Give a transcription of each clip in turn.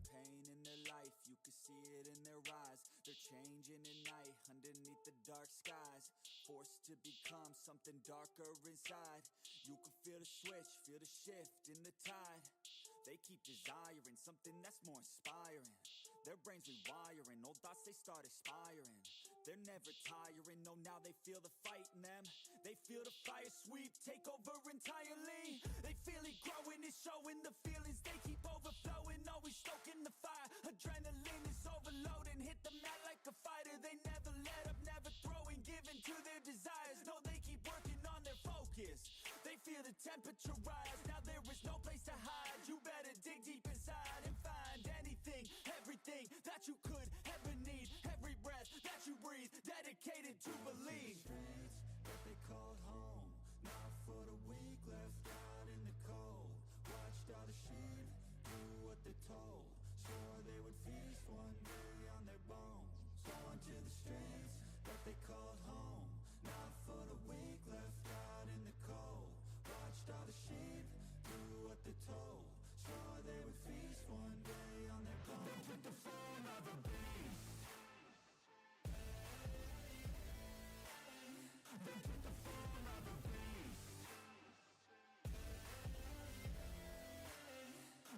some pain in their life, you can see it in their eyes. They're changing at night, underneath the dark skies. Forced to become something darker inside. You can feel the switch, feel the shift in the tide. They keep desiring something that's more inspiring. Their brains rewiring, old thoughts they start expiring. They're never tiring, no, now they feel the fight in them. They feel the fire sweep, take over entirely. They feel it growing, it's showing the feelings. They keep overflowing, always stoking the fire. Adrenaline is overloading, hit the mat like a fighter. They never let up, never throwing, giving to their desires. No, they keep working on their focus. They feel the temperature rise, now there is no place to hide. You better dig deep inside and find anything, everything that you could ever need. Every breath that you breathe, dedicated to believe. Streets that they called home, not for the weak, left out in the cold. Watched all the sheep do what they're told, swore they would feast one day on their bones. Going to the streets that they called home, not for the weak, left out in the cold. Watched all the sheep do what they're told, swore they would feast one day on their bones. They took the form of a beast. They took the form of a beast.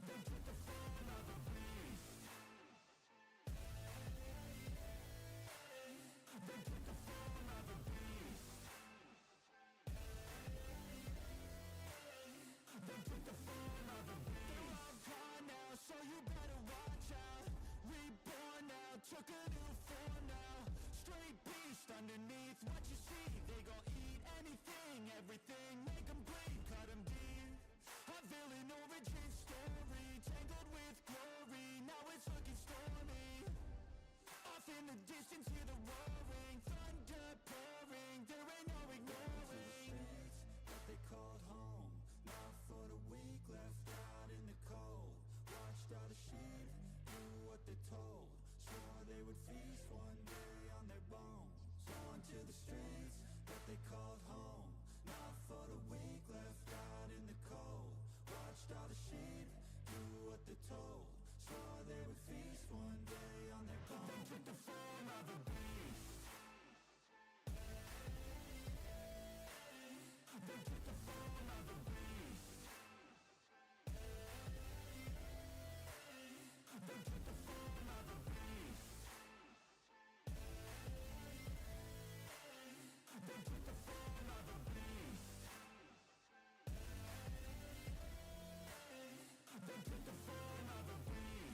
They took the form of a beast. They took the form of a beast. They took the form of a beast. They're all gone now, so you better watch out. Reborn now, took a new form now. Straight beast underneath what you see. They gon' eat anything, everything, make them bleed, cut them deep. A villain origin story, tangled with glory, now it's looking stormy. Off in the distance, hear the roaring, thunder pouring, there ain't no ignoring. Streets that they called home, not for the weak, left out in the cold. Watched all the sheep do what they're told, swore they would feast one day on their bones. Going to the streets that they called home, not for the weak, left out in the cold. Watched all the sheep do what they're told, swore they would feast one day on their bones. They took the form of a beast. They took the form of a beast. They took the form of a beast. They took the form of a beast. They took the form of a beast.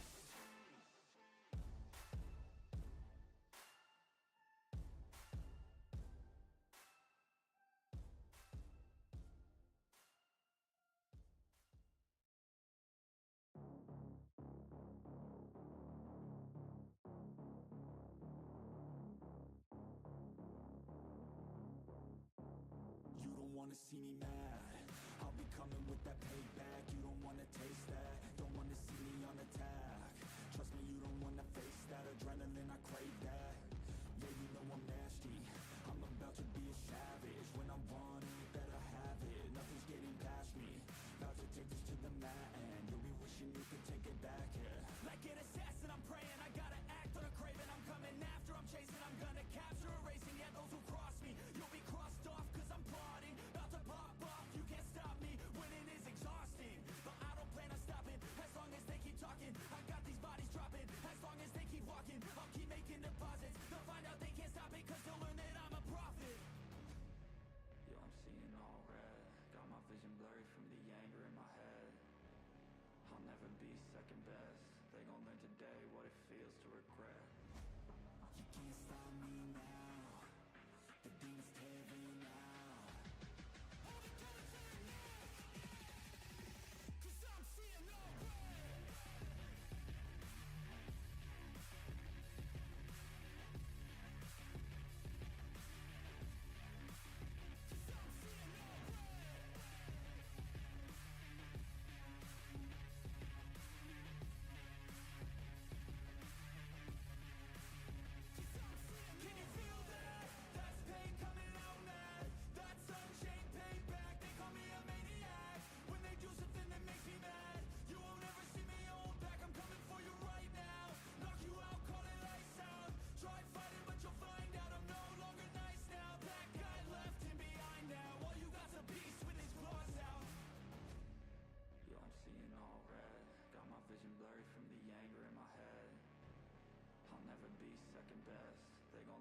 You don't wanna see me mad, I'll be coming with that payback. You don't wanna taste that, don't wanna see me on attack. Trust me, you don't wanna face that adrenaline, I crave that. Yeah, you know I'm nasty, I'm about to be a savage. When I want it, better have it, nothing's getting past me. About to take this to the mat and you'll be wishing you could take it back, yeah. Like an assassin, I'm praying, I gotta act on a craving. I'm coming after, I'm chasing, I'm gonna capture, erasing. Yeah, those who cross me, you'll be crossed off, cause I'm plotting. About to pop off, you can't stop me, winning is exhausting.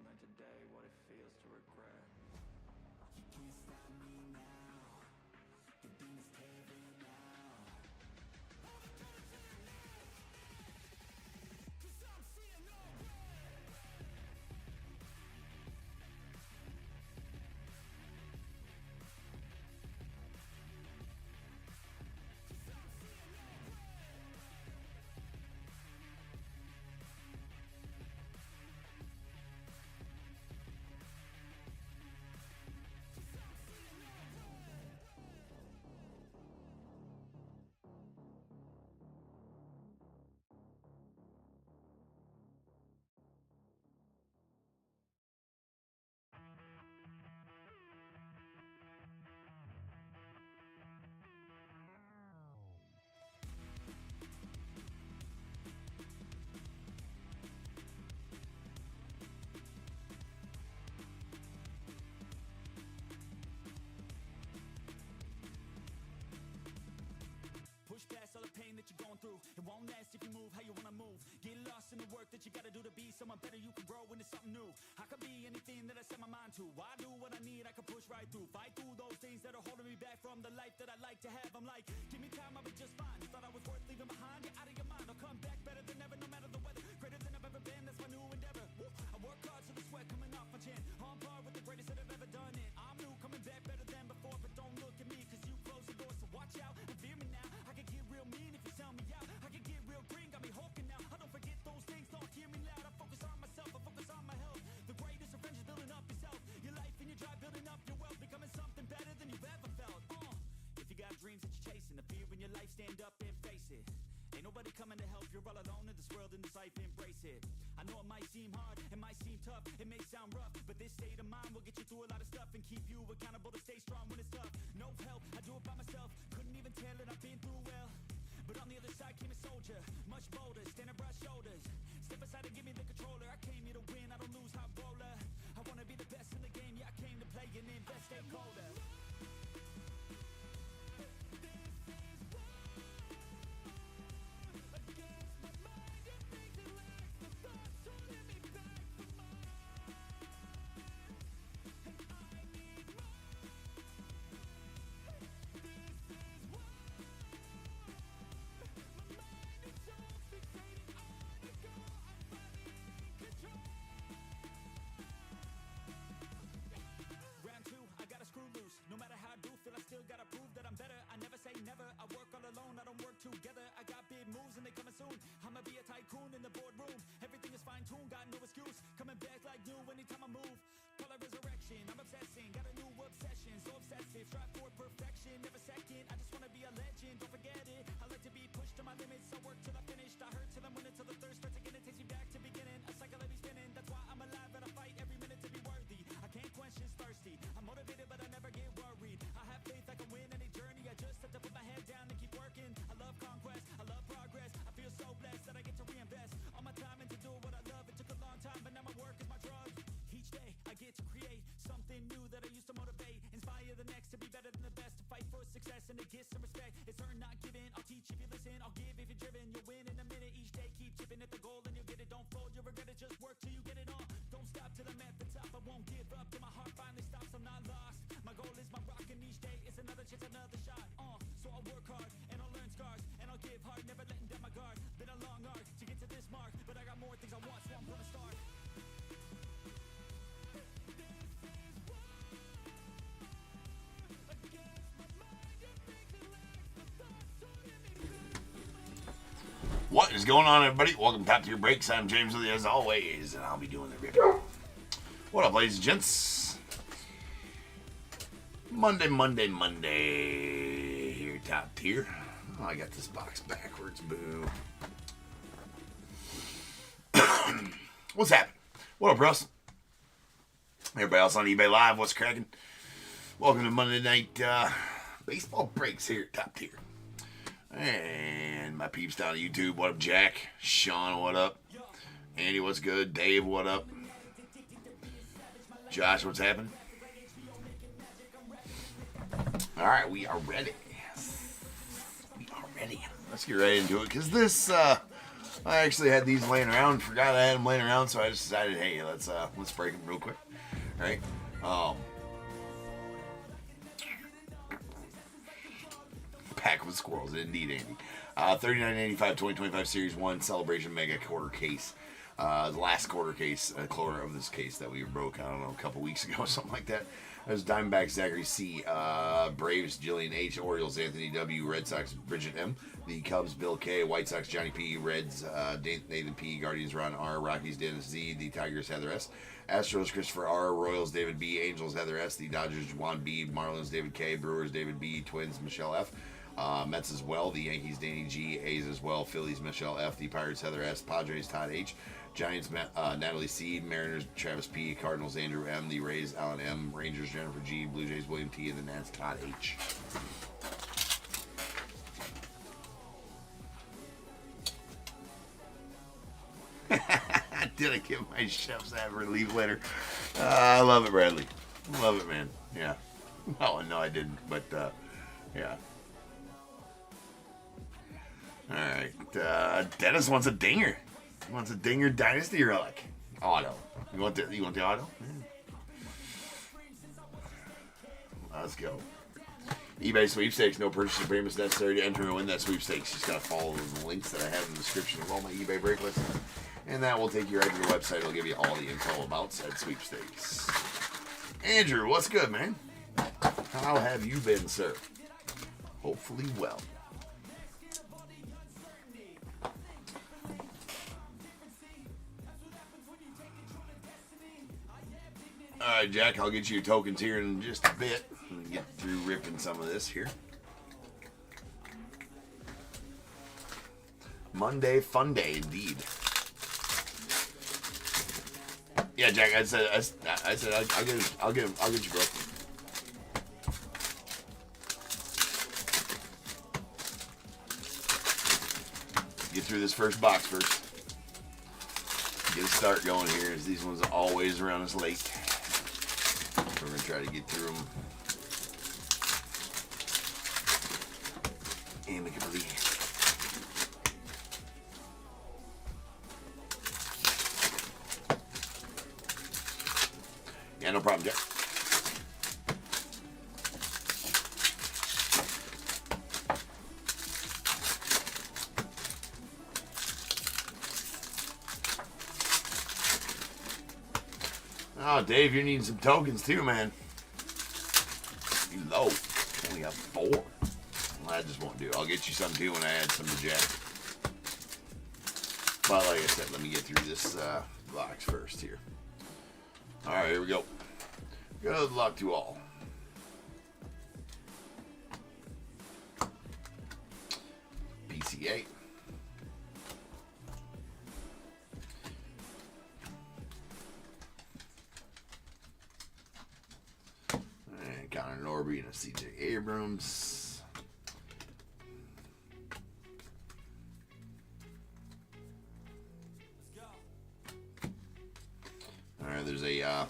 learn today what it feels to regret. You can't stop me now. The beat is heavy now. All the colors in the night. 'Cause I'm seeing no red. 'Cause I'm seeing no red. Push past all the pain that you're going through. It won't last if you move how you wanna move. Get lost in the work that you gotta do to be someone better. You can grow into something new. I could be anything that I set my mind to. I do what I need, I can push right through. Fight through those things that are holding me back from the life that I like to have. I'm like, give me time, I'll be just fine. You thought I was worth leaving behind? You're out of your mind. I'll come back better than ever, no matter the weather. Greater than I've ever been, that's my new endeavor. Woo. I work hard so the sweat coming off my chin. On par with the greatest that I've ever done it. I'm new, coming back better than before. But don't look at me, cause you closed the door. So watch out and fear me now. I can get real mean if you sell me out. I can get real green, got me hulking now. I don't forget those things, don't hear me loud. I focus on myself, I focus on my health. The greatest revenge is building up yourself. Your life and your drive, building up your wealth. Becoming something better than you've ever felt. If you got dreams that you're chasing, the fear in your life, stand up and face it. Ain't nobody coming to help, you're all alone in this world, in this life, embrace it. I know it might seem hard, it might seem tough, it may sound rough, but this state of mind will get you through a lot of stuff and keep you accountable to stay strong when it's tough. No help, I do it by myself, couldn't even tell it, I've been through well. But on the other side came a soldier, much bolder, standing broad shoulders. Step aside and give me the controller, I came here to win, I don't lose how roller. I wanna be the best in the game, yeah I came to play and invest, stay colder. No matter how I do feel, I still gotta prove that I'm better. I never say never, I work all alone, I don't work together. I got big moves and they coming soon. I'ma be a tycoon in the boardroom. Everything is fine-tuned, got no excuse. Coming back like new anytime I move. Call it resurrection, I'm obsessing. Got a new obsession, so obsessive. Strive for perfection, never second. I just wanna be a legend, don't forget it. I like to be pushed to my limits, I work till I finished. I hurt till I'm winning, till the thirst starts again. It takes me back to beginning, a cycle I be spinning. That's why I'm alive and I fight every minute to be worthy. I can't quench this thirsty. I'm motivated but I never get worried. I have faith I can win any journey. I just have to put my head down and keep working. I love conquest, I love progress. I feel so blessed that I get to reinvest all my time into doing what I love. It took a long time but now my work is my drug. Each day I get to create something new that I used to motivate. Inspire the next to be better than the best. To fight for success and to get some respect. It's earned not given, I'll teach if you listen. I'll give if you're driven. You'll win in a minute. Each day keep chipping at the goal and you'll get it. Don't fold, you'll regret it. Just work till you get it on. Don't stop till I'm at the top. I won't give up till my heart finally stops. I'm not lost. My goal is my rock and each day is another chance, another shot. So I'll work hard and I'll learn scars and I'll give hard, never letting down my guard. Been a long arc to get to this mark, but I got more things I want, so I'm gonna start. What is going on, everybody? Welcome to Top Tier Breaks. I'm James with you as always, and I'll be doing the rip. What up, ladies and gents? Monday here, Top Tier. Oh, I got this box backwards, boo. What's happening? What up, Russ? Everybody else on eBay Live, what's cracking? Welcome to Monday Night Baseball Breaks here at Top Tier. And my peeps down on YouTube, what up, Jack? Sean, what up? Andy, what's good? Dave, what up? Josh, what's happening? All right, we are ready. We are ready. Let's get right into it, because this I actually had these laying around. Forgot I had them laying around, so I just decided, hey, let's break them real quick, right? Pack with squirrels, indeed, Andy. $39.85 2025 Series 1 Celebration Mega Quarter Case. The last quarter of this case that we broke, I don't know, a couple weeks ago, something like that. There's Diamondbacks Zachary C, Braves Jillian H, Orioles Anthony W, Red Sox Bridget M, the Cubs Bill K, White Sox Johnny P, Reds Nathan P, Guardians Ron R, Rockies Dennis Z, the Tigers Heather S, Astros Christopher R, Royals David B, Angels Heather S, the Dodgers Juan B, Marlins David K, Brewers David B, Twins Michelle F, Mets as well, the Yankees Danny G, A's as well, Phillies Michelle F, the Pirates Heather S, Padres Todd H, Giants Natalie C, Mariners Travis P, Cardinals Andrew M, the Rays Alan M, Rangers Jennifer G, Blue Jays William T, and the Nats Todd H. Did I give my chefs that relief letter? I love it, Bradley. Love it, man. Yeah. Oh, no, I didn't, but yeah. All right. Dennis wants a dinger. He wants a dinger Dynasty relic. Auto. You want the auto? Yeah. Let's go. eBay sweepstakes. No purchase or payments necessary to enter and win that sweepstakes. Just gotta follow the links that I have in the description of all my eBay break lists, and that will take you right to the website. It'll give you all the info about said sweepstakes. Andrew, what's good, man? How have you been, sir? Hopefully well. Alright, Jack, I'll get you your tokens here in just a bit. Let me get through ripping some of this here. Monday fun day, indeed. Yeah, Jack, I said I'll get you, bro. Get through this first box first. Get a start going here, as these ones always run us late. We're going to try to get through them amicably. Yeah, no problem, Jack. Oh, Dave, you're needing some tokens too, man. You low. Only got 4. Well, I just won't do it. I'll get you some too when I add some to Jack. But like I said, let me get through this box first here. Alright, here we go. Good luck to all. PCA. Connor Norby and a CJ Abrams. Alright, there's a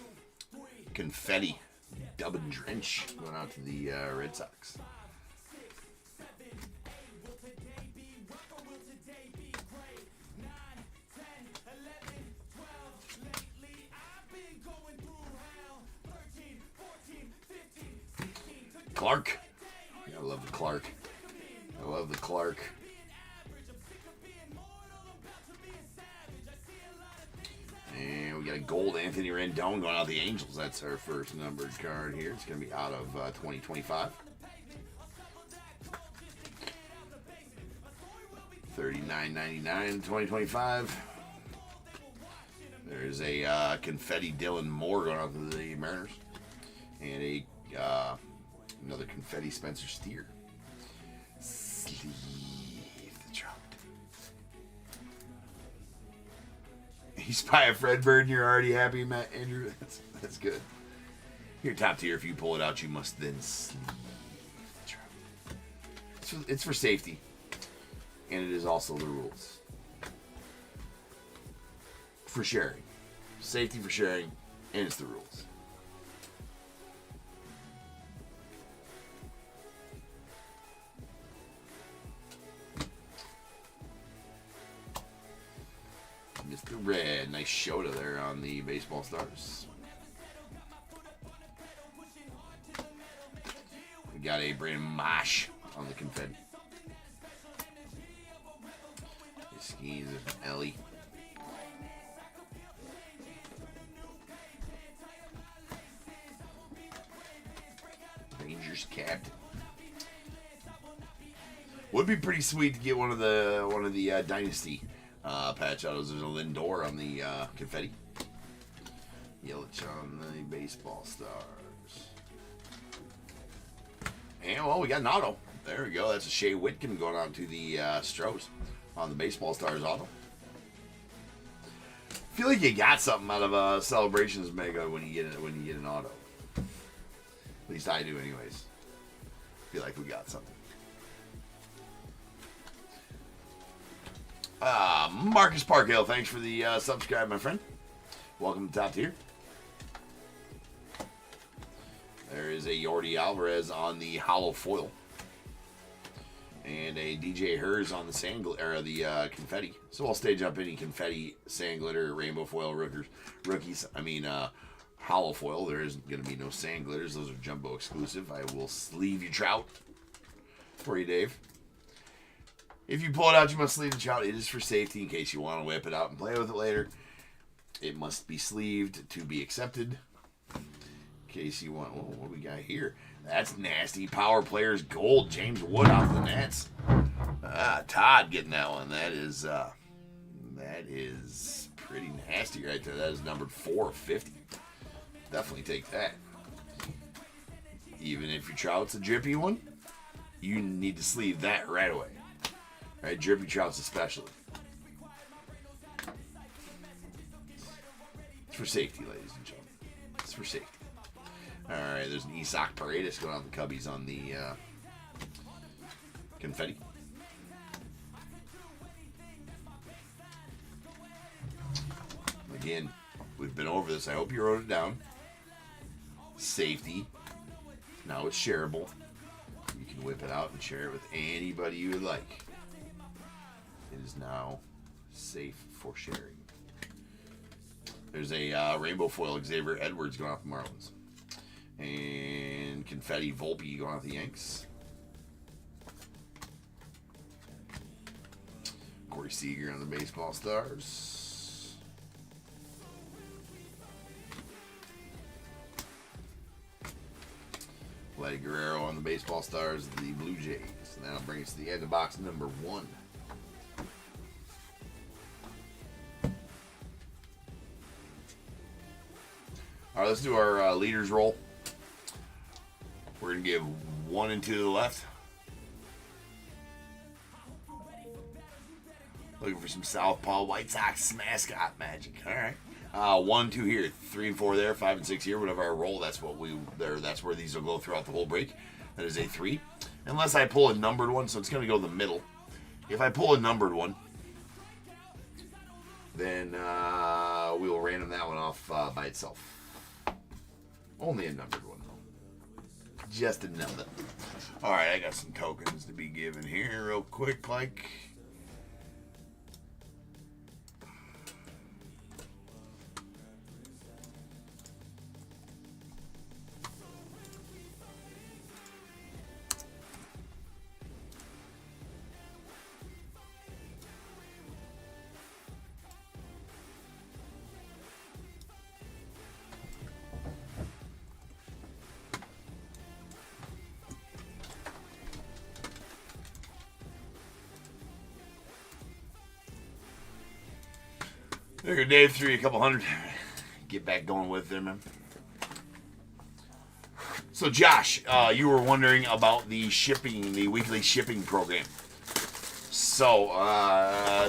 confetti dub and drench going out to the Red Sox. Clark. I love the Clark. I love the Clark. And we got a gold Anthony Rendon going out of the Angels. That's our first numbered card here. It's going to be out of 2025. $39.99 2025. There's a confetti Dylan Moore going out to the Mariners. And a another confetti Spencer Steer. Sleeve the trout. You spy a Fredbird and you're already happy, Matt Andrew. That's good. Here, top tier. If you pull it out, you must then sleeve the trout. It's for safety, and it is also the rules for sharing. Safety for sharing, and it's the rules. Red. Nice Shota there on the Baseball Stars. We got a Brandon Mosh on the Confetti. Skis of Ellie. Rangers captain. Would be pretty sweet to get one of the Dynasty patch autos. There's a Lindor on the Confetti. Yelich on the Baseball Stars. And well, we got an auto. There we go. That's a Shea Whitcomb going on to the Stros on the Baseball Stars auto. I feel like you got something out of Celebrations Mega when you get an auto. At least I do, anyways. Feel like we got something. Marcus Parkhill, thanks for the subscribe, my friend. Welcome to Top Tier. There is a Yordi Alvarez on the hollow foil. And a DJ Hers on the sand or the confetti. So I'll stage up any confetti, sand glitter, rainbow foil rookies. I mean, hollow foil. There isn't going to be no sand glitters. Those are jumbo exclusive. I will sleeve your trout for you, Dave. If you pull it out, you must sleeve the trout. It is for safety in case you want to whip it out and play with it later. It must be sleeved to be accepted. In case you want, what do we got here? That's nasty. Power Players Gold. James Wood off the Nets. Todd getting that one. That is pretty nasty right there. That is numbered 450. Definitely take that. Even if your trout's a drippy one, you need to sleeve that right away. All right, drippy trouts especially. It's for safety, ladies and gentlemen. It's for safety. All right, there's an Isaac Paredes going on the Cubbies on the confetti. Again, we've been over this. I hope you wrote it down. Safety. Now it's shareable. You can whip it out and share it with anybody you would like. It is now safe for sharing. There's a rainbow foil Xavier Edwards going off the Marlins. And confetti Volpe going off the Yanks. Corey Seager on the Baseball Stars. Vladdy Guerrero on the Baseball Stars, the Blue Jays. And that'll bring us to the end of box number 1. All right, let's do our leaders roll. We're going to give 1 and 2 to the left. Looking for some Southpaw White Sox mascot magic. All right. 1, 2 here, 3 and 4 there, 5 and 6 here. Whatever I roll, that's where these will go throughout the whole break. That is a 3. Unless I pull a numbered one, so it's going to go the middle. If I pull a numbered one, then we will random that one off by itself. Only a numbered one, though. Just a number. All right, I got some tokens to be given here real quick, like. There you go, Dave. 3, a couple hundred. Get back going with there, man. So, Josh, you were wondering about the shipping, the weekly shipping program. So,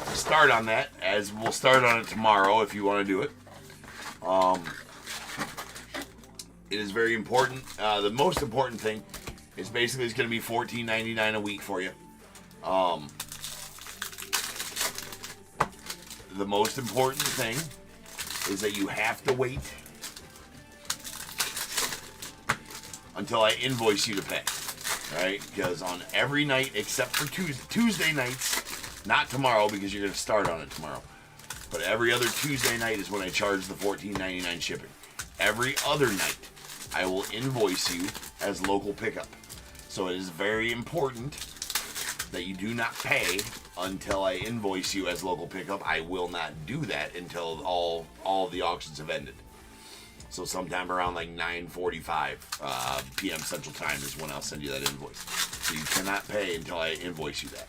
to start on that, as we'll start on it tomorrow if you want to do it. It is very important. The most important thing is basically it's going to be $14.99 a week for you. The most important thing is that you have to wait until I invoice you to pay. All right? Because on every night except for Tuesday nights, not tomorrow because you're going to start on it tomorrow. But every other Tuesday night is when I charge the $14.99 shipping. Every other night, I will invoice you as local pickup. So it is very important that you do not pay until I invoice you as local pickup. I will not do that until all the auctions have ended. So sometime around like 9:45 p.m. Central Time is when I'll send you that invoice. So you cannot pay until I invoice you that.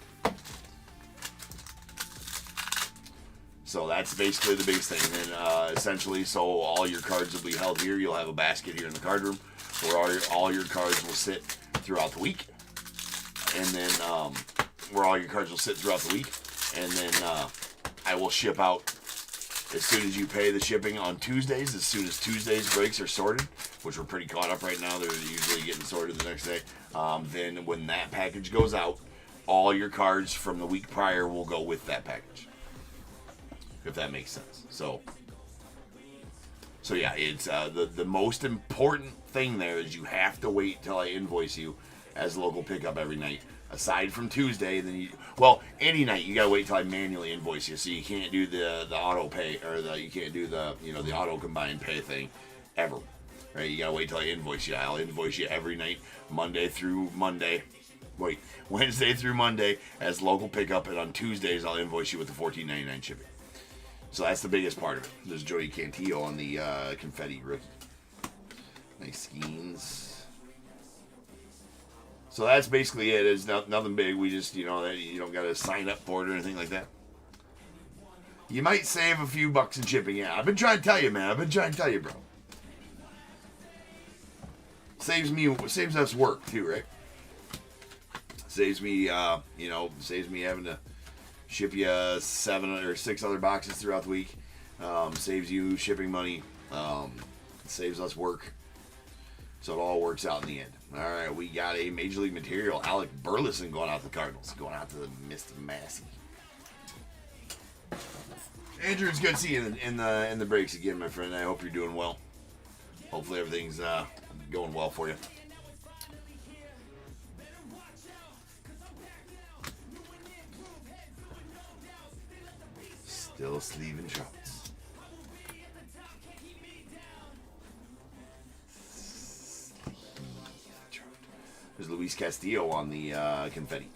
So that's basically the biggest thing. And essentially, so all your cards will be held here. You'll have a basket here in the card room where all your cards will sit throughout the week. And then where all your cards will sit throughout the week. And then I will ship out as soon as you pay the shipping on Tuesdays. As soon as Tuesdays breaks are sorted, which we're pretty caught up right now. They're usually getting sorted the next day. Then when that package goes out, all your cards from the week prior will go with that package. If that makes sense. So yeah, it's the most important thing there is you have to wait till I invoice you as local pickup every night. Aside from Tuesday, then any night you gotta wait till I manually invoice you. So you can't do the auto pay or you can't do the the auto combined pay thing ever. Right? You gotta wait till I invoice you. I'll invoice you every night, Wednesday through Monday as local pickup, and on Tuesdays I'll invoice you with the $14.99 shipping. So that's the biggest part of it. There's Joey Cantillo on the confetti rookie. Nice schemes. So that's basically it. It's nothing big. We just, you don't got to sign up for it or anything like that. You might save a few bucks in shipping. Yeah, I've been trying to tell you, man. I've been trying to tell you, bro. Saves us work too, right? Saves me, saves me having to ship you 7 or 6 other boxes throughout the week. Saves you shipping money. Saves us work. So it all works out in the end. All right, we got a Major League Material. Alec Burleson going out to the Cardinals. Going out to the Mr. Massey. Andrew, it's good to see you in the breaks again, my friend. I hope you're doing well. Hopefully everything's going well for you. Still sleeving shots. There's Luis Castillo on the confetti.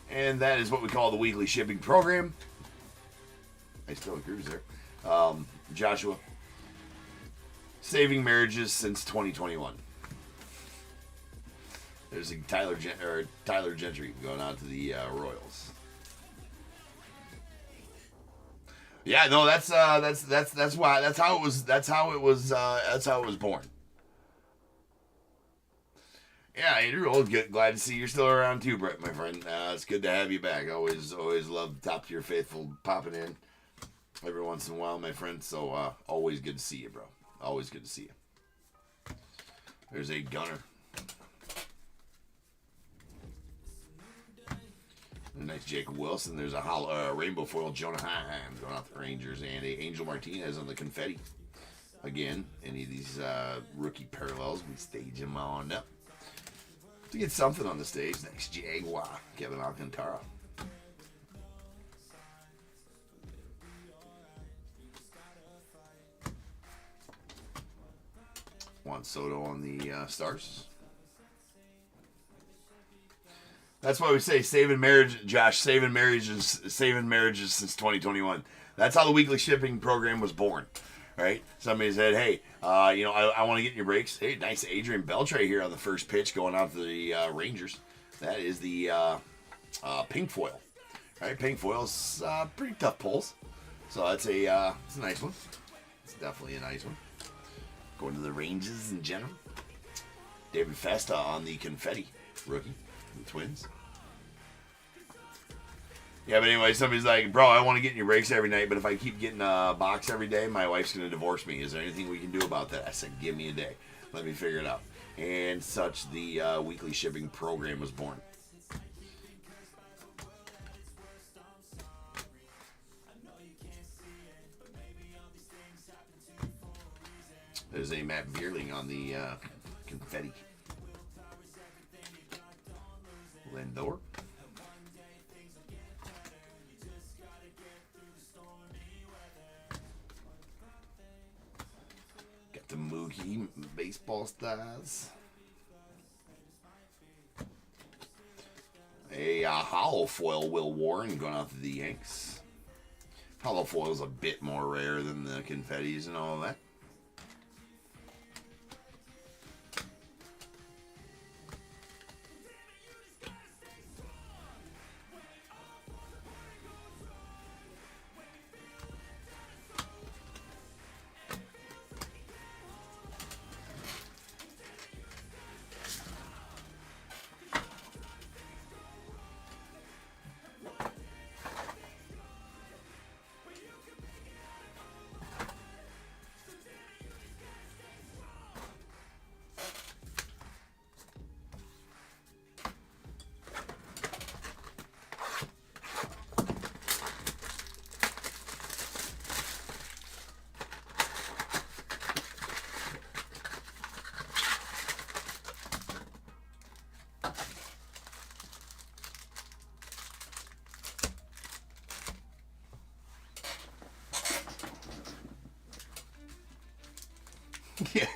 And that is what we call the weekly shipping program. I still agree there. Joshua. Saving marriages since 2021. There's a Tyler Gentry going out to the Royals. Yeah, no, that's why that's how it was born. Yeah, Andrew, glad to see you're still around too, Brett, my friend. It's good to have you back. Always love top tier faithful popping in every once in a while, my friend. So always good to see you, bro. Always good to see you. There's a Gunner. A nice Jacob Wilson. There's a rainbow foil Jonah Heim going out the Rangers, and a Angel Martinez on the confetti. Again, any of these rookie parallels, we stage them on up to get something on the stage. Next Jaguar, Kevin Alcantara. Juan Soto on the Stars. That's why we say saving marriage, Josh. Saving marriages since 2021. That's how the weekly shipping program was born, right? Somebody said, "Hey, I want to get your breaks." Hey, nice Adrian Beltre here on the first pitch, going out to the Rangers. That is the pink foil, right? Pink foil's pretty tough pulls, so it's a nice one. It's definitely a nice one. Going to the Rangers in general. David Festa on the confetti rookie. The Twins. Yeah, but anyway, somebody's like, "Bro, I want to get in your breaks every night, but if I keep getting a box every day, my wife's going to divorce me. Is there anything we can do about that?" I said, "Give me a day. Let me figure it out." And such, the weekly shipping program was born. There's a Matt Beerling on the confetti. Lindor. Got the Mookie baseball stars. A hollow foil Will Warren going out to the Yanks. Hollow foil's a bit more rare than the confettis and all that.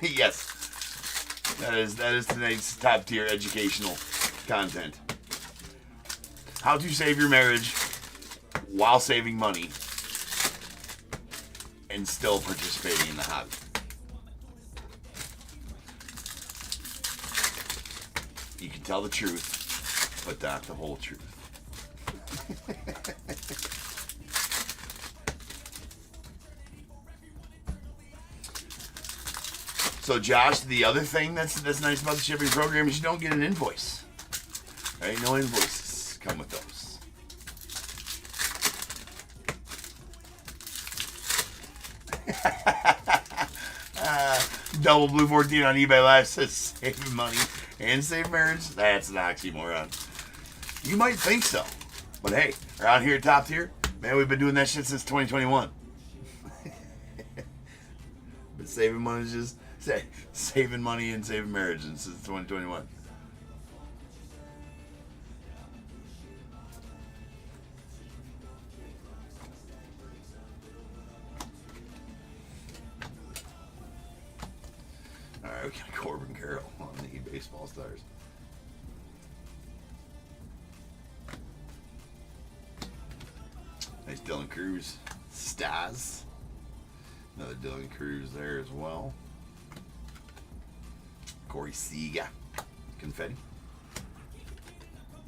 Yes, that is tonight's top tier educational content. How to save your marriage while saving money and still participating in the hobby. You can tell the truth, but not the whole truth. So, Josh, the other thing that's nice about the shipping program is you don't get an invoice. Right? No invoices come with those. Double Blue 14 on eBay Live says saving money and save marriage. That's an oxymoron. You might think so. But hey, around here at Top Tier, man, we've been doing that shit since 2021. But saving money is just... saving money and saving marriage since 2021. Alright, we got Corbin Carroll on the baseball stars. Nice Dylan Cruz. Stars. Another Dylan Cruz there as well. Corey Seager. Confetti.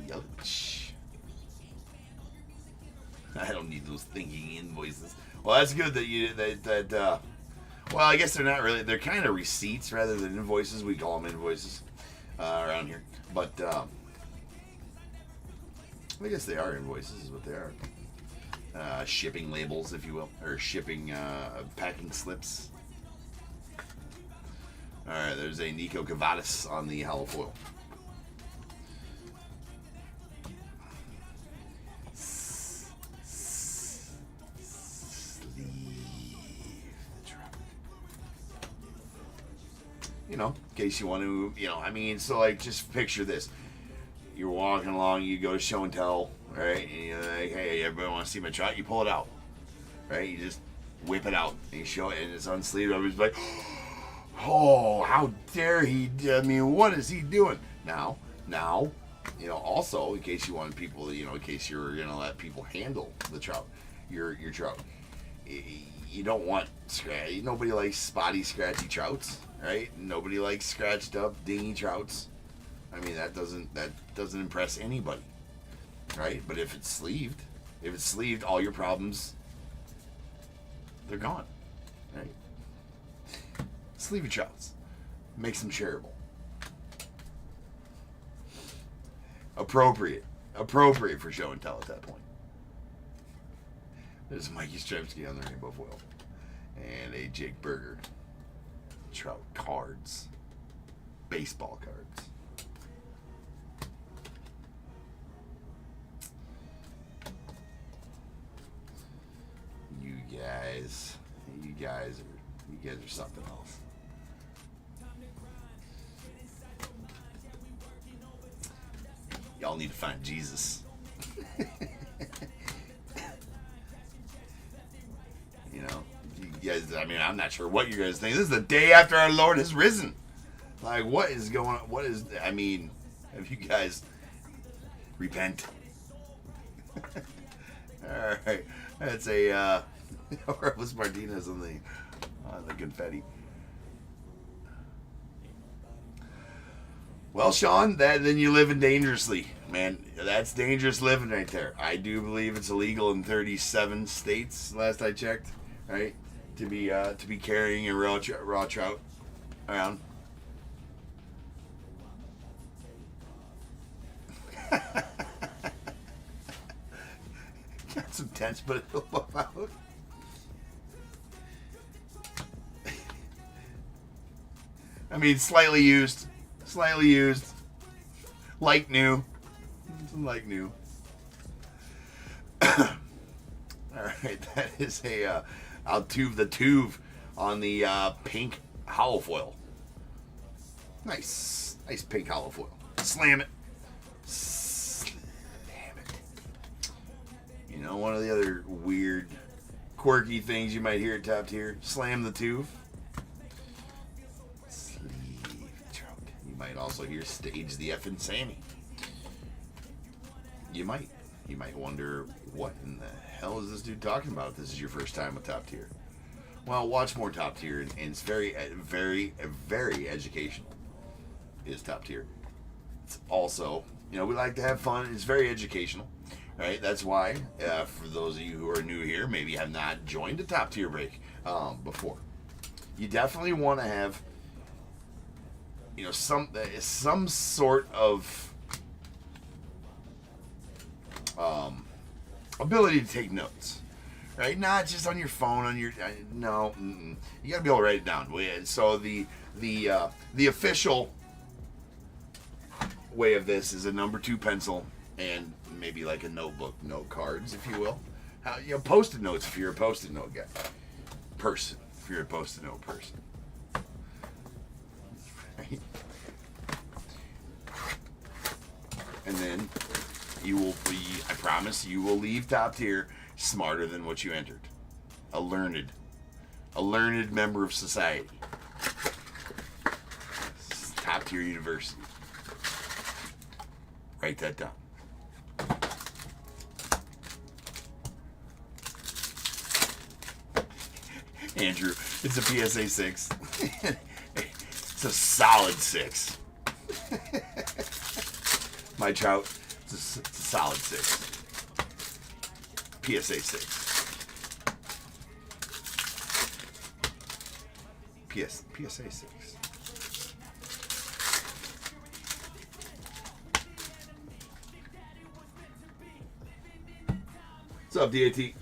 Yelich. I don't need those thinking invoices. Well, that's good that you well, I guess they're not really, they're kind of receipts rather than invoices. We call them invoices around here. But I guess they are invoices is what they are. Shipping labels, if you will, or shipping packing slips. All right, there's a Nico Cavadas on the hollow foil. You know, in case you want to, I mean, so like, just picture this. You're walking along, you go to show and tell, right? And you're like, hey, everybody want to see my trout? You pull it out, right? You just whip it out and you show it, and it's unsleeved. Everybody's like, oh, how dare he? I mean, what is he doing? Now, also, in case you want people, in case you're going to let people handle the trout, your trout, you don't want scratch. Nobody likes spotty, scratchy trouts, right? Nobody likes scratched up, dingy trouts. I mean, that doesn't impress anybody, right? But if it's sleeved, all your problems, they're gone, right? Sleeve your trouts. Makes them shareable. Appropriate for show and tell at that point. There's Mikey Stremski on the rainbow foil. And a Jake Berger. Trout cards. Baseball cards. You guys are something else. Y'all need to find Jesus. You know, you guys, I mean, I'm not sure what you guys think. This is the day after our Lord has risen. Like, what is going on? What is, I mean, have you guys repent? All right. That's a, Orvis Martinez on the confetti. Well, Sean, then you living dangerously, man. That's dangerous living right there. I do believe it's illegal in 37 states, last I checked, right? To be carrying a raw trout around. Got some tense, but it'll pop out. I mean, slightly used, like new, All right, that is a the tube on the pink hollow foil. Nice pink hollow foil. Slam it. You know, one of the other weird, quirky things you might hear at Top Tier: slam the tube. You might also hear stage the effing Sammy. You might wonder, what in the hell is this dude talking about if this is your first time with Top Tier? Well, watch more Top Tier, and it's very, very, very educational. Is Top Tier. It's also, you know, we like to have fun. It's very educational, right? That's why, for those of you who are new here, maybe have not joined a Top Tier break before, you definitely want to have, you know, some sort of ability to take notes, right? Not just on your phone, on your no. You got to be able to write it down. So the official way of this is a number 2 pencil and maybe like a notebook, note cards, if you will. You know, post-it notes if you're a post-it note guy. Person, if you're a post-it note person. Right? And then you will be, I promise, you will leave Top Tier smarter than what you entered. A learned member of society. Top Tier University. Write that down. Andrew, it's a PSA 6. It's a solid 6. My trout, it's a solid 6. PSA 6. PSA 6. What's up, DAT?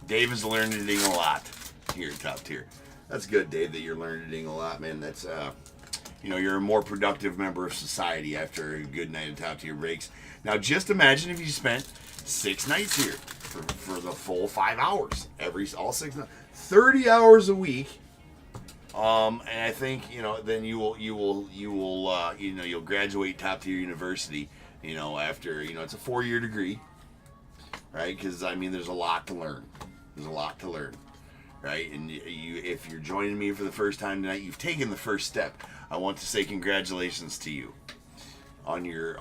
Dave is learning a lot here at Top Tier. That's good, Dave, that you're learning a lot, man. That's you know, you're a more productive member of society after a good night of Top Tier breaks. Now, just imagine if you spent 6 nights here for the full 5 hours, all 6 nights, 30 hours a week. And I think, you know, then you'll graduate Top Tier University, you know, after, you know, it's a 4-year degree, right? Because I mean, there's a lot to learn. Right? And if you're joining me for the first time tonight, you've taken the first step. I want to say congratulations to you on your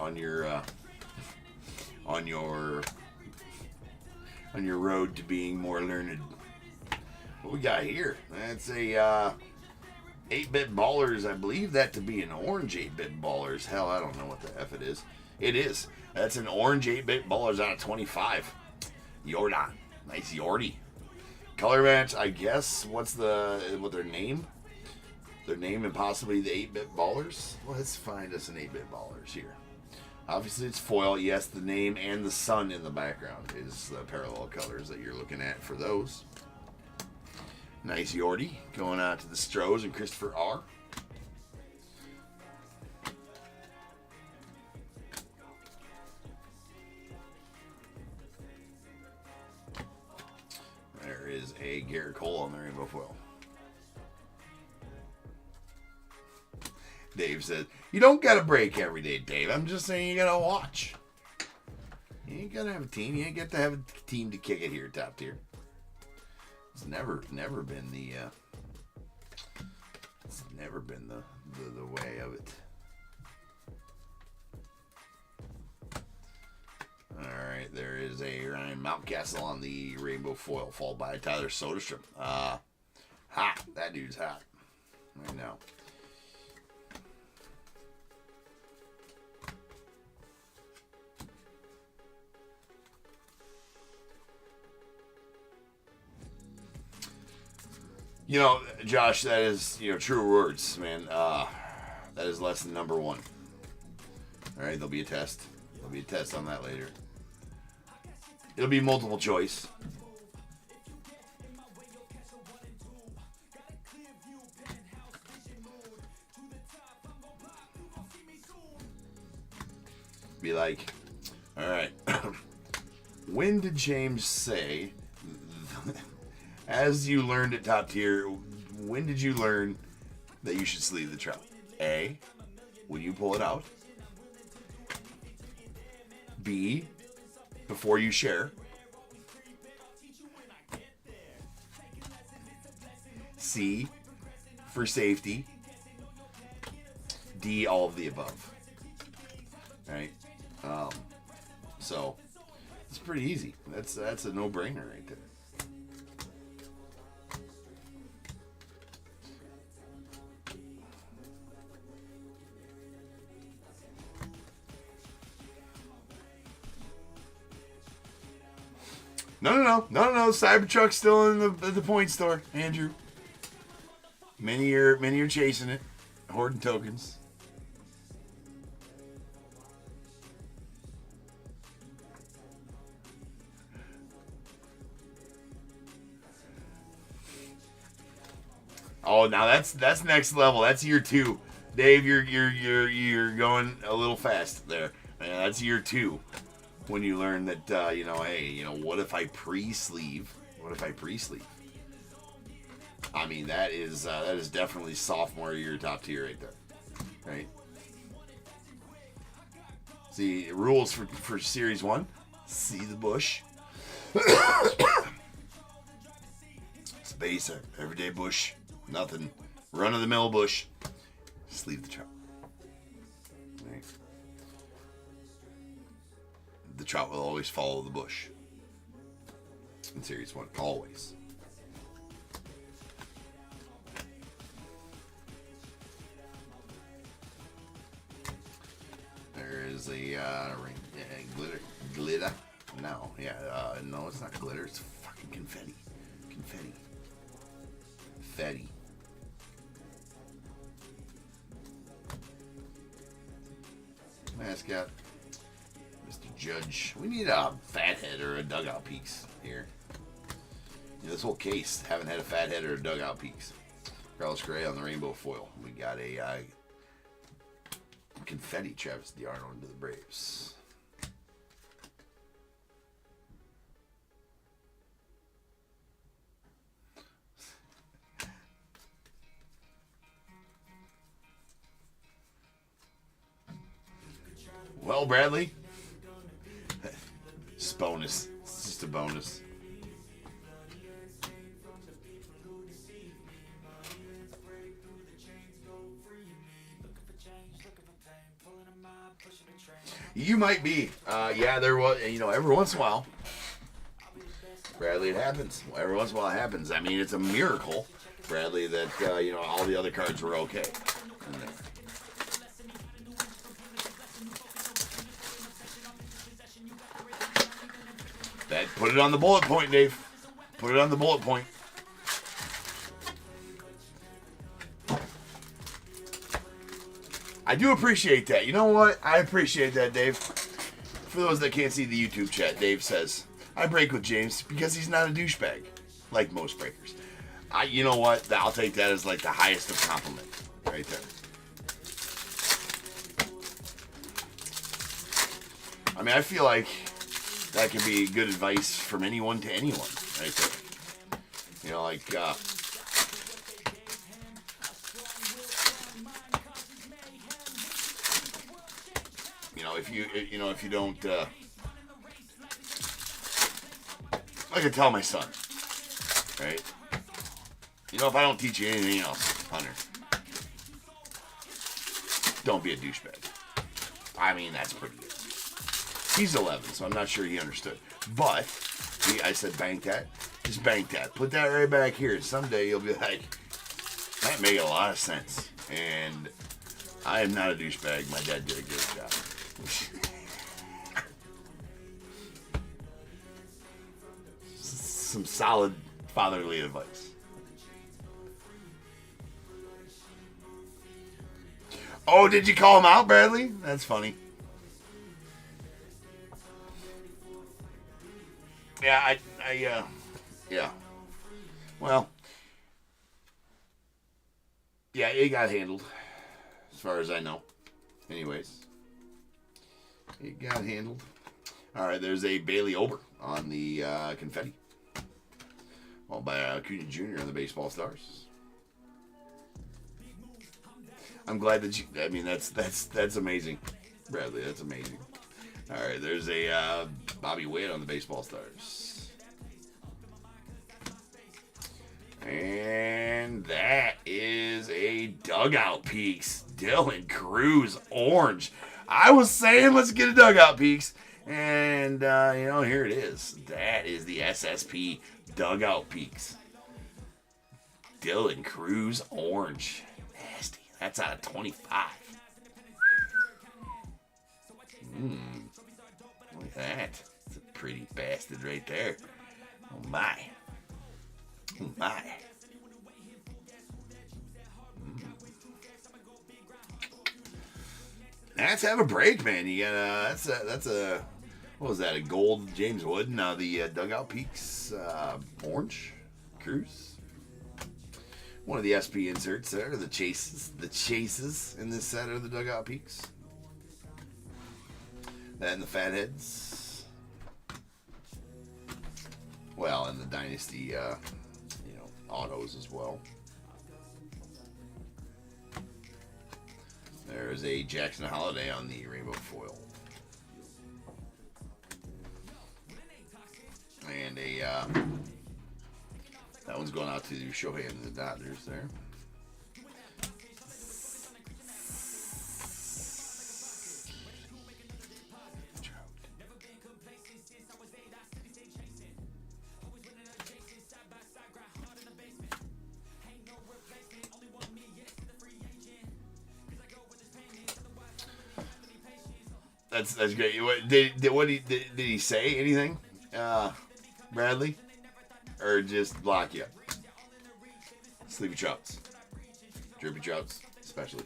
road to being more learned. What we got here? That's a 8-bit ballers. I believe that to be an orange 8-bit ballers. Hell, I don't know what the F it is. It is. That's an orange 8-bit ballers out of 25. Jordan. Nice Yordi. Color match, I guess. What their name? Their name and possibly the 8-bit ballers. Let's find us an 8-bit ballers here. Obviously, it's foil. Yes, the name and the sun in the background is the parallel colors that you're looking at for those. Nice Yordi going out to the Stros and Christopher R. There is a Garrett Cole on the rainbow foil. Dave says, you don't got to break every day, Dave. I'm just saying you got to watch. You ain't got to have a team. You ain't got to have a team to kick it here, top tier. It's never been the the way of it. All right, there is a Ryan Mountcastle on the rainbow foil, followed by Tyler Soderstrom. Hot. That dude's hot right now. You know, Josh, that is, true words, man. That is lesson number 1. All right, there'll be a test. There'll be a test on that later. It'll be multiple choice. Be like, all right, when did James say... As you learned at top tier, when did you learn that you should sleeve the trout? A, when you pull it out. B, before you share. C, for safety. D, all of the above. Right? So, it's pretty easy. That's a no-brainer right there. No. Cybertruck's still in the point store, Andrew. Many are chasing it, hoarding tokens. Oh, now that's next level. That's year 2, Dave. You're going a little fast there. Man, that's year 2. When you learn that, hey, what if I pre-sleeve? What if I pre-sleeve? I mean, that is definitely sophomore year top tier right there, right? See, rules for Series 1, see the bush. It's basic, everyday bush, nothing, run-of-the-mill bush, sleeve the trout. Right. The trout will always follow the bush. In Series 1, always. There is a glitter. No, no, it's not glitter. It's fucking confetti. Confetti. Mascot. Judge. We need a fathead or a dugout peaks here. This whole case, haven't had a fathead or a dugout peaks. Carlos Gray on the rainbow foil. We got a confetti Travis DeArnold into the Braves. Well, Bradley. It's bonus. It's just a bonus. You might be. Yeah, there was, every once in a while. Bradley, it happens. Every once in a while it happens. I mean, it's a miracle, Bradley, that, all the other cards were okay. Put it on the bullet point, Dave. Put it on the bullet point. I do appreciate that. You know what? I appreciate that, Dave. For those that can't see the YouTube chat, Dave says, I break with James because he's not a douchebag, like most breakers. You know what? I'll take that as like the highest of compliment, right there. I mean, I feel like that could be good advice from anyone to anyone, right there. You know, like, you know, if you don't, like I tell my son, right? You know, if I don't teach you anything else, Hunter, don't be a douchebag. I mean, that's pretty good. He's 11, so I'm not sure he understood. But I said, bank that. Just bank that. Put that right back here. Someday you'll be like, that made a lot of sense. And I am not a douchebag. My dad did a good job. Some solid fatherly advice. Oh, did you call him out, Bradley? That's funny. Yeah, yeah. Well, yeah, it got handled, as far as I know. Anyways, it got handled. All right, there's a Bailey Ober on the confetti. Well, by Acuna Jr. on the Baseball Stars. I'm glad that you. I mean, that's amazing, Bradley. That's amazing. All right, there's a Bobby Witt on the Baseball Stars. And that is a Dugout Peaks Dylan Cruz orange. I was saying let's get a Dugout Peaks. And, you know, here it is. That is the SSP Dugout Peaks. Dylan Cruz orange. Nasty. That's out of 25. Look at that. It's a pretty bastard right there. Oh, my. Oh, my. Let's have a break, man. You got that's a what was that? A gold James Wood. Now the Dugout Peaks orange Cruz. One of the SP inserts there. The chases in this set are the Dugout Peaks. That and the Fatheads. Well, and the Dynasty, autos as well. There's a Jackson Holiday on the rainbow foil. And that one's going out to Shohei and the Dodgers there. That's great. Did he say anything, Bradley, or just block you? Sleepy Trouts, Droopy Trouts, especially.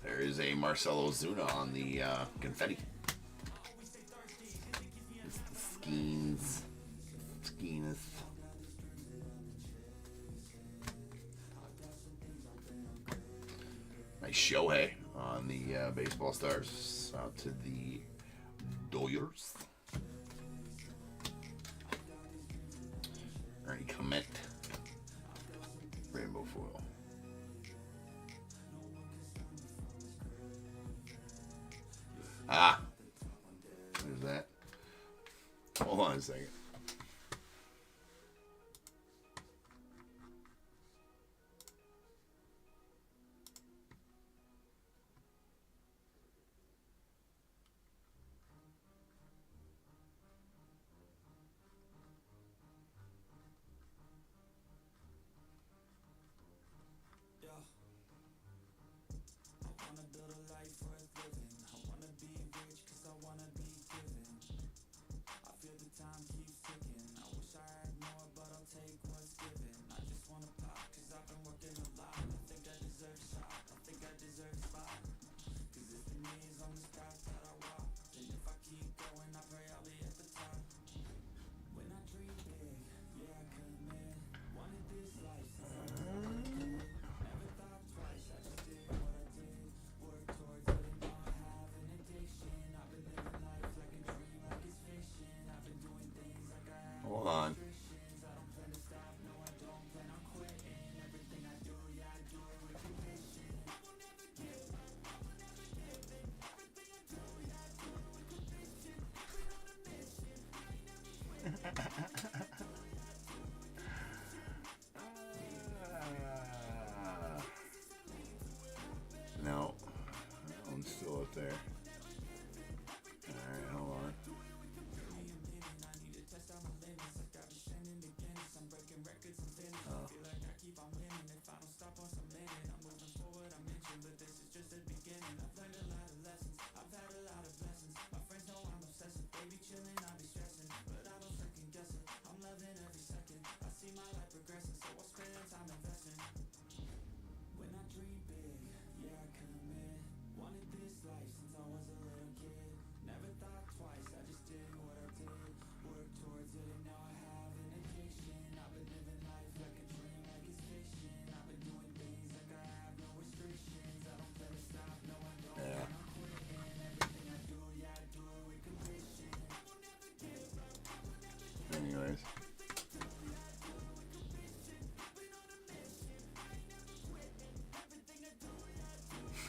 There is a Marcelo Ozuna on the confetti. It's the Skeeneth. Nice Shohei on the Baseball Stars. Out to the Doyers. Ernie Clement. Rainbow foil. There's that. Hold on a second. Time keeps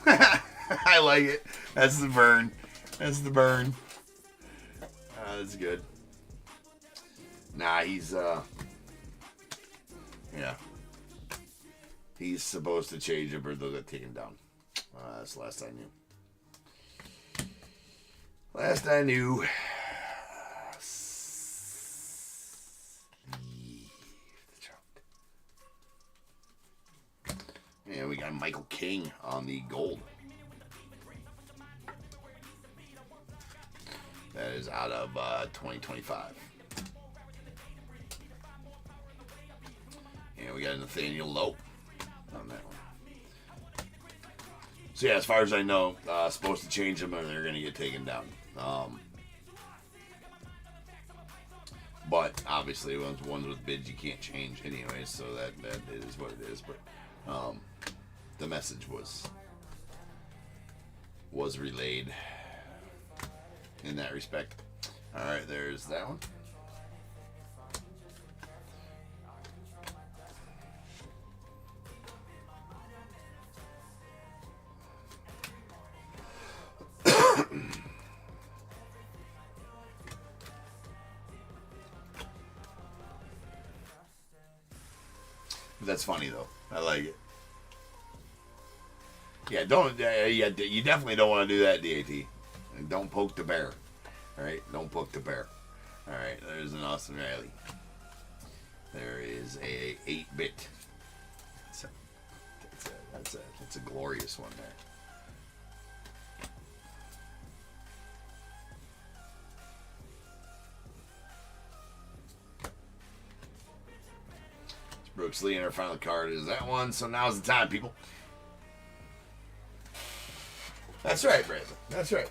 I like it. That's the burn. That's the burn. That's good. Nah, he's, yeah. He's supposed to change him or they'll get taken down. That's the last I knew. Last I knew. And we got Michael King on the gold. That is out of 2025. And we got Nathaniel Lowe on that one. So yeah, as far as I know, supposed to change them or they're going to get taken down. But obviously, ones with bids you can't change anyway, so that is what it is. But the message was relayed in that respect. All right, there's that one. That's funny though. I like it. Yeah, don't. You definitely don't want to do that, DAT. And don't poke the bear. All right, don't poke the bear. All right, there's an Austin Riley. There is a 8-bit. That's a glorious one there. Brooks Lee, and our final card is that one. So now's the time, people. That's right, Brandon. That's right.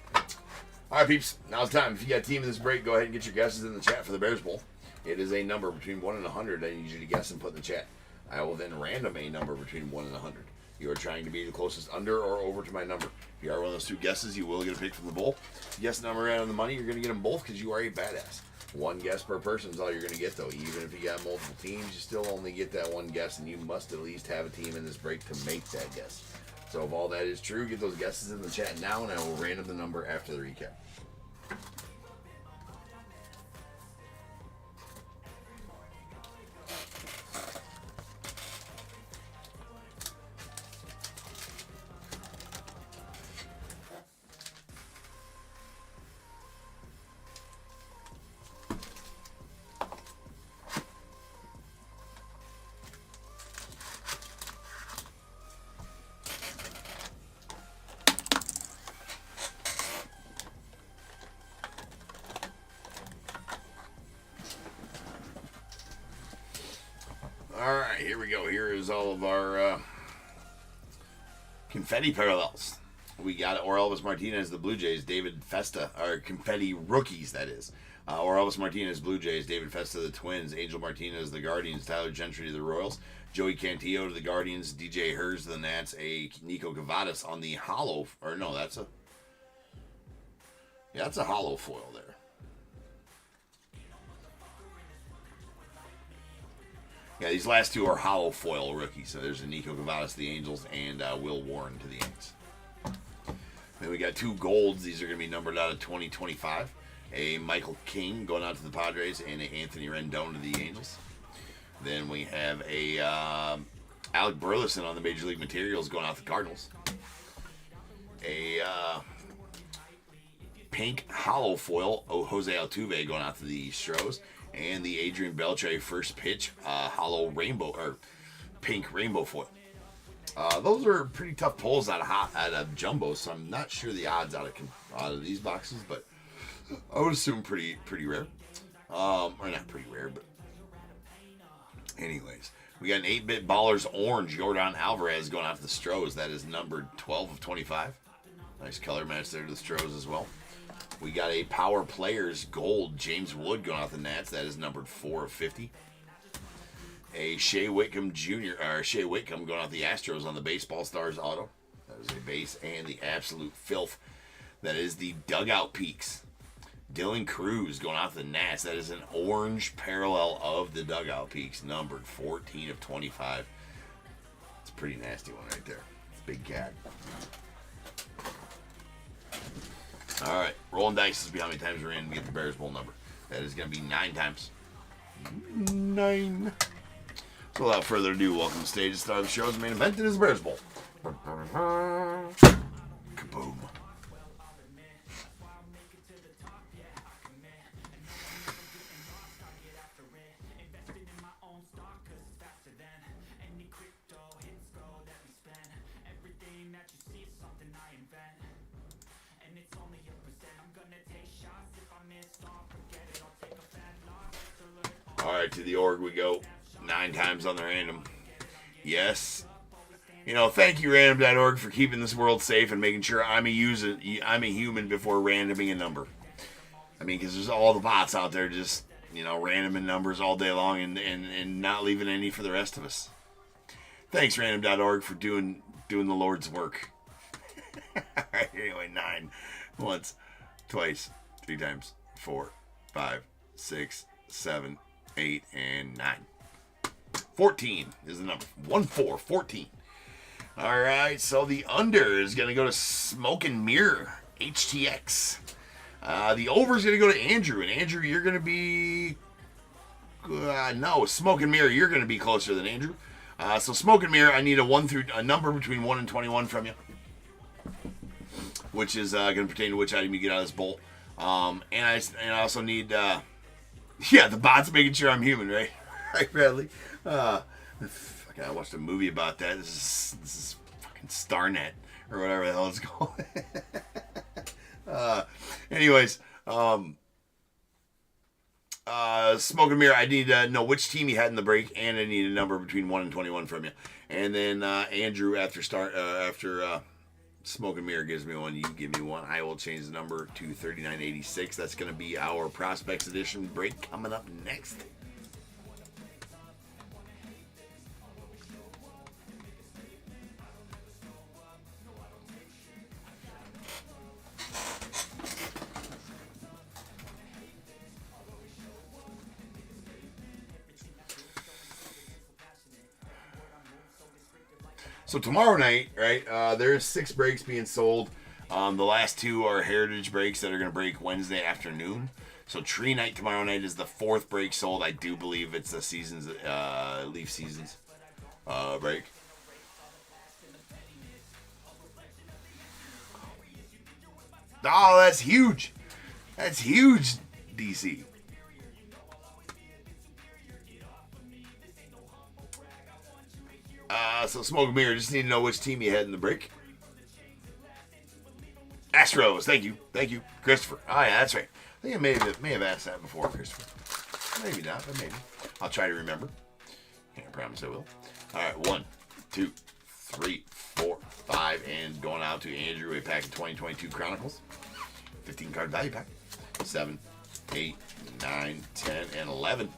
All right, peeps. Now's the time. If you got a team in this break, go ahead and get your guesses in the chat for the Bears Bowl. It is a number between 1 and 100 that I need you to guess and put in the chat. I will then random a number between 1 and 100. You are trying to be the closest under or over to my number. If you are one of those two guesses, you will get a pick from the bowl. If you guess the number right on the money, you're going to get them both because you are a badass. One guess per person is all you're going to get, though. Even if you got multiple teams, you still only get that one guess, and you must at least have a team in this break to make that guess. So if all that is true, get those guesses in the chat now, and I will random the number after the recap. Alright, here we go. Here is all of our confetti parallels. We got Orelvis Martinez, the Blue Jays, David Festa, our confetti rookies, that is. Orelvis Martinez, Blue Jays, David Festa, the Twins, Angel Martinez, the Guardians, Tyler Gentry, the Royals, Joey Cantillo to the Guardians, DJ Hers, the Nats, a Nico Gavadas on the hollow, or no, that's a hollow foil there. Yeah, these last two are hollow foil rookies. So there's a Nico Gavadas to the Angels and Will Warren to the Yankees. Then we got two golds. These are going to be numbered out of 2025. A Michael King going out to the Padres and a Anthony Rendon to the Angels. Then we have a Alec Burleson on the Major League Materials going out to the Cardinals. A pink hollow foil, Jose Altuve going out to the Stros. And the Adrian Beltre first pitch hollow rainbow or pink rainbow foil. Those are pretty tough pulls out of jumbo, so I'm not sure the odds out of these boxes, but I would assume pretty rare. Or not pretty rare, but anyways, we got an 8-bit Ballers Orange Yordan Alvarez going out to the Stros. That is numbered 12 of 25. Nice color match there to the Stros as well. We got a Power Players Gold James Wood going out the Nats. That is numbered 4 of 50. A Shea Whitcomb going out the Astros on the Baseball Stars auto. That is a base. And the Absolute Filth. That is the Dugout Peaks. Dylan Cruz going out the Nats. That is an orange parallel of the Dugout Peaks, numbered 14 of 25. It's a pretty nasty one right there. Big cat. All right, rolling dice to see how many times we're in to get the Bears Bowl number. That is going to be 9 times. 9. So without further ado, welcome to stage. The star of the show's main event. It is the Bears Bowl. Kaboom. All right, to the org we go. 9 times on the random. Yes. You know, thank you, random.org, for keeping this world safe and making sure I'm a human before randoming a number. I mean, because there's all the bots out there just, you know, randoming numbers all day long and not leaving any for the rest of us. Thanks, random.org, for doing the Lord's work. All right, anyway, 9. Once, twice, 3 times, 4, 5, 6, 7, 8, and 9. 14 is the number. 14. All right, so the under is going to go to Smoke and Mirror, HTX. The over is going to go to Andrew. And Andrew, you're going to be... no, Smoke and Mirror, you're going to be closer than Andrew. So Smoke and Mirror, I need a number between 1 and 21 from you. Which is going to pertain to which item you get out of this bowl. And I also need... the bot's making sure I'm human, right? Right, Bradley? I watched a movie about that. This is fucking Starnet or whatever the hell it's called. Anyways, Smoke and Mirror, I need to know which team you had in the break, and I need a number between 1 and 21 from you. And then Andrew, after Smoke and Mirror gives me one, you give me one. I will change the number to 3986. That's going to be our Prospects Edition break coming up next. So tomorrow night, right, there's 6 breaks being sold. The last 2 are heritage breaks that are going to break Wednesday afternoon. So Tree Night tomorrow night is the 4th break sold. I do believe it's the seasons, Leaf Seasons break. Oh, that's huge. That's huge, DC. So Smoke and Mirror, just need to know which team you had in the break. Astros, thank you, Christopher. Oh yeah, that's right. I think I may have asked that before, Christopher. Maybe not, but maybe. I'll try to remember. Can't promise I will. All right, 1, 2, 3, 4, 5, and going out to Andrew, a pack of 2022 Chronicles, 15 card value pack, 7, 8, 9, 10, and 11,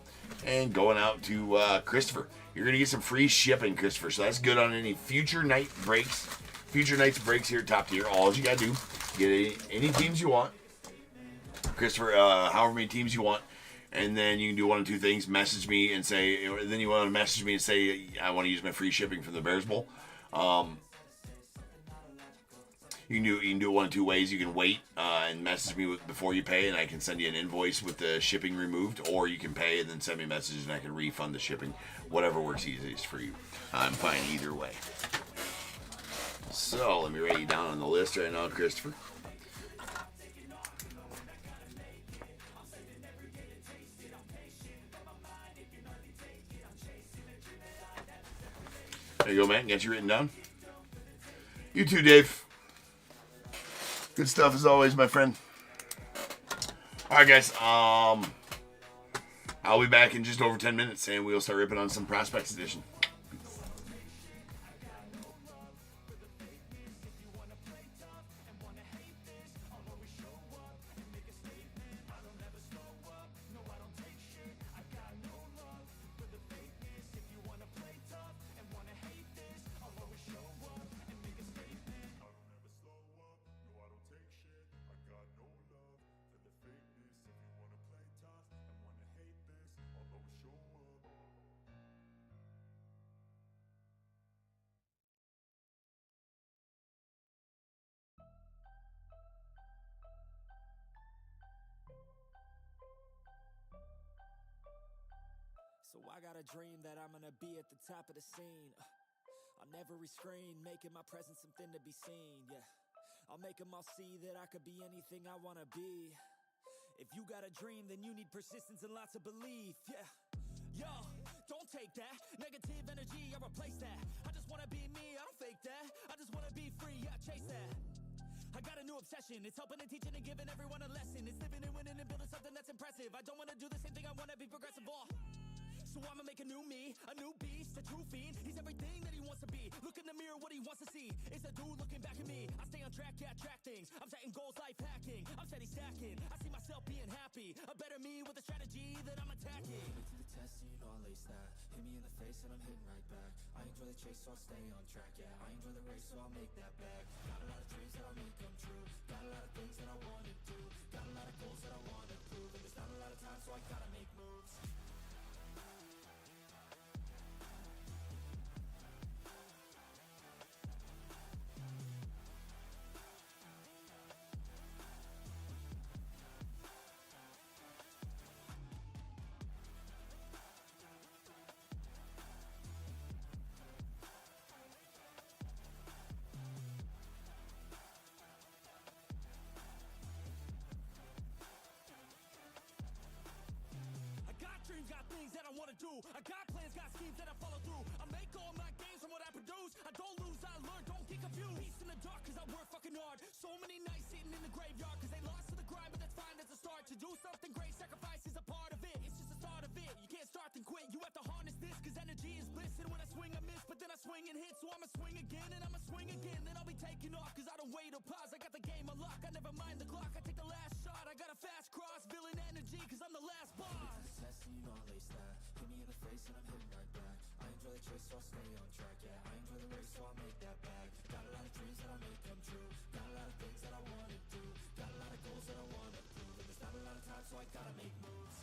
and going out to Christopher. You're going to get some free shipping, Christopher, so that's good on any future nights breaks here at Top Tier. All you got to do, get any teams you want, Christopher, however many teams you want, and then you can do one of 2 things. Message me and say, then you want to message me and say, I want to use my free shipping from the Bears Bowl. You can do it one of 2 ways. You can wait and message me before you pay, and I can send you an invoice with the shipping removed, or you can pay and then send me a message and I can refund the shipping. Whatever works easiest for you. I'm fine either way. So let me write you down on the list right now, Christopher. There you go, man. Got you written down. You too, Dave. Good stuff as always, my friend. All right, guys. I'll be back in just over 10 minutes, and we'll start ripping on some Prospects Edition. I got a dream that I'm gonna be at the top of the scene. On every screen, making my presence something to be seen, yeah. I'll make them all see that I could be anything I wanna be. If you got a dream, then you need persistence and lots of belief, yeah. Yo, don't take that negative energy, I replace that. I just wanna be me, I don't fake that. I just wanna be free, yeah, chase that. I got a new obsession, it's helping and teaching and giving everyone a lesson. It's living and winning and building something that's impressive. I don't wanna do the same thing, I wanna be progressive, so I'ma make a new me, a new beast, a true fiend. He's everything that he wants to be. Look in the mirror, what he wants to see is a dude looking back at me. I stay on track, yeah, track things. I'm setting goals, life hacking. I'm steady stacking. I see myself being happy. A better me with a strategy that I'm attacking. Put me to the test, and you know I'll ace that. Hit me in the face and I'm hitting right back. I enjoy the chase, so I'll stay on track, yeah. I enjoy the race, so I'll make that back. Got a lot of dreams that I'll make come true. Got a lot of things that I wanna do. Got a lot of goals that I wanna prove. And there's not a lot of time, so I gotta make moves. Dreams, got things that I wanna do. I got plans, got schemes that I follow through. I make all my gains from what I produce. I don't lose, I learn, don't get confused. Peace in the dark, cause I work fucking hard. So many nights sitting in the graveyard, cause they lost to the grind, but that's fine, that's a start. To do something great, sacrifice is a part of it. It's just the start of it. You can't start then quit. You have to harness this, cause energy is bliss. And when I swing, I miss, but then I swing and hit. So I'ma swing again, and I'ma swing again. Then I'll be taking off, cause I don't wait or pause. I got the game unlocked, I never mind the clock. I take the last shot, I got a fast cross. Villain energy, cause I'm the last boss. Test, and you know I'll ace that. Hit me in the face and I'm hitting right back. I enjoy the chase, so I'll stay on track, yeah. I enjoy the race, so I'll make that back. Got a lot of dreams that I'll make come true. Got a lot of things that I wanna do. Got a lot of goals that I wanna prove. And there's not a lot of time, so I gotta make moves.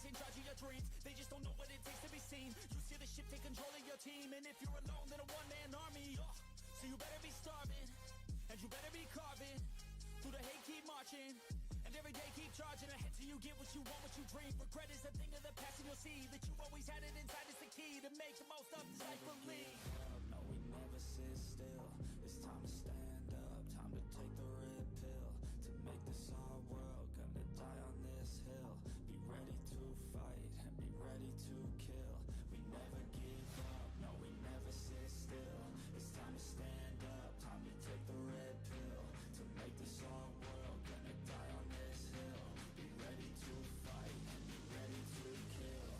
in charge of your dreams. They just don't know what it takes to be seen. You see the ship take control of your team, and if you're alone, then a one-man army. So you better be starving, and you better be carving. Through the hate, keep marching, and every day keep charging ahead till you get what you want, what you dream. Regret is a thing of the past, and you'll see that you always had it inside. Is the key to make the most of this life fully. No, we never sit still. It's time to stand up, time to take the red pill. To make this our world, gonna die on this hill. Be ready to fight and be ready to kill. We never give up, no, we never sit still. It's time to stand up, time to take the red pill. To make this our world, gonna die on this hill. Be ready to fight and be ready to kill.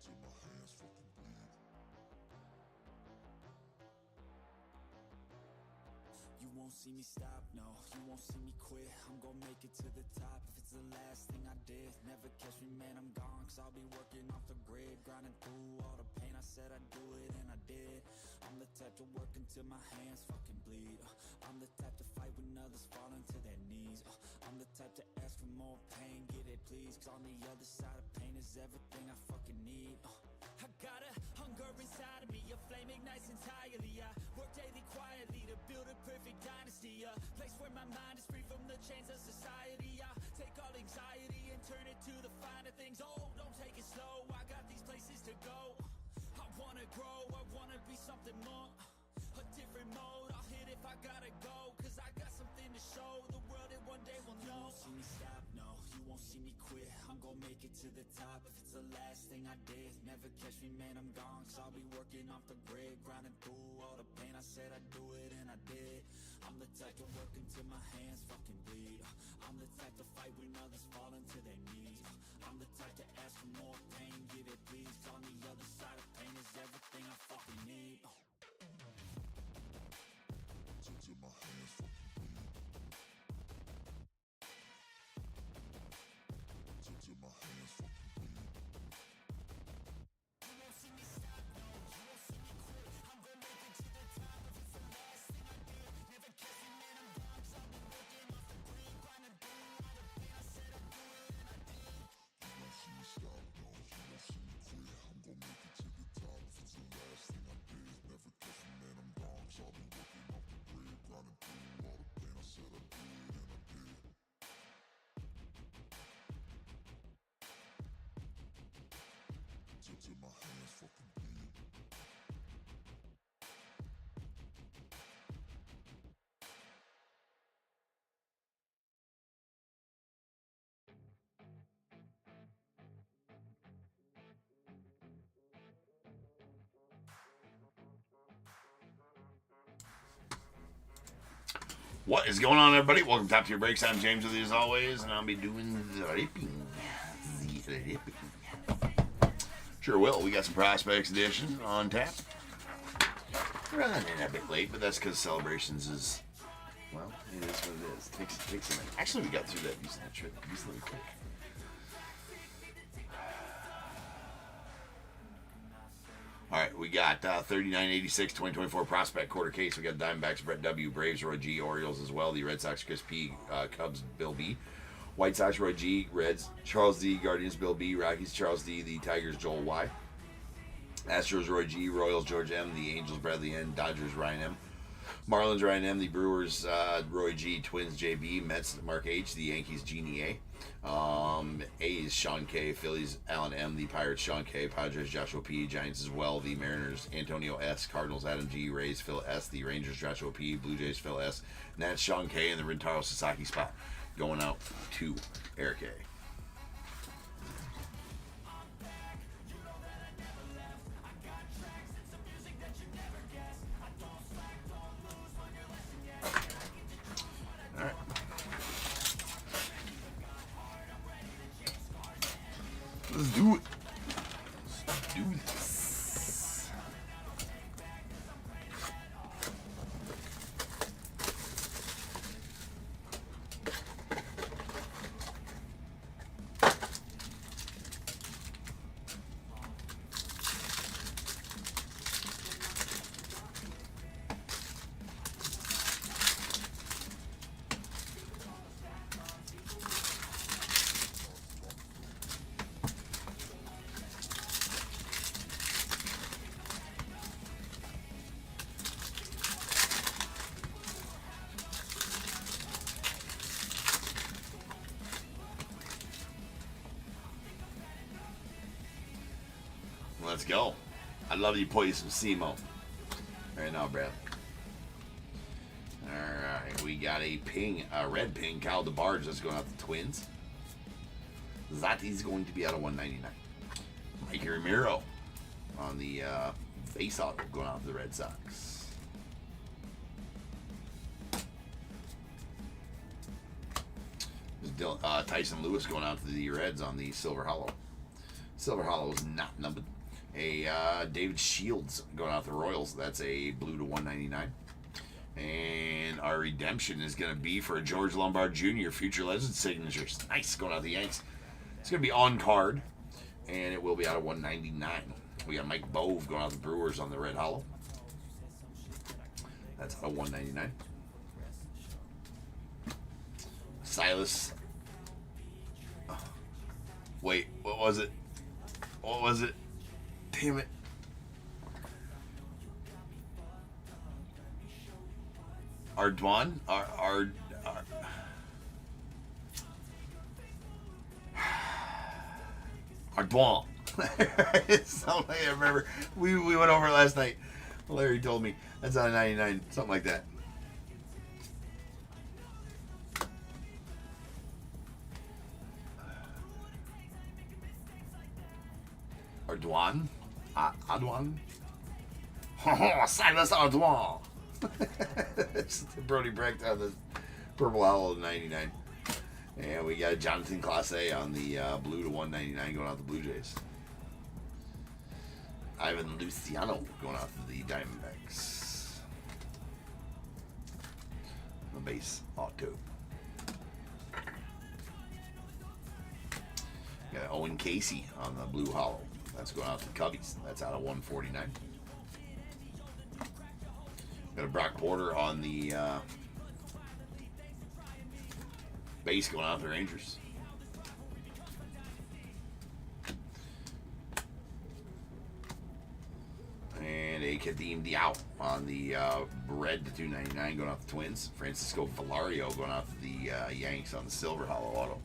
Till my hands fucking bleed. You won't see me stop, no, you won't see me quit. I'm gonna make it to the top if it's the last thing I did. Never catch me, man, I'm gone, cause I'll be working off the grid. Grinding through all the pain, I said I'd do it and I did. I'm the type to work until my hands fucking bleed. I'm the type to fight when others fall into their knees. I'm the type to ask for more pain, get it please. Cause on the other side of pain is everything I fucking need. I got a hunger inside of me, a flame ignites entirely. I work daily quietly to build a perfect dynasty. A place where my mind is free from the chains of society. I take all anxiety and turn it to the finer things. Oh, don't take it slow, I got these places to go. I wanna grow, I wanna be something more. A different mode, I'll hit if I gotta go. Cause I got something to show the world that one day will know. You won't see me stop, no, you won't see me quit. I'm gonna make it to the top if it's the last thing I did. Never catch me, man, I'm gone, cause I'll be working off the grid. Grinding through all the pain, I said I'd do it and I did. I'm the type to work until my hands fucking bleed. I'm the type to fight when others fall into their knees. I'm the type to ask for more pain, get it please. On the other side of pain is everything I fucking need. Till my hands fucking bleed. Till my hands fucking bleed. You won't see me stop, no, you won't see me quit. I'm gonna make it to the top if it's the last thing I did. Never catch me, man, I'm gone, cause I'll be working off the grid. Grinding through all the pain, I said I'd do it and I did. You won't see me stop, no, you won't see me quit. I'm gonna make it to the top if it's the last thing I did. Never catch me, man, I'm gone, cause I'll be working off the grid. Grinding through all the pain, I said I'd do it and I did. Till my hands fucking bleed. What is going on, everybody? Welcome to Top Tier Breaks. I'm James with you as always, and I'll be doing the ripping. Sure will. We got some Prospects Edition on tap. Running a bit late, but that's because Celebrations is, well, it is what it is. It takes a minute. Actually, we got through that decently quick. All right, we got 3986 2024 Prospect Quarter Case. We got Diamondbacks, Brett W, Braves, Roy G, Orioles as well. The Red Sox, Chris P, Cubs, Bill B. White Sox, Roy G, Reds, Charles D, Guardians, Bill B, Rockies, Charles D, the Tigers, Joel Y. Astros, Roy G, Royals, George M, the Angels, Bradley N, Dodgers, Ryan M. Marlins, Ryan M. The Brewers, Roy G. Twins, JB. Mets, Mark H. The Yankees, Jeannie A. A's, Sean K. Phillies, Alan M. The Pirates, Sean K. Padres, Joshua P. Giants as well. The Mariners, Antonio S. Cardinals, Adam G. Rays, Phil S. The Rangers, Joshua P. Blue Jays, Phil S. Nats, Sean K. And the Rintaro Sasaki spot going out to Eric A. Let's do it. Let's do this. Let's go. I'd love you play some SEMO right now, Brad. Alright, we got a red ping, Cal DeBarge. That's going out to Twins. That is going to be out of 199. Mikey Ramiro on the face auto going out to the Red Sox. Tyson Lewis going out to the Reds on the Silver Hollow. Silver Hollow is not numbered. David Shields going out the Royals. That's a blue to 199. And our redemption is going to be for a George Lombard Jr. Future Legends signatures. Nice, going out the Yanks. It's going to be on card, and it will be out of 199. We got Mike Bove going out the Brewers on the Red Hollow. That's out of 199. Silas. Wait, what was it? What was it? Damn it. Ardoin? Ardoin. It sounds like I remember. We went over it last night. Larry told me. That's out of 99. Something like that. Ardoin? Ardoin? Silas Ardoin! Brody Brecht on the Purple Owl 99. And we got Jonathan Clase on the blue to 199 going out the Blue Jays. Ivan Luciano going out to the Diamondbacks. The base auto. Got Owen Casey on the Blue Hollow. That's going out to the Cubbies. That's out of 149. Got a Brock Porter on the base going out to the Rangers. And a Kadeem Diao on the red to 299 going out to the Twins. Francisco Valario going out to the Yanks on the Silver Hollow auto.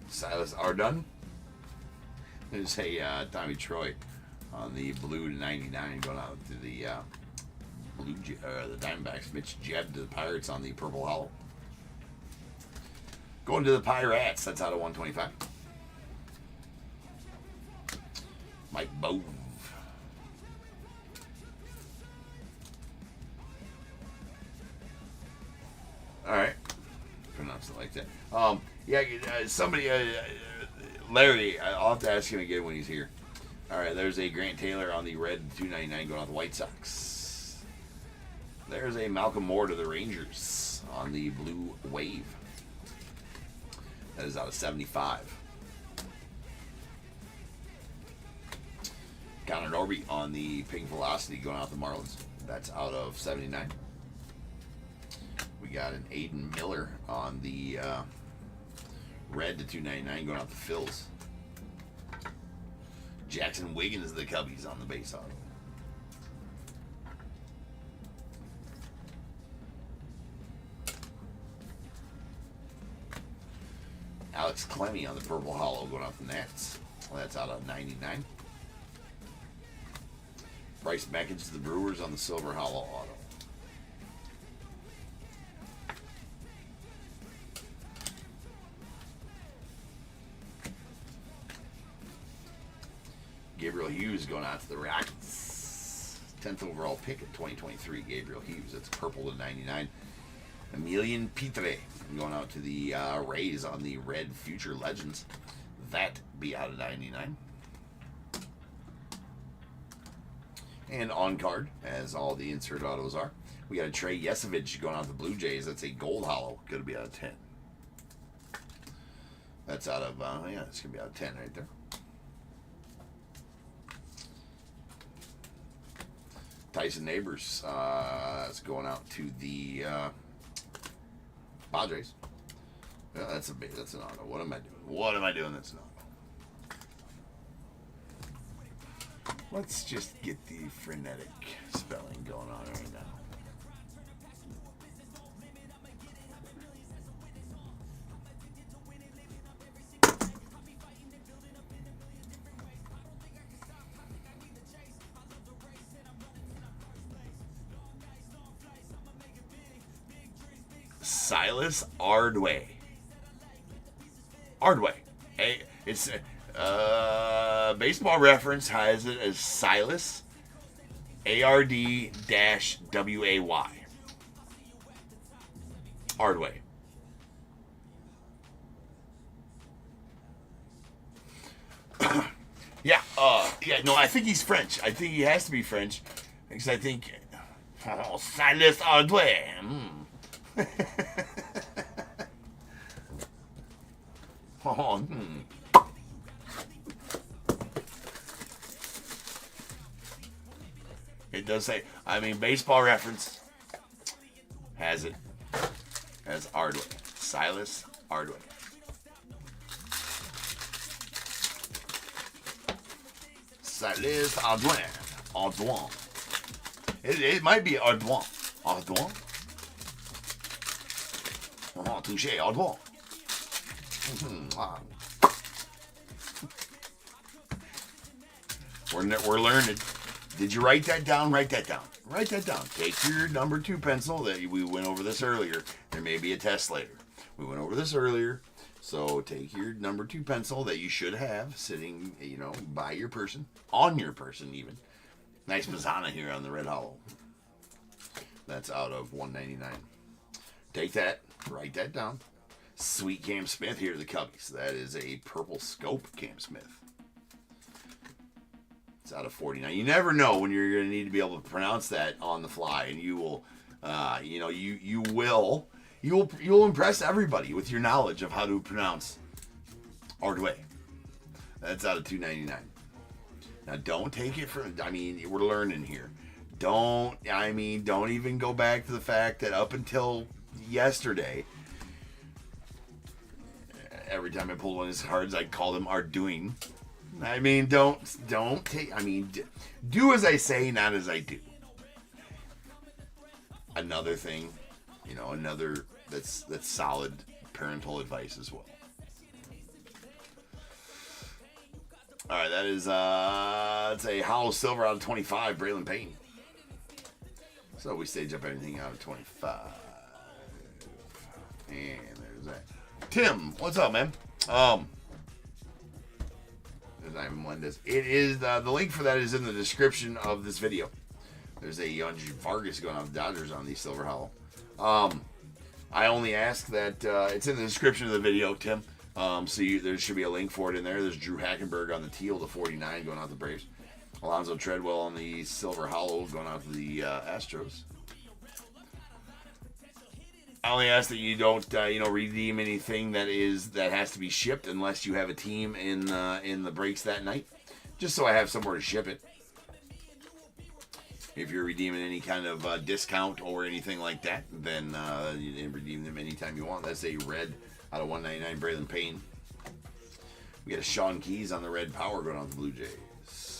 Silas Ardun. There's a Tommy Troy on the blue to 99, going out to the the Diamondbacks. Mitch Jeb to the Pirates on the purple hollow. Going to the Pirates, that's out of 125. Mike Bove. All right, pronounce it like that. Somebody, Larry, I'll have to ask him again when he's here. All right, there's a Grant Taylor on the red 299 going out the White Sox. There's a Malcolm Moore to the Rangers on the blue wave. That is out of 75. Connor Norby on the pink velocity going out the Marlins. That's out of 79. We got an Aiden Miller on the red to 299 going out the Phils. Jackson Wiggins the Cubbies on the base auto. Alex Clemmy on the purple hollow going out the Nats. Well, that's out of 99. Bryce Meckins to the Brewers on the silver hollow auto. Gabriel Hughes going out to the Rockets. 10th overall pick in 2023, Gabriel Hughes. That's purple to 99. Emilian Pitre going out to the Rays on the red Future Legends. That be out of 99. And on card, as all the insert autos are, we got a Trey Yesovich going out to the Blue Jays. That's a gold hollow. Going to be out of 10. That's out of, it's going to be out of 10 right there. Tyson Neighbors is going out to the Padres. Yeah, that's an auto. What am I doing? That's an auto. Let's just get the frenetic spelling going on right now. Silas Ardway. It's Baseball Reference has it as Silas ARD-WAY. Ardway. No, I think he's French. I think he has to be French because I think Silas Ardway. It does say, Baseball Reference has it as Ardway. Silas Ardway. Silas Ardway. Ardouin. It might be Ardouin. Ardouin? Touché, Ardouin. We're learning. Did you write that down? Write that down. Write that down. Take your number 2 pencil that we went over this earlier. There may be a test later. We went over this earlier. So take your number 2 pencil that you should have sitting, by your person. On your person, even. Nice Mazzana here on the red hollow. That's out of 199. Take that. Write that down. Sweet Cam Smith here to the Cubbies. That is a purple scope Cam Smith. It's out of 49. You never know when you're going to need to be able to pronounce that on the fly, and you will, you'll impress everybody with your knowledge of how to pronounce Ardway. That's out of 299. Now don't take it from. We're learning here. Don't even go back to the fact that up until yesterday, every time I pulled one of his cards, I called him Arduin. Don't take. Do as I say, not as I do. Another thing, that's solid parental advice as well. All right, that is it's a hollow silver out of 25, Braylon Payne. So we stage up anything out of 25. And there's that. Tim, what's up, man? There's not even Melendez. It is the link for that is in the description of this video. There's a Vargas going on the Dodgers on the silver hollow. I only ask that it's in the description of the video, Tim. So there should be a link for it in there. There's Drew Hackenberg on the teal to 49 going out the Braves. Alonzo Treadwell on the silver hollow going out to the Astros. I only ask that you don't, redeem anything that has to be shipped unless you have a team in the breaks that night, just so I have somewhere to ship it. If you're redeeming any kind of discount or anything like that, then you can redeem them anytime you want. That's a red out of 199, Braylon Payne. We got a Sean Keys on the red power going on the Blue Jays.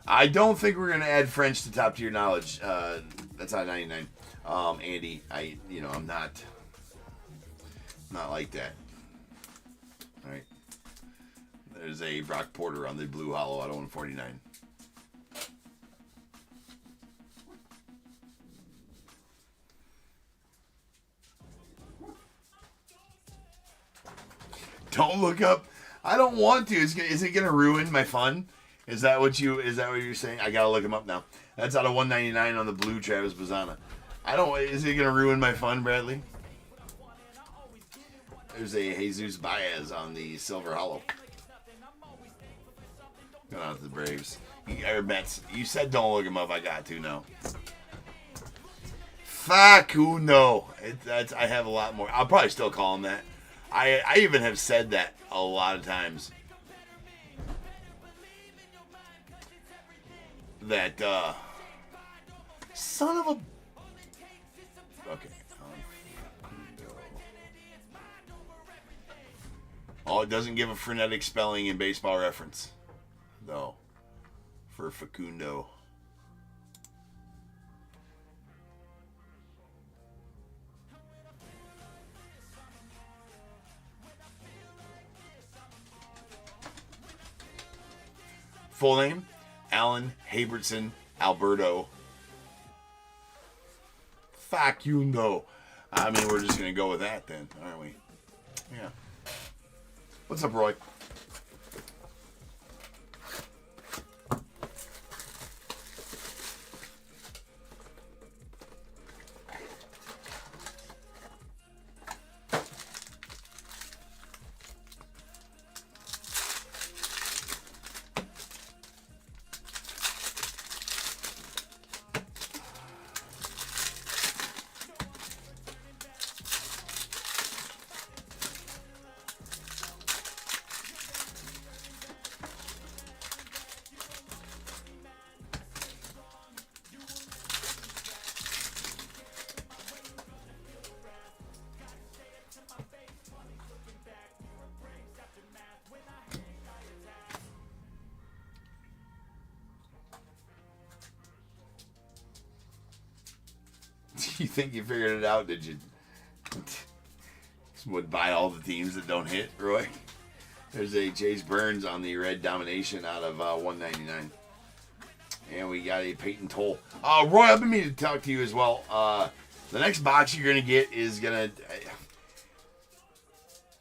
I don't think we're gonna add French to top tier knowledge. That's out of 99. Andy, I'm not like that. All right. There's a Brock Porter on the blue hollow out of 149. Don't look up. I don't want to. Is it gonna ruin my fun? Is that what you're saying? I gotta look him up now. That's out of 199 on the blue Travis Bazzana. Is it gonna ruin my fun, Bradley? There's a Jesus Baez on the silver hollow. Going out to the Braves. You said don't look him up. I got to now. Facundo. I have a lot more. I'll probably still call him that. I even have said that a lot of times. That son of a. Okay. Oh, it doesn't give a phonetic spelling in Baseball Reference, though, for Facundo. Full name: Alan Habertson Alberto Facundo. I mean, we're just going to go with that then, aren't we? Yeah. What's up, Roy? You think you figured it out? Did you? Would buy all the teams that don't hit, Roy. There's a Chase Burns on the red domination out of 199. And we got a Peyton Toll. Roy, I've been meaning to talk to you as well. The next box you're gonna get is gonna.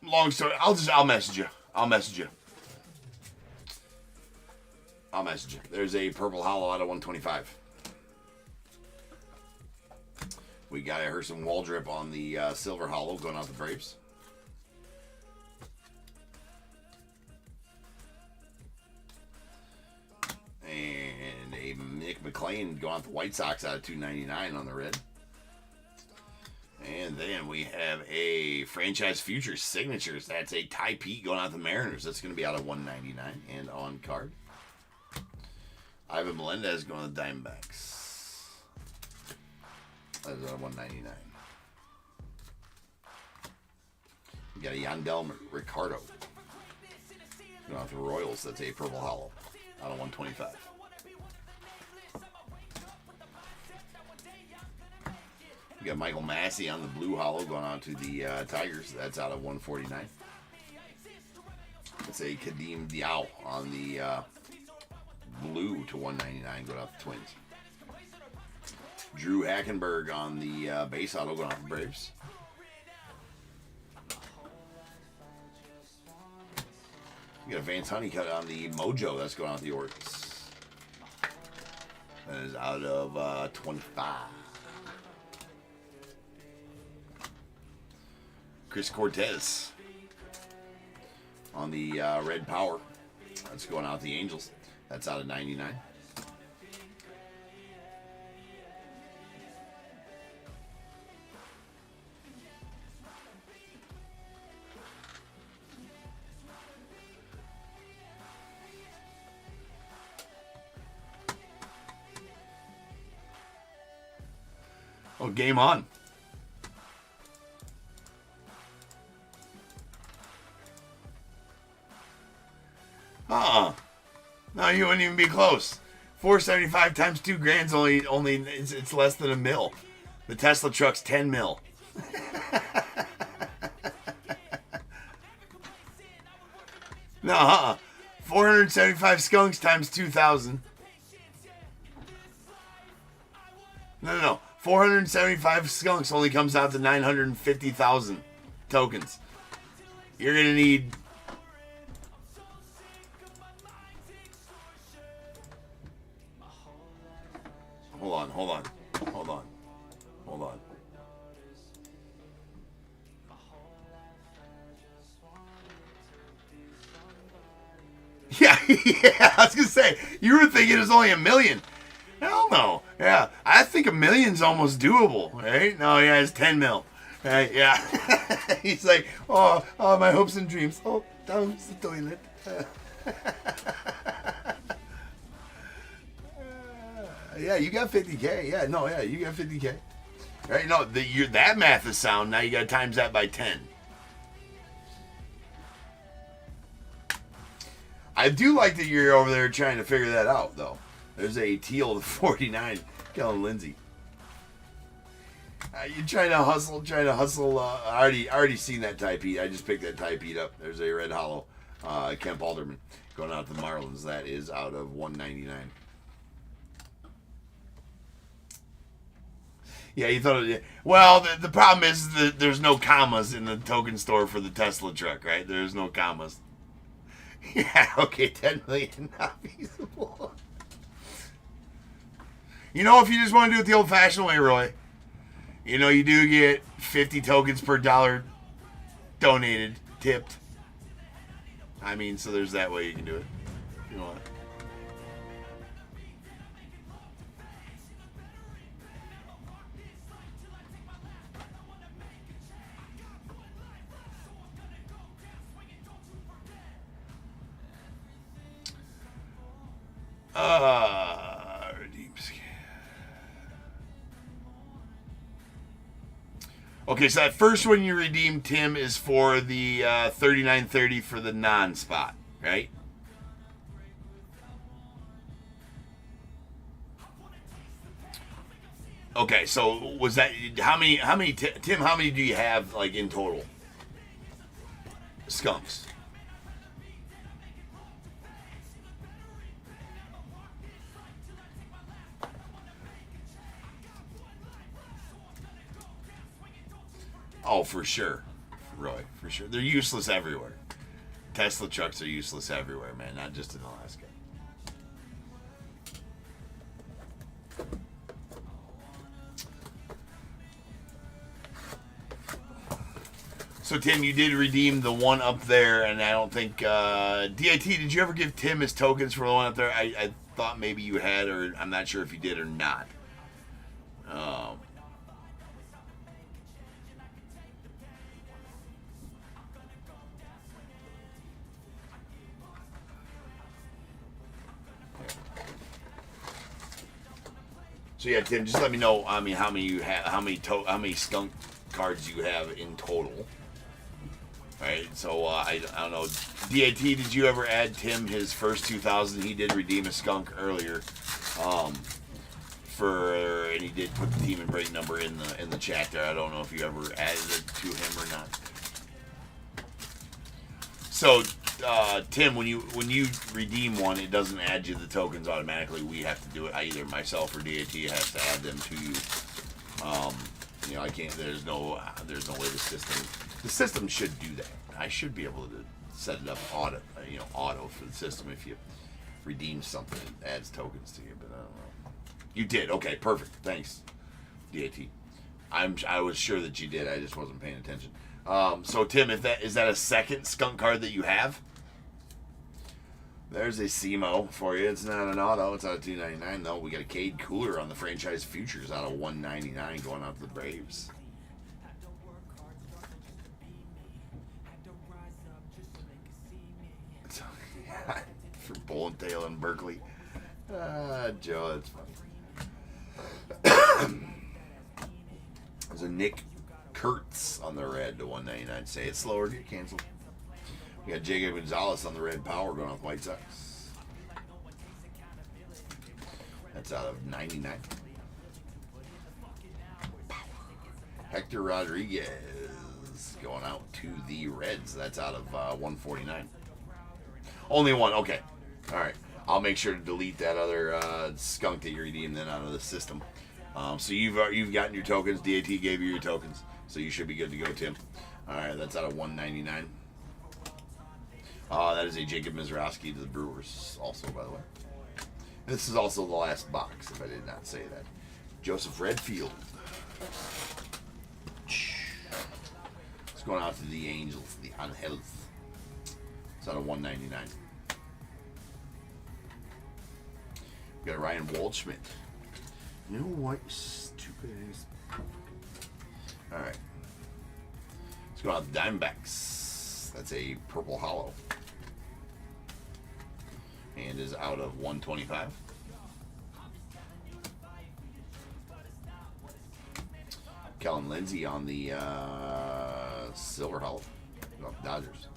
Long story. I'll message you. I'll message you. There's a purple hollow out of 125. We got a Herson Waldrip on the silver hollow going out the Braves. And a Nick McLean going out the White Sox out of 299 on the red. And then we have a Franchise Futures Signatures. That's a Ty Pete going out the Mariners. That's going to be out of 199 and on card. Ivan Melendez going to the Diamondbacks. That is out of 199. We got a Yandel Ricardo going out the Royals. That's a purple hollow out of 125. We got Michael Massey on the blue hollow going on to the Tigers. That's out of 149. It's a Kadeem Diaw on the blue to 199 going out the Twins. Drew Hackenberg on the base auto going out the Braves. You got a Vance Honeycutt on the Mojo. That's going out the Orioles. That is out of 25. Chris Cortez on the Red Power. That's going out the Angels. That's out of 99. Oh, game on. No, you wouldn't even be close. 475 times 2 grand's only it's less than $1 million. The Tesla truck's 10 mil. No, 475 skunks times 2,000. No. 475 skunks only comes out to 950,000 tokens. You're gonna need. Hold on. Yeah, I was gonna say, you were thinking it was only $1 million. Hell no. Yeah, I think $1 million's almost doable, right? No, yeah, it's 10 mil. Right, yeah. He's like, oh, my hopes and dreams. Oh, down the toilet. Yeah, you got 50K. Yeah, no, yeah, you got 50K. Right? No, that math is sound. Now you got to times that by 10. I do like that you're over there trying to figure that out, though. There's a teal to 49, Kellen Lindsay. You're trying to hustle. I already seen that type heat. I just picked that type heat up. There's a red hollow, Kemp Alderman going out to the Marlins. That is out of 199. Yeah, you thought it. Well, the problem is that there's no commas in the token store for the Tesla truck, right? There's no commas. Yeah, okay, 10 million not feasible. You know, if you just want to do it the old-fashioned way, Roy, you know, you do get 50 tokens per dollar donated, tipped. I mean, so there's that way you can do it. You know what? Redeem scan. Okay, so that first one you redeemed, Tim, is for the 3930 for the non-spot, right? Okay, so was that how many Tim? How many do you have like in total? Skunks. Oh, for sure, Roy, for sure. They're useless everywhere. Tesla trucks are useless everywhere, man, not just in Alaska. So, Tim, you did redeem the one up there, and I don't think... DIT, did you ever give Tim his tokens for the one up there? I thought maybe you had, or I'm not sure if you did or not. So yeah, Tim, just let me know. I mean, how many you have, how many skunk cards you have in total. All right. So I don't know. DAT, did you ever add Tim his first 2,000? He did redeem a skunk earlier, and he did put the team and break number in the chat there. I don't know if you ever added it to him or not. So Tim, when you redeem one, it doesn't add you the tokens automatically. We have to do it. Either myself or DAT has to add them to you. You know, I can't. There's no way the system should do that. I should be able to set it up auto for the system if you redeem something. It adds tokens to you, but I don't know. You did. Okay, perfect. Thanks, DAT. I was sure that you did. I just wasn't paying attention. So Tim, is that a second skunk card that you have? There's a SEMO for you. It's not an auto. It's out of $2.99 though. We got a Cade Cooler on the franchise futures out of $1.99 going out to the Braves. For Bull and Tail and Berkeley. Joe, that's funny. There's a Nick Kurtz on the red to $1.99. Say it slower, get canceled. We got Jacob Gonzalez on the red power going off White Sox. That's out of 99. Hector Rodriguez going out to the Reds. That's out of 149. Only one. Okay. All right. I'll make sure to delete that other skunk that you redeemed then out of the system. So you've gotten your tokens. DAT gave you your tokens, so you should be good to go, Tim. All right. That's out of 199. That is a Jacob Mizrowski to the Brewers, also, by the way. This is also the last box, if I did not say that. Joseph Redfield. It's going out to the Angels, the Angels. It's out of 199. We got Ryan Waldschmidt. You know what? Stupid ass. All right. Let's go out to the Diamondbacks. That's a purple hollow. And is out of 125. Kellen Lindsey on the silver hollow. Dodgers.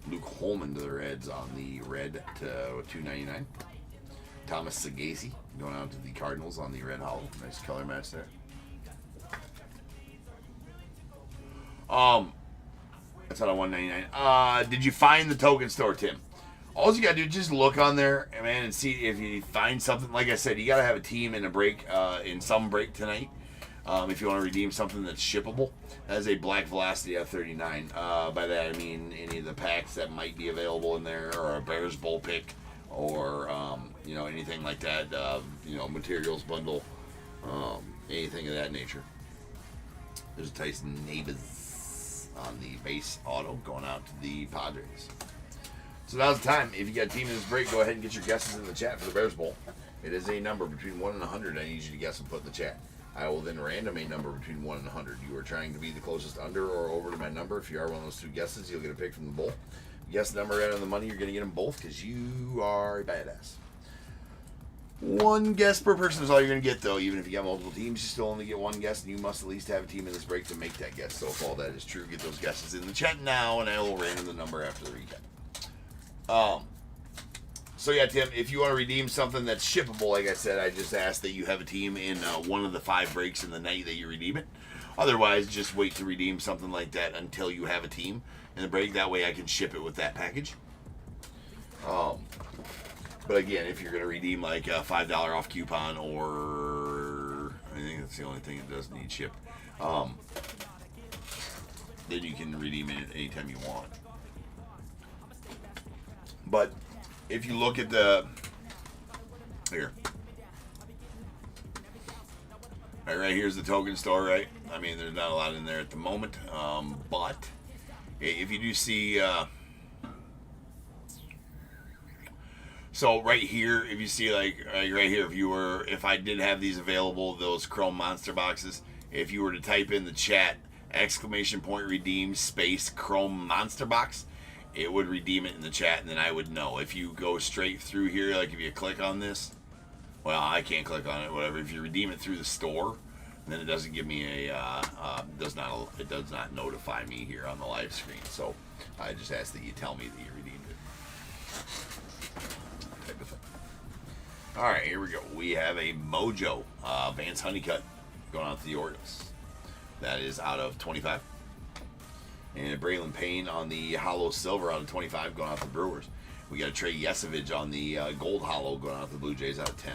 Luke Holman to the Reds on the red to $2.99. Thomas Sagasi going out to the Cardinals on the red hollow. Nice color match there. That's out of $1.99. Did you find the token store, Tim? All you gotta do is just look on there, man, and see if you find something. Like I said, you gotta have a team in a break, in some break tonight. If you want to redeem something that's shippable. That is a Black Velocity F39. By that I mean any of the packs that might be available in there, or a Bears Bowl pick, or anything like that. Materials bundle, anything of that nature. There's Tyson Nabas on the base auto going out to the Padres. So now's the time. If you got a team in this break, go ahead and get your guesses in the chat for the Bears Bowl. It is a number between 1 and 100. I need you to guess and put in the chat. I will then random a number between 1 and 100. You are trying to be the closest under or over to my number. If you are one of those two guesses, you'll get a pick from the bowl. Guess the number right on the money, you're going to get them both because you are a badass. One guess per person is all you're going to get, though. Even if you got multiple teams, you still only get one guess, and you must at least have a team in this break to make that guess. So if all that is true, get those guesses in the chat now, and I will random the number after the recap. So yeah, Tim, if you want to redeem something that's shippable, like I said, I just ask that you have a team in one of the 5 breaks in the night that you redeem it. Otherwise, just wait to redeem something like that until you have a team in the break. That way I can ship it with that package. But again, if you're going to redeem like a $5 off coupon, or I think that's the only thing that does need shipped, then you can redeem it anytime you want. But if you look at right here's the token store, right? I mean, there's not a lot in there at the moment, but if you do see, so right here, if you see like right here, if I did have these available, those Chrome Monster boxes, if you were to type in the chat, !redeem space Chrome Monster box, it would redeem it in the chat, and then I would know. If you go straight through here, like if you click on this, well, I can't click on it, whatever. If you redeem it through the store, then it doesn't give me it does not notify me here on the live screen. So I just ask that you tell me that you redeemed it. Type of thing. All right, here we go. We have a Mojo Vance Honeycutt going out to the Orioles. That is out of 25. And Braylon Payne on the hollow silver out of 25 going out to the Brewers. We got a Trey Yesovich on the gold hollow going out to the Blue Jays out of 10.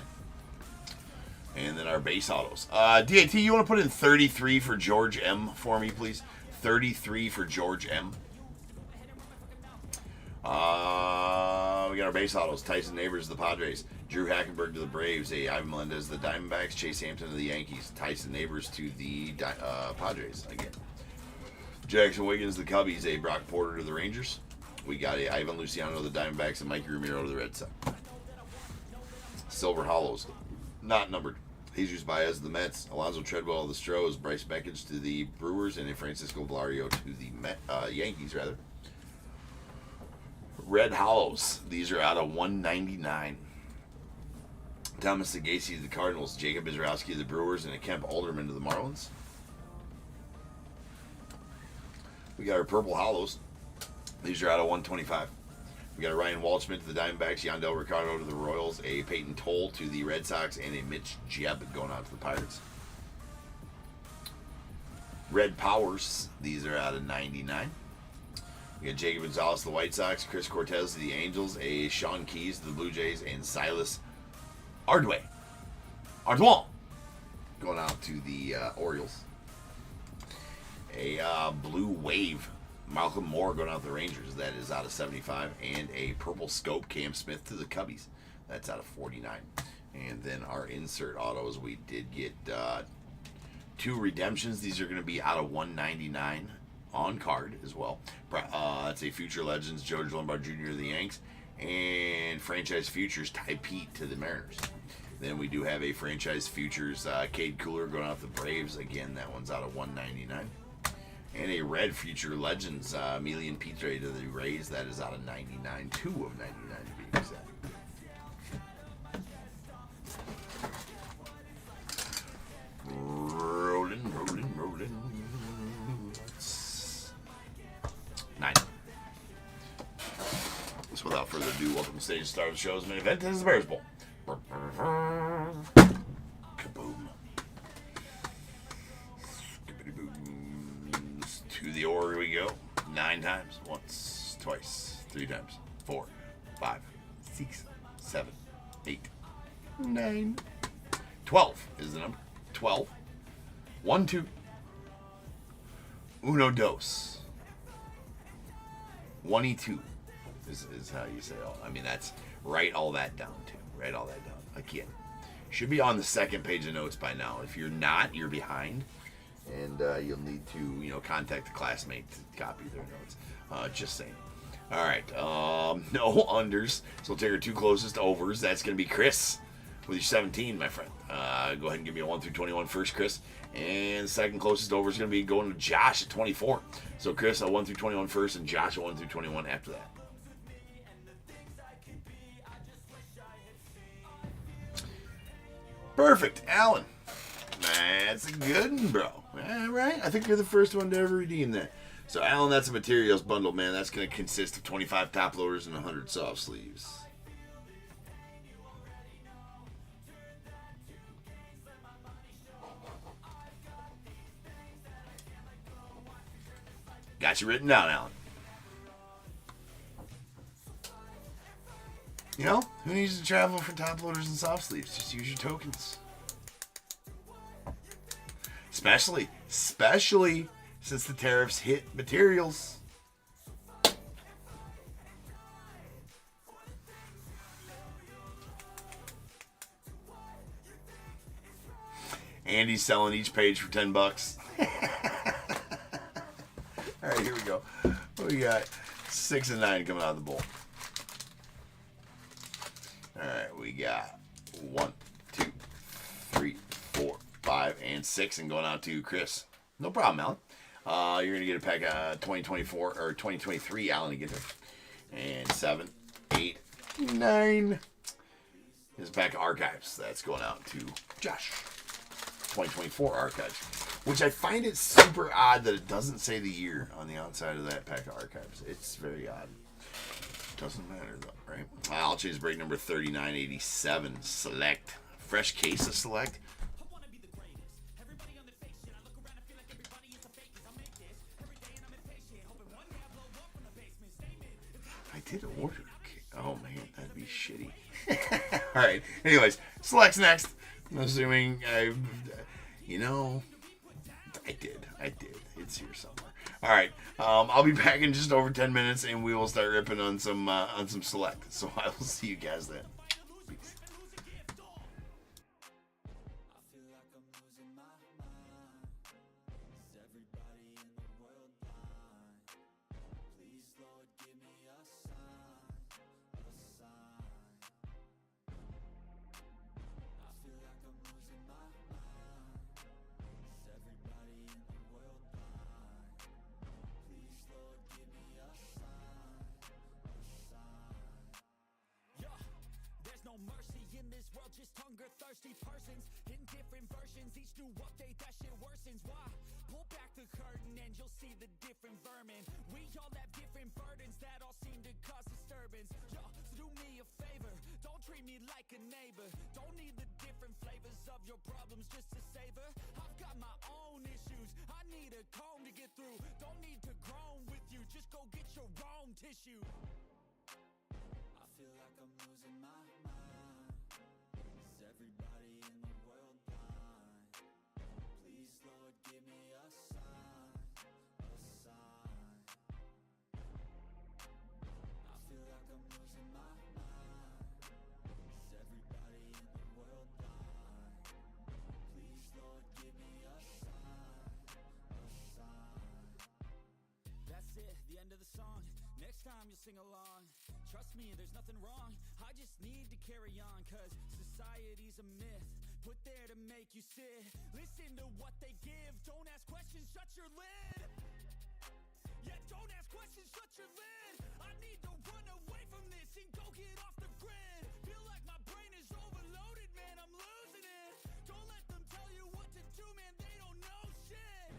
And then our base autos. DAT, you want to put in 33 for George M for me, please? 33 for George M. We got our base autos. Tyson Neighbors to the Padres. Drew Hackenberg to the Braves. Ivan Melendez to the Diamondbacks. Chase Hampton to the Yankees. Tyson Neighbors to the Padres again. Jackson Wiggins to the Cubbies. Brock Porter to the Rangers. We got Ivan Luciano to the Diamondbacks and Mikey Romero to the Red Sox. Silver hollows. Not numbered. Jesus Baez to the Mets. Alonzo Treadwell to the Stros. Bryce Beckich to the Brewers. And Francisco Valario to the Yankees, rather. Red hollows. These are out of 199. Thomas Sagasi to the Cardinals. Jacob Izrowski to the Brewers. And a Kemp Alderman to the Marlins. We got our purple hollows. These are out of 125. We got a Ryan Waldschmidt to the Diamondbacks. Yandel Ricardo to the Royals. A Peyton Toll to the Red Sox. And a Mitch Jebb going out to the Pirates. Red Powers. These are out of 99. We got Jacob Gonzalez to the White Sox, Chris Cortez to the Angels, a Sean Keys to the Blue Jays, and Silas Ardway going out to the Orioles. A Blue Wave, Malcolm Moore going out to the Rangers. That is out of 75. And a Purple Scope, Cam Smith to the Cubbies. That's out of 49. And then our insert autos, we did get 2 redemptions. These are going to be out of 199. On card as well. It's a Future Legends, George Lombard Jr. to the Yanks, and Franchise Futures, Ty Pete to the Mariners. Then we do have a Franchise Futures, Cade Cooler going out to the Braves. Again, that one's out of 199. And a Red Future Legends, Emilian Pitre to the Rays. That is out of 99. 2 of 99 to be exact. Rolling. 9. So without further ado, welcome to the stage star of the show's main event. This is the Bears Bowl. Kaboom. To the order we go. 9 times. Once, twice, 3 times. 4, 5, 6, 7, 8, 9. 12 is the number. 12. 1, 2. Uno, dos. 1-2 is how you say all. I mean, that's write all that down too. Write all that down. Again, should be on the second page of notes by now. If you're not, you're behind, and you'll need to contact a classmate to copy their notes. Just saying. All right, no unders. So we'll take our 2 closest overs. That's going to be Chris with your 17, my friend. Go ahead and give me a 1 through 21 first, Chris. And the second closest over is going to be going to Josh at 24. So Chris, a 1 through 21 first, and Josh a 1 through 21 after that. Perfect, Alan. That's a good one, bro. All right, I think you're the first one to ever redeem that. So, Alan, that's a materials bundle, man. That's going to consist of 25 top loaders and 100 soft sleeves. Got you written down, Alan. Who needs to travel for top loaders and soft sleeves? Just use your tokens. Especially since the tariffs hit materials. Andy's selling each page for $10. All right, here we go. We got 6 and 9 coming out of the bowl. All right, we got 1, 2, 3, 4, 5, and 6, and going out to Chris. No problem, Alan. You're gonna get a pack of 2024 or 2023, Alan, to get there. And 7, 8, 9. Here's a pack of archives. That's going out to Josh. 2024 archives. Which I find it super odd that it doesn't say the year on the outside of that pack of archives. It's very odd. Doesn't matter though, right? I'll change break number 3987. Select. Fresh case of Select. did order. Oh man, that'd be shitty. All right. Anyways, select's next. I'm assuming I did. It's here somewhere. All right. I'll be back in just over 10 minutes, and we will start ripping on some select. So I will see you guys then. Peace. Mercy in this world, just hunger thirsty persons in different versions, each new update that shit worsens. Why? Pull back the curtain and you'll see the different vermin. We all have different burdens that all seem to cause disturbance. Yo, so do me a favor, don't treat me like a neighbor. Don't need the different flavors of your problems just to savor. I've got my own issues, I need a comb to get through. Don't need to groan with you, just go get your own tissue. I feel like I'm losing my mind. Everybody in the world blind? Please, Lord, give me a sign, a sign. I feel like I'm losing my mind. Is everybody in the world blind? Please, Lord, give me a sign, a sign. That's it, the end of the song. Next time you'll sing along. Trust me, there's nothing wrong. I just need to carry on, cause society's a myth put there to make you sit. Listen to what they give. Don't ask questions, shut your lid. Yeah, don't ask questions, shut your lid. I need to run away from this and go get off the grid. Feel like my brain is overloaded, man, I'm losing it. Don't let them tell you what to do, man, they don't know shit.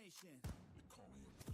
Nation. They call me a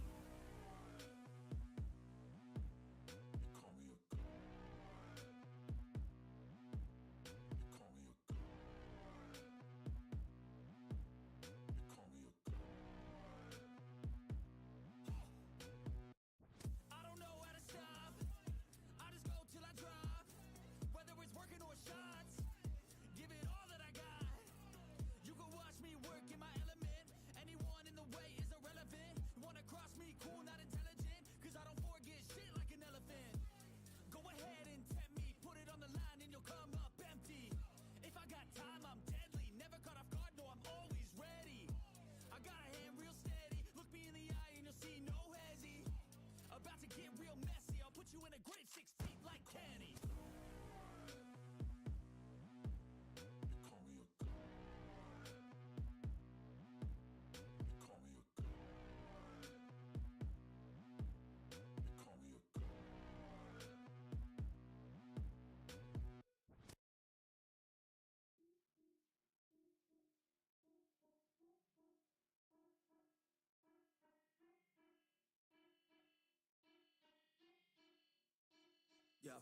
Yo,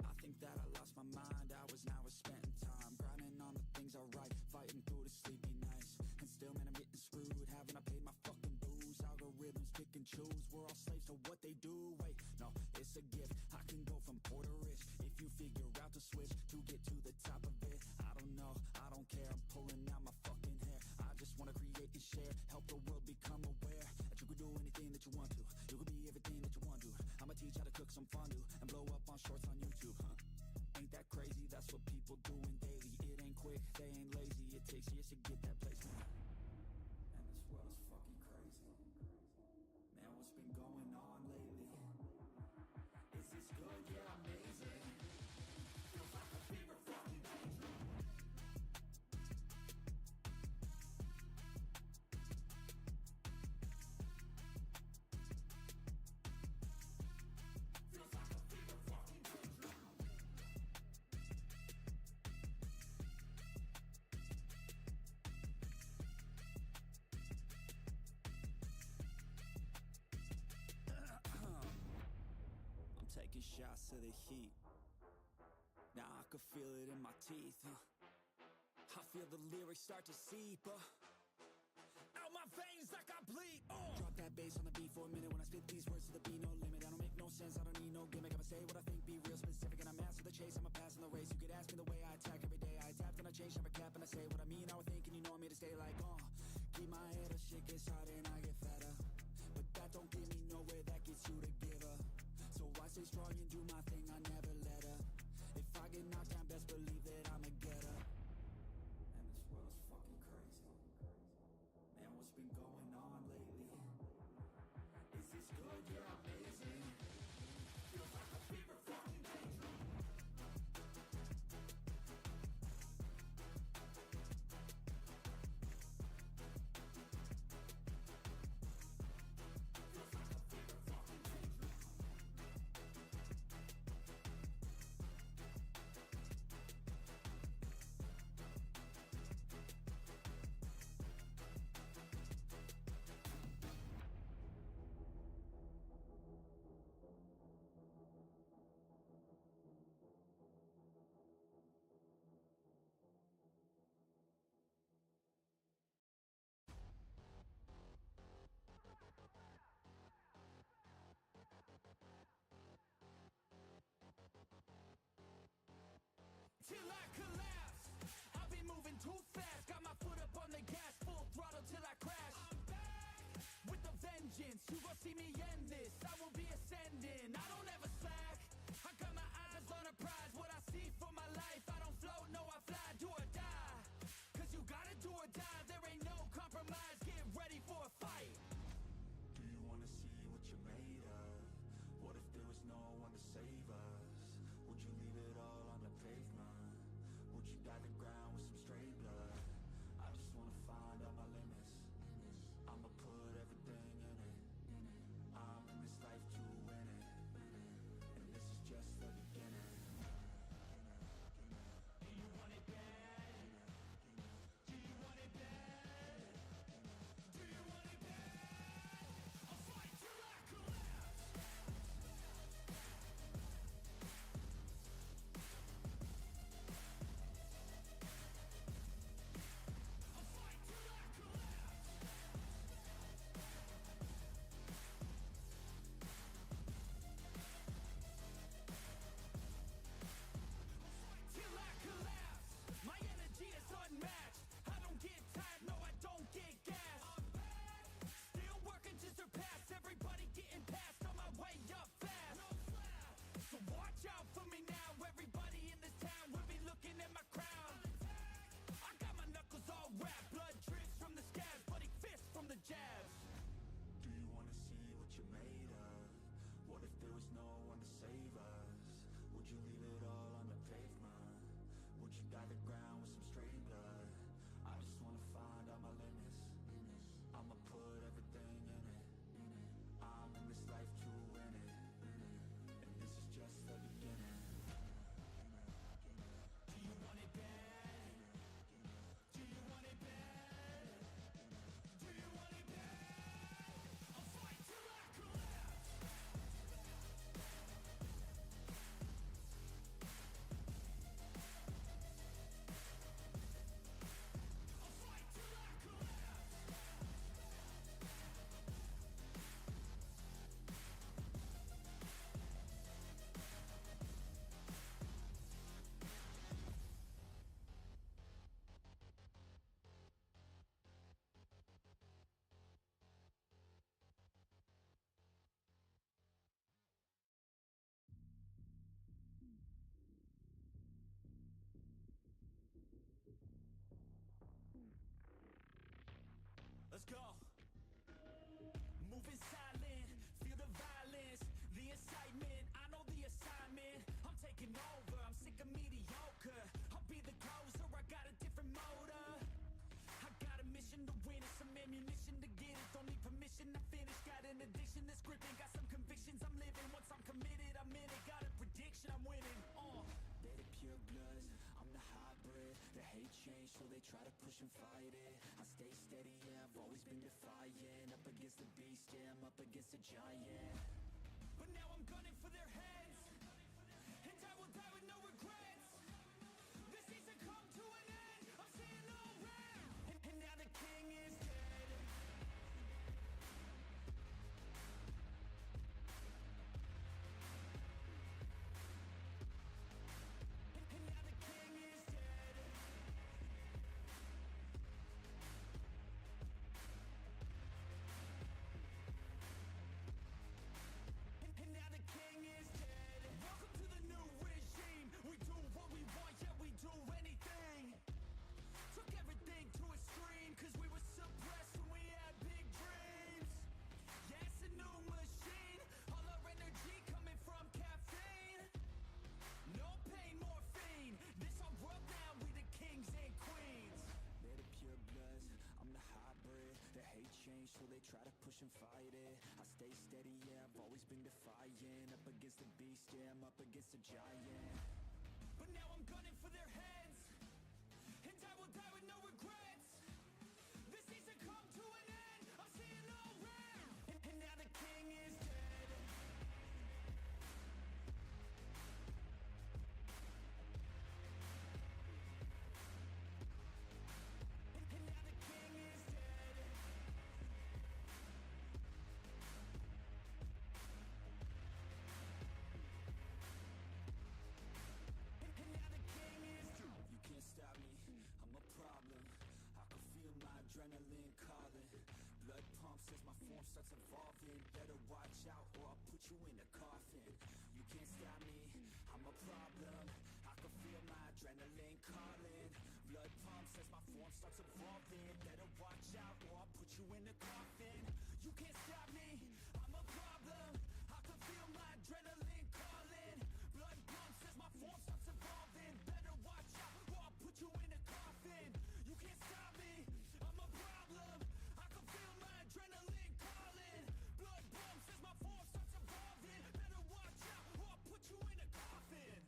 I think that I lost my mind. Hours now are spent in time grinding on the things I write, fighting through the sleepy nights. And still, man, I'm getting screwed. Haven't I paid my fucking dues? Algorithms pick and choose. We're all slaves to what they do. Wait, no, it's a gift. I can go from poor to rich if you figure out the switch to get to the top of it. I don't know, I don't care. I'm pulling out help the world become aware that you can do anything that you want to. You can be everything that you want to. I'ma teach how to cook some fondue and blow up on shorts on YouTube, huh? Ain't that crazy? That's what people doing daily. It ain't quick, they ain't lazy. It takes years to get that placement. And this world is fucking crazy. Man, what's been going on lately? Is this good? Yeah, amazing. Feels like a fever fucking dream. Feels like a fever fucking dream. I'm taking shots to the heat. Now I can feel it in my teeth. I feel the lyrics start to seep. Out my veins like I bleed. Drop that bass on the beat for a minute. When I spit these words to the beat, no limit. I don't make no sense, I don't need no gimmick. I'ma say what I think, be real specific. And I'm master the chase, I'm a pass in the race. You could ask me the way I attack every day. I adapt and I change, never cap, and I say what I mean. I would think, and you know I'm here to stay like, keep my head up, shit gets hard and I get fatter. But that don't get me nowhere, that gets you to give up. So I stay strong and do my thing, I never let up. If I get knocked down, best believe that I'ma get up. And this world is fucking crazy. Man, what's been going on lately? Is this good? Yeah, amazing. Feels like a fever fucking dream. Feels like a fever fucking dream. Till I collapse, I've been moving too fast. Got my foot up on the gas, full throttle till I crash. I'm back with a vengeance. You gon' see me end this. I will be ascending. I don't ever slack. I got my eyes on a prize. What I see for my life, I don't float, no I fly. Do or die, cause you gotta do or die. There ain't no compromise. Get ready for a fight. Do you wanna see what you're made of? What if there was no one to save us? Would you leave it all on the pavement? Would you dye the ground with some stray blood? I just wanna find out my limits. I'ma put everything in it. I'm taking over. I'm sick of mediocre. I'll be the closer, I got a different motor. I got a mission to win it, some ammunition to get it. Don't need permission to finish, got an addiction that's gripping. Got some convictions I'm living, once I'm committed, I'm in it. Got a prediction, I'm winning. They're the pure bloods, I'm the hybrid. The hate change, so they try to push and fight it. I stay steady, yeah, I've always been defiant. Up against the beast, yeah, I'm up against a giant. But now I'm gunning for their heads, and I will die with no regrets. This season come to an end, I'm seeing all red. And now the king is dead. And now the king is dead. And now the king is dead. Welcome to the new regime. We do what we want, yeah, we do anything. Took everything to extreme, cause we were suppressed when we had big dreams. Yeah, it's a new machine. All our energy coming from caffeine. No pain, morphine. This our world now, we the kings and queens. They're the pure bloods, I'm the hybrid. The hate change, so they try to push and fight it. I stay steady, yeah, I've always been defiant. Up against the beast, yeah, I'm up against a giant. But now I'm gunning for their heads, and I will die with no regrets. This season come to an end, I'm seeing all red. And now the king is dead. And now the king is dead. And now the king is dead. You can't stop me, I'm a problem. I can feel my adrenaline calling. Blood pumps as my form starts evolving. Better watch out or I'll put you in a coffin. You can't stop me, I'm a problem. I can feel my adrenaline calling. Blood pumps as my form starts evolving. Better watch out or I'll put you in a coffin. You can't stop me, I'm a problem. I can feel my adrenaline calling. Blood pumps as my form starts evolving. Better watch out or I'll put you in a coffin. You can't stop me, I'm a problem. I can feel my adrenaline calling. Blood pumps as my form starts evolving. Better watch out or I'll put you in a coffin.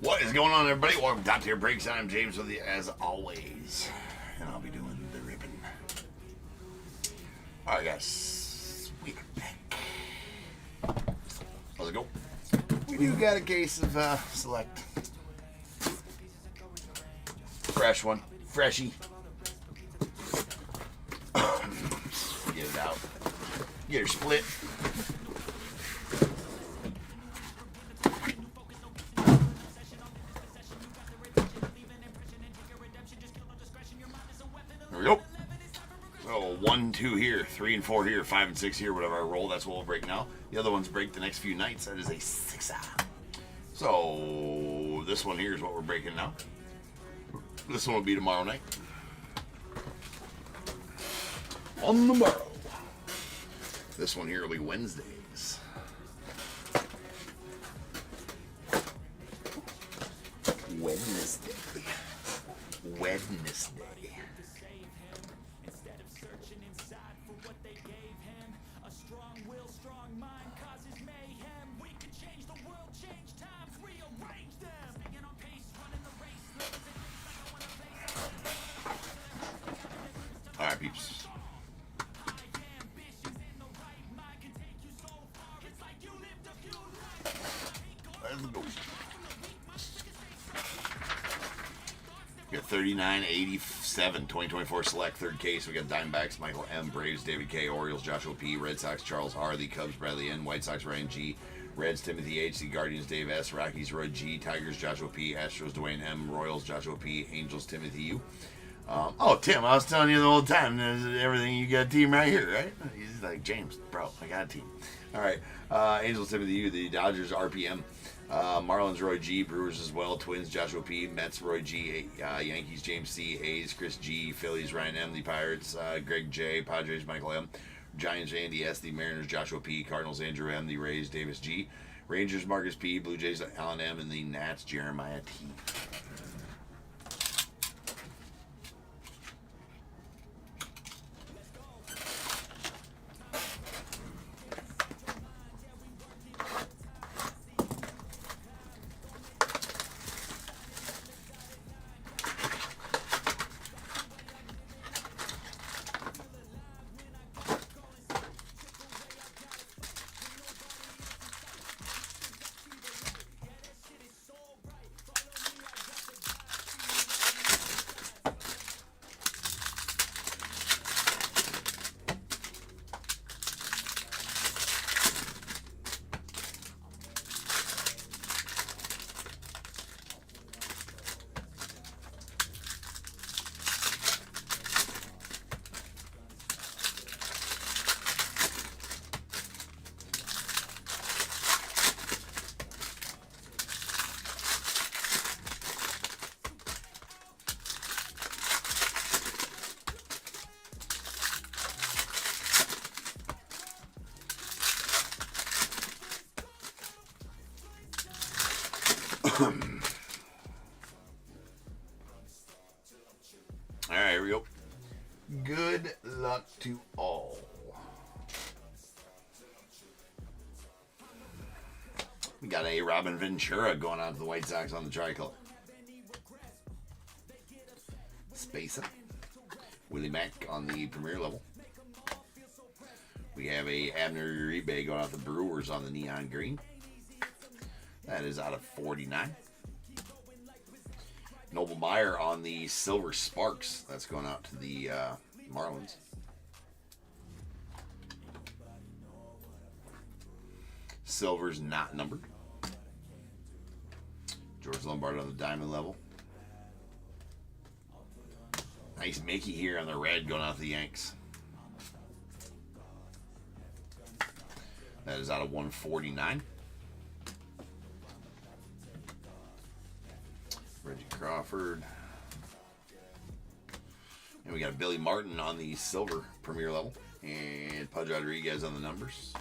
What is going on, everybody? Welcome to Top Tier Breaks. I'm James with you as always, and I'll be doing the ripping. All right, guys, we are back. Let's go. We do got a case of Select. Fresh one, freshy. Get it out. Get her split. There we go. So 1, 2 here, 3 and 4 here, 5 and 6 here, whatever I roll, that's what we'll break now. The other ones break the next few nights. That is a 6. So this one here is what we're breaking now. This one will be tomorrow night. On the morrow. This one here will be Wednesdays. Wednesday. All right, peeps. Let's go. We got 3987, 2024 Select, third case. We got Diamondbacks, Michael M, Braves, David K, Orioles, Joshua P, Red Sox, Charles R, the Cubs, Bradley N, White Sox, Ryan G, Reds, Timothy H, the Guardians, Dave S, Rockies, Roy G, Tigers, Joshua P, Astros, Dwayne M, Royals, Joshua P, Angels, Timothy U. Oh, Tim, I was telling you the whole time, everything, you got a team right here, right? He's like, James, bro, I got a team. All right, Angels, Timothy U, the Dodgers, RPM, Marlins, Roy G, Brewers as well, Twins, Joshua P, Mets, Roy G, Yankees, James C, A's, Chris G, Phillies, Ryan M, the Pirates, Greg J, Padres, Michael M, Giants, Andy S, the Mariners, Joshua P, Cardinals, Andrew M, the Rays, Davis G, Rangers, Marcus P, Blue Jays, Alan M, and the Nats, Jeremiah T. All right, here we go. Good luck to all. We got a Robin Ventura going out to the White Sox on the tricolor. Spacer. Willie Mack on the premier level. We have a Abner Uribe going out to the Brewers on the neon green. That is out of 49. Noble Meyer on the Silver Sparks. That's going out to the Marlins. Silver's not numbered. George Lombard on the diamond level. Nice Mickey here on the red going out to the Yanks. That is out of 149. Reggie Crawford. And we got a Billy Martin on the silver premier level. And Pudge Rodriguez on the numbers.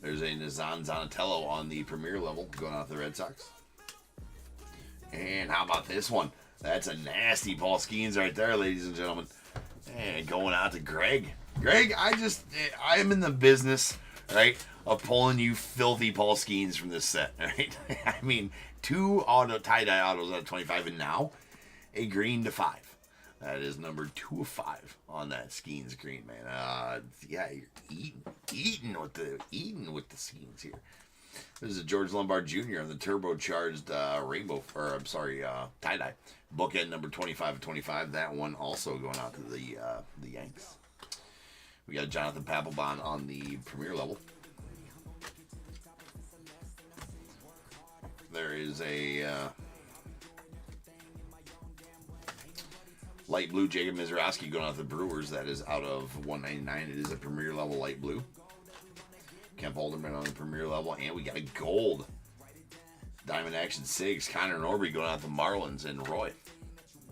There's a Nazan Zanatello on the premier level going out to the Red Sox. And how about this one? That's a nasty Paul Skeens right there, ladies and gentlemen. And going out to Greg. Greg, I am in the business right, of pulling you filthy Paul Skeens from this set, right? I mean, 2 auto tie-dye autos out of 25, and now a green to 5. That is number 2 of 5 on that Skeens green, man. Yeah, you're eating with the Skeens here. This is a George Lombard Jr. on the turbocharged rainbow, or I'm sorry, tie-dye. Bookend number 25 of 25. That one also going out to the Yanks. We got Jonathan Papelbon on the premier level. There is a light blue Jacob Mizorowski going out to the Brewers. That is out of 199. It is a premier level light blue. Kemp Holderman on the premier level. And we got a gold Diamond Action 6. Connor Norby going out to the Marlins and Roy.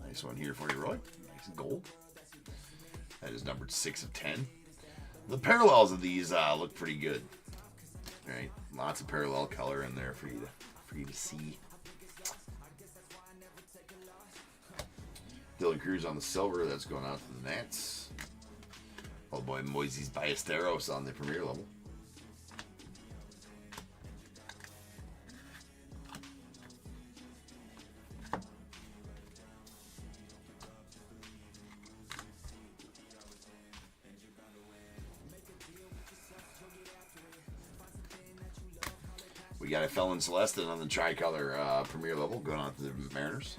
Nice one here for you, Roy. Nice gold. That is numbered 6 of 10. The parallels of these look pretty good. All right, lots of parallel color in there for you to see. Dylan Cruz on the silver. That's going out to the Nats. Oh boy, Moises Ballesteros on the premier level. We got a Felon Celestin on the tricolor premier level going on to the Mariners.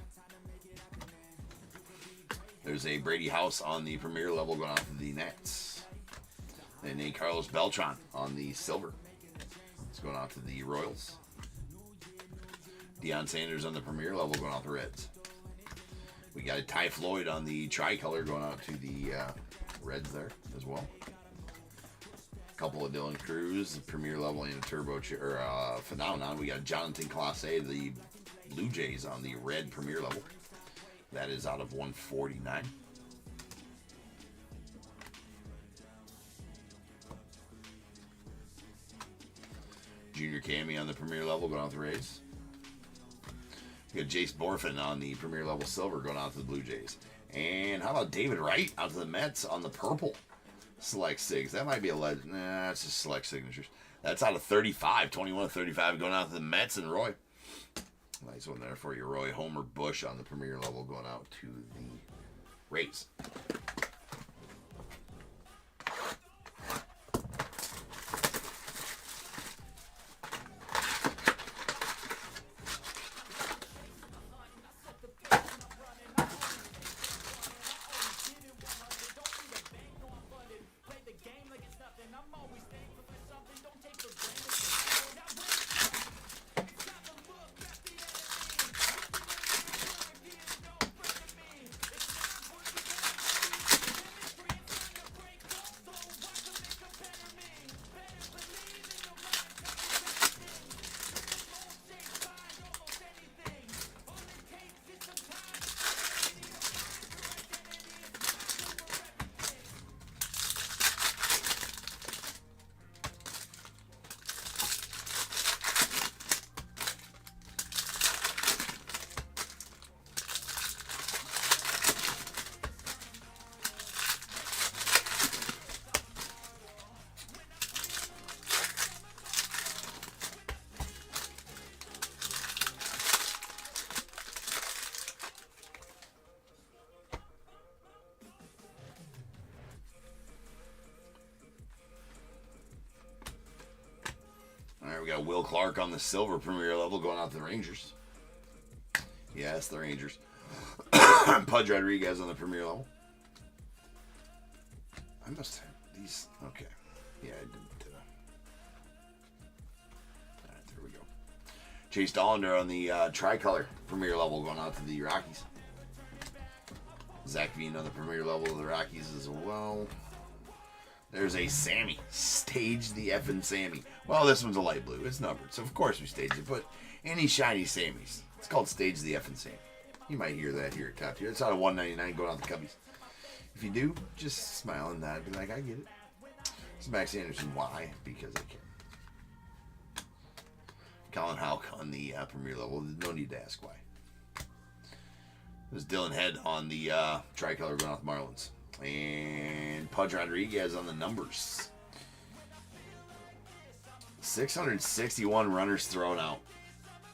There's a Brady House on the premier level going on to the Nats. And a Carlos Beltran on the silver. It's going on to the Royals. Deion Sanders on the premier level going on to the Reds. We got a Ty Floyd on the tricolor going out to the Reds there as well. Couple of Dylan Cruz, the premier level, and a turbo phenomenon. We got Jonathan Clase, the Blue Jays on the red premier level. That is out of 149. Junior Cammy on the premier level going out to the Rays. We got Jace Borfin on the premier level silver going out to the Blue Jays. And how about David Wright out to the Mets on the purple? Select Sigs. That might be a legend. Nah, it's just select signatures. That's out of 35. 21 of 35 going out to the Mets and Roy. Nice one there for you, Roy. Homer Bush on the premier level going out to the Rays. We got Will Clark on the silver premier level going out to the Rangers. Yes, the Rangers. Pudge Rodriguez on the premier level. I must have these. Okay. Yeah, I didn't. All right, there we go. Chase Dollander on the tricolor premier level going out to the Rockies. Zach Veen on the premier level of the Rockies as well. There's a Sammy. Stage the effing Sammy. Well, this one's a light blue. It's numbered, so of course we stage it. But any shiny Sammys, it's called Stage the effing Sammy. You might hear that here at Top Tier. It's out of 199 going out the Cubbies. If you do, just smile and nod. Be like, I get it. It's Max Anderson. Why? Because I can. Colin Houck on the premier level. No need to ask why. There's Dylan Head on the tricolor going out the Marlins. And Pudge Rodriguez on the numbers. 661 runners thrown out.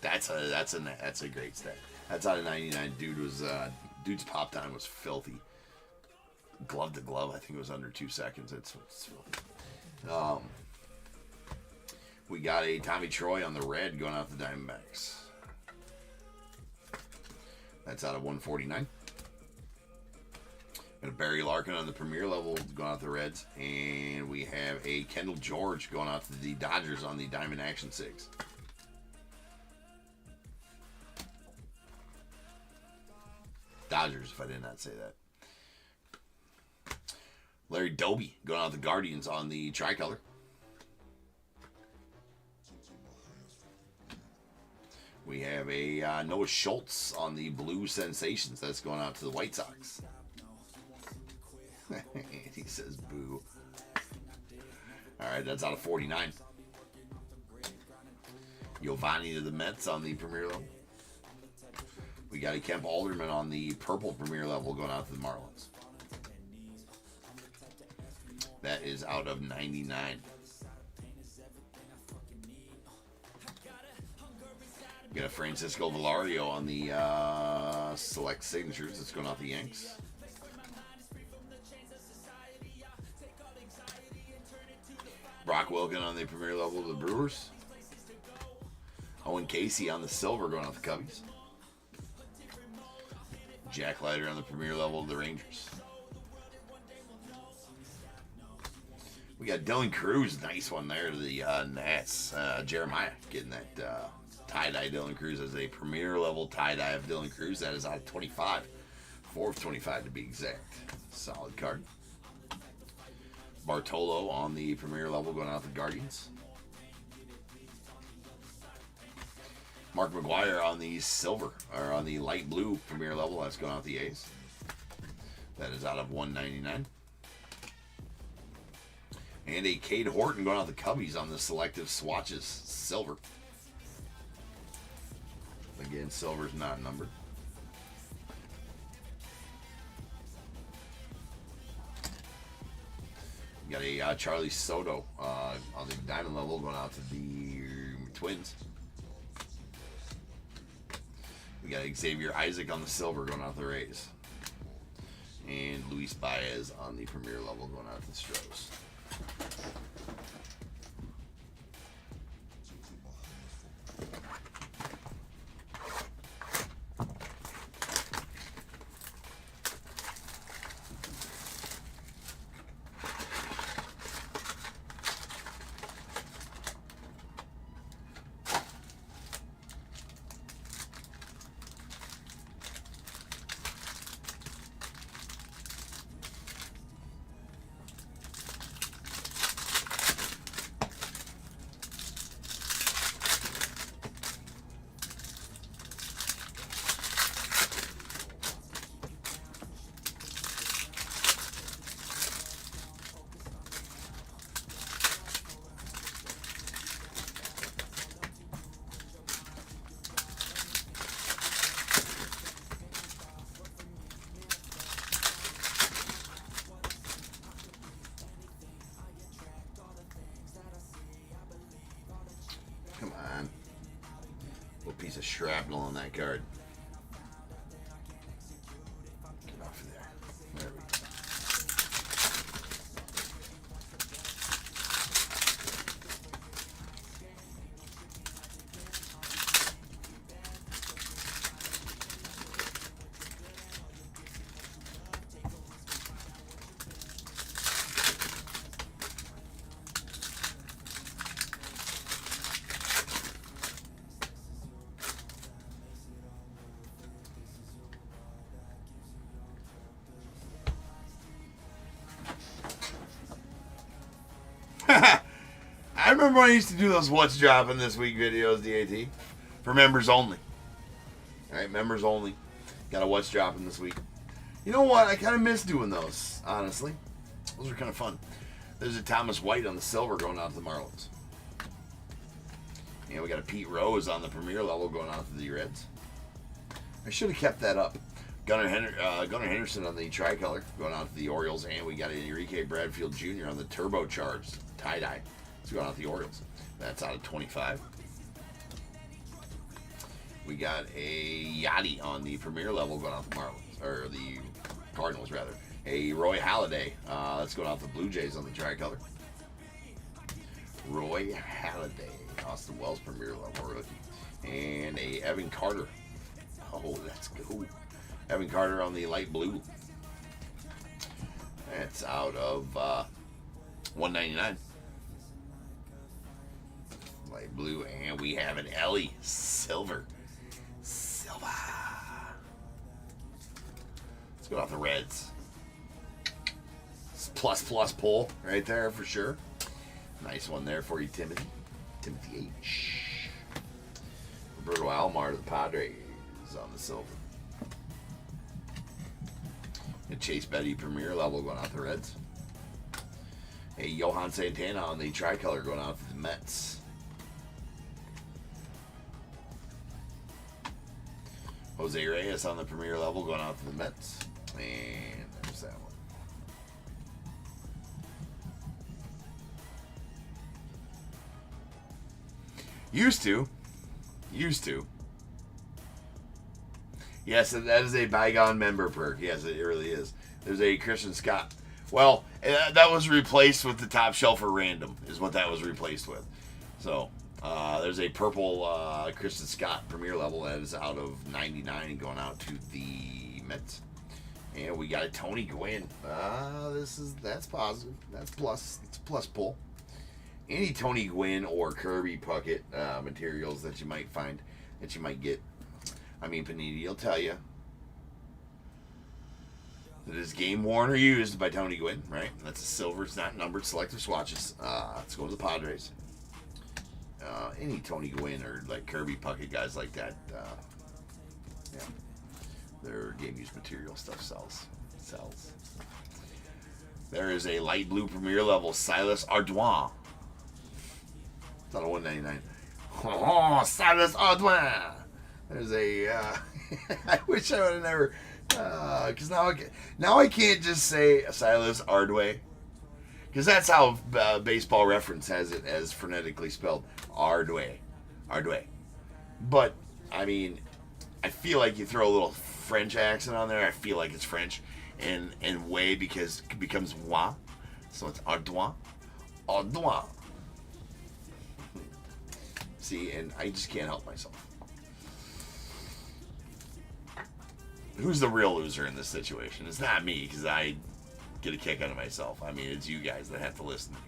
That's a great stat. That's out of 99. Dude's pop time was filthy. Glove to glove, I think it was under 2 seconds. It's filthy. We got a Tommy Troy on the red going out the Diamondbacks. That's out of 149. Got a Barry Larkin on the premier level going out the Reds. And we have a Kendall George going out to the Dodgers on the Diamond Action 6. Dodgers, if I did not say that. Larry Doby going out the Guardians on the tricolor. We have a Noah Schultz on the Blue Sensations. That's going out to the White Sox. He says boo. Alright, that's out of 49. Giovanni to the Mets on the premier level. We got a Kemp Alderman on the purple premier level going out to the Marlins. That is out of 99. We got a Francisco Valario on the select signatures. That's going out the Yanks. Brock Wilken on the premier level of the Brewers. Owen Casey on the silver going out the Cubbies. Jack Leiter on the premier level of the Rangers. We got Dylan Cruz, nice one there to the Nats. Jeremiah getting that tie-dye Dylan Cruz as a premier level tie-dye of Dylan Cruz. That is out of 25. 4 of 25 to be exact. Solid card. Bartolo on the premier level going out the Guardians. Mark McGuire on the silver, or on the light blue premier level. That's going out the A's. That is out of 199. And a Cade Horton going out the Cubbies on the selective swatches silver. Again, silver's not numbered. We got a Charlie Soto on the diamond level going out to the Twins. We got Xavier Isaac on the silver going out the Rays. And Luis Baez on the premier level going out to the Stros. Come on. Little piece of shrapnel on that card. Get off of there. There we go. I remember when I used to do those What's Dropping This Week videos, DAT, for members only. Alright, members only. Got a What's Dropping This Week. You know what? I kind of miss doing those, honestly. Those were kind of fun. There's a Thomas White on the silver going out to the Marlins. And we got a Pete Rose on the premier level going out to the Reds. I should have kept that up. Gunnar Henderson on the tricolor going out to the Orioles. And we got an Enrique Bradfield Jr. on the turbocharged tie-dye Let's go out the Orioles. That's out of 25. We got a Yachty on the premier level going out the Marlins, or the Cardinals rather. A Roy Halladay. Let's go out the Blue Jays on the tricolor. Roy Halladay, Austin Wells premier level rookie. And a Evan Carter. Oh, that's cool. Evan Carter on the light blue. That's out of $199. Light blue, and we have an Ellie Silver. Let's go off the Reds. Plus pull right there for sure. Nice one there for you, Timothy. Timothy H. Roberto Alomar to the Padres on the silver. And Chase Betty premier level going out the Reds. A Johan Santana on the tricolor going out to the Mets. Jose Reyes on the premier level going out to the Mets. And there's that one. Used to. Yes, that is a bygone member perk. Yes, it really is. There's a Christian Scott. Well, that was replaced with the top shelf or random is what that was replaced with. So, there's a purple Christian Scott premier level that is out of 99 and going out to the Mets. And we got a Tony Gwynn. That's positive. That's plus. It's a plus pull. Any Tony Gwynn or Kirby Puckett materials that you might find, that you might get. I mean, Panini will tell you that is game worn or used by Tony Gwynn, right? That's a silver. It's not numbered. Selective swatches. Let's go to the Padres. Any Tony Gwynn or like Kirby Puckett guys like that, yeah, their game used material stuff sells. There is a light blue premier level Silas Ardoin. It's out of $199. Oh, Silas Ardoin. There's a. I wish I would have never. Because now I can't just say Silas Ardway. Because that's how Baseball Reference has it as phonetically spelled. Ardway. But, I mean, I feel like you throw a little French accent on there. I feel like it's French. And way because it becomes wa. So it's Ardoin. See, and I just can't help myself. Who's the real loser in this situation? It's not me, because I get a kick out of myself. I mean, it's you guys that have to listen to me.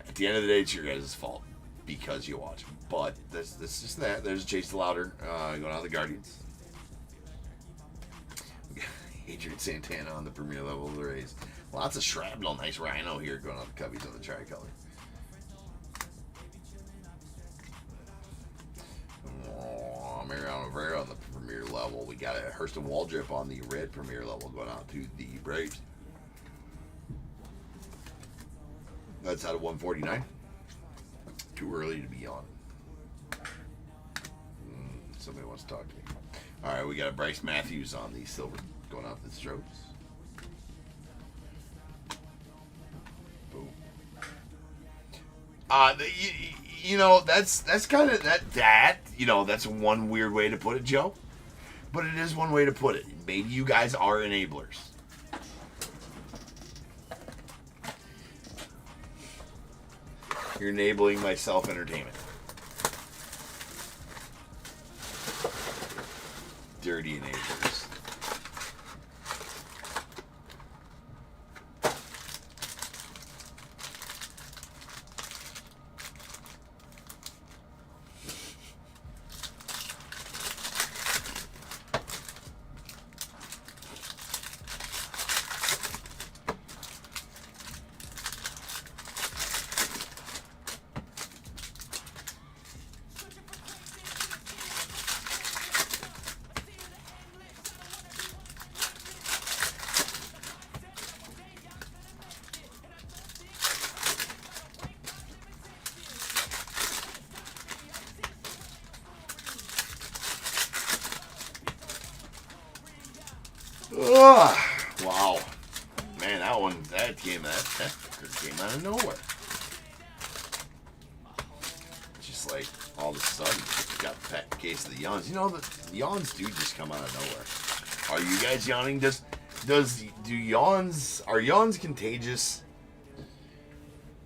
At the end of the day, it's your guys' fault because you watch. But that's just that. There's Chase Louder going out of the Guardians. Adrian Santana on the premier level of the Rays. Lots of shrapnel. Nice Rhino here going out the Cubbies on the tricolor. Mariano Rivera on the premier level. We got a Hurston Waldrip on the red premier level going out to the Braves. That's out of 149. Too early to be on. Somebody wants to talk to me. All right, we got a Bryce Matthews on the silver going out to the Stros. Boom. You know, that's kind of that. You know, that's one weird way to put it, Joe. But it is one way to put it. Maybe you guys are enablers. You're enabling my self-entertainment. Dirty enablers. Wow. Man, that came out of nowhere. just like all of a sudden got the packed case of the yawns. You know, the yawns do just come out of nowhere. Are you guys yawning? Are yawns contagious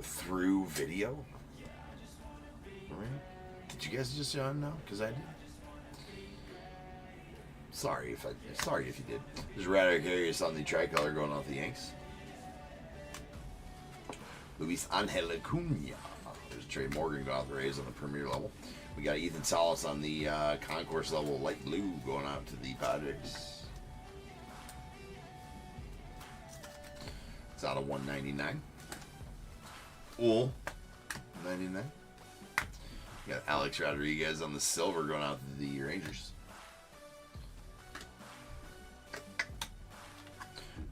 through video? Right? Did you guys just yawn now? Because I did. Sorry if you did. There's Radar Curious on the tricolor going off the Yanks. Luis Angel Acuna. There's Trey Morgan going off the Rays on the Premier level. We got Ethan Salas on the Concourse level light blue going out to the Padres. It's out of 199. Ooh, 99. We got Alex Rodriguez on the silver going out to the Rangers.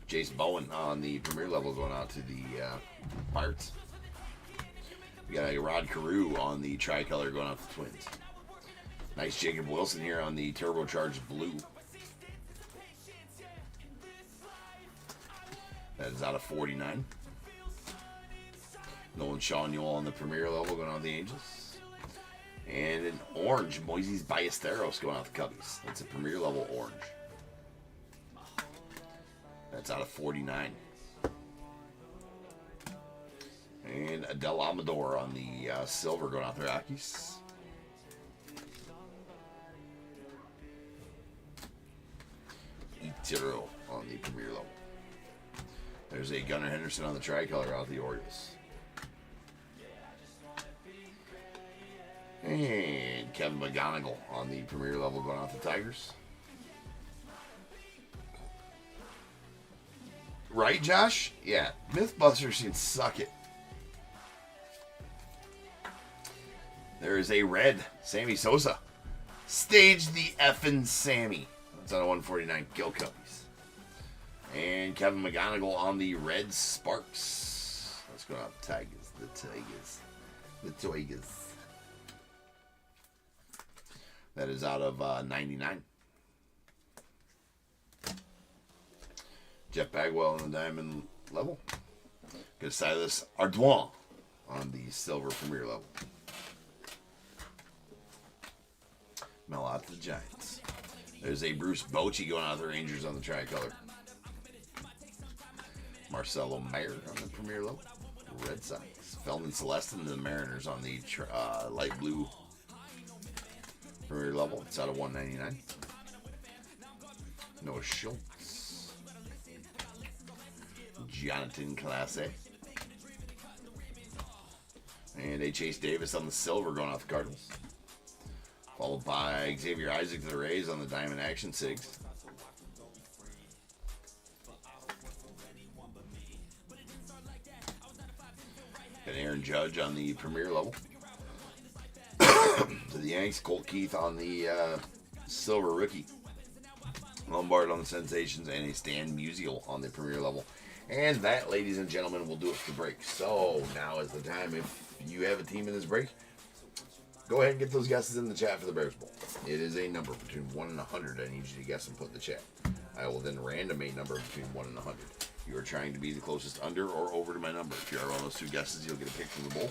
Jace Bowen on the Premier level going out to the Pirates. We got a Rod Carew on the tricolor going out to the Twins. Nice Jacob Wilson here on the turbocharged blue. That is out of 49. Nolan Shawnee on the Premier level going out to the Angels. And an orange Moises Ballesteros going out to the Cubbies. That's a Premier level orange. That's out of 49. And Adel Amador on the silver going out the Rockies. Ichiro on the Premier level. There's a Gunnar Henderson on the tricolor out the Orioles. And Kevin McGonigal on the Premier level going out the Tigers. Right, Josh? Yeah. Mythbusters can suck it. There is a red Sammy Sosa. Stage the effing Sammy. That's on a 149 Gil Cubbies. And Kevin McGonigal on the red Sparks. Let's go out the Tigers. The Tigers. That is out of 99. Jeff Bagwell on the diamond level. Good Silas Ardouin on the silver Premier level. Mel out to the Giants. There's a Bruce Bochy going out to the Rangers on the tricolor. Marcelo Mayer on the Premier level. Red Sox. Feldman Celestin and the Mariners on the light blue Premier level. It's out of 199. Noah Schultz. Jonathan Clase. And a Chase Davis on the silver going off the Cardinals. Followed by Xavier Isaac to the Rays on the Diamond Action Sigs. And Aaron Judge on the Premier level. To the Yanks, Colt Keith on the silver rookie. Lombard on the Sensations, and a Stan Musial on the Premier level. And that, ladies and gentlemen, will do it for the break. So now is the time. If you have a team in this break, go ahead and get those guesses in the chat for the Bears Bowl. It is a number between 1 and 100. I need you to guess and put in the chat. I will then random a number between 1 and 100. You are trying to be the closest under or over to my number. If you are on those two guesses, you'll get a pick from the bowl.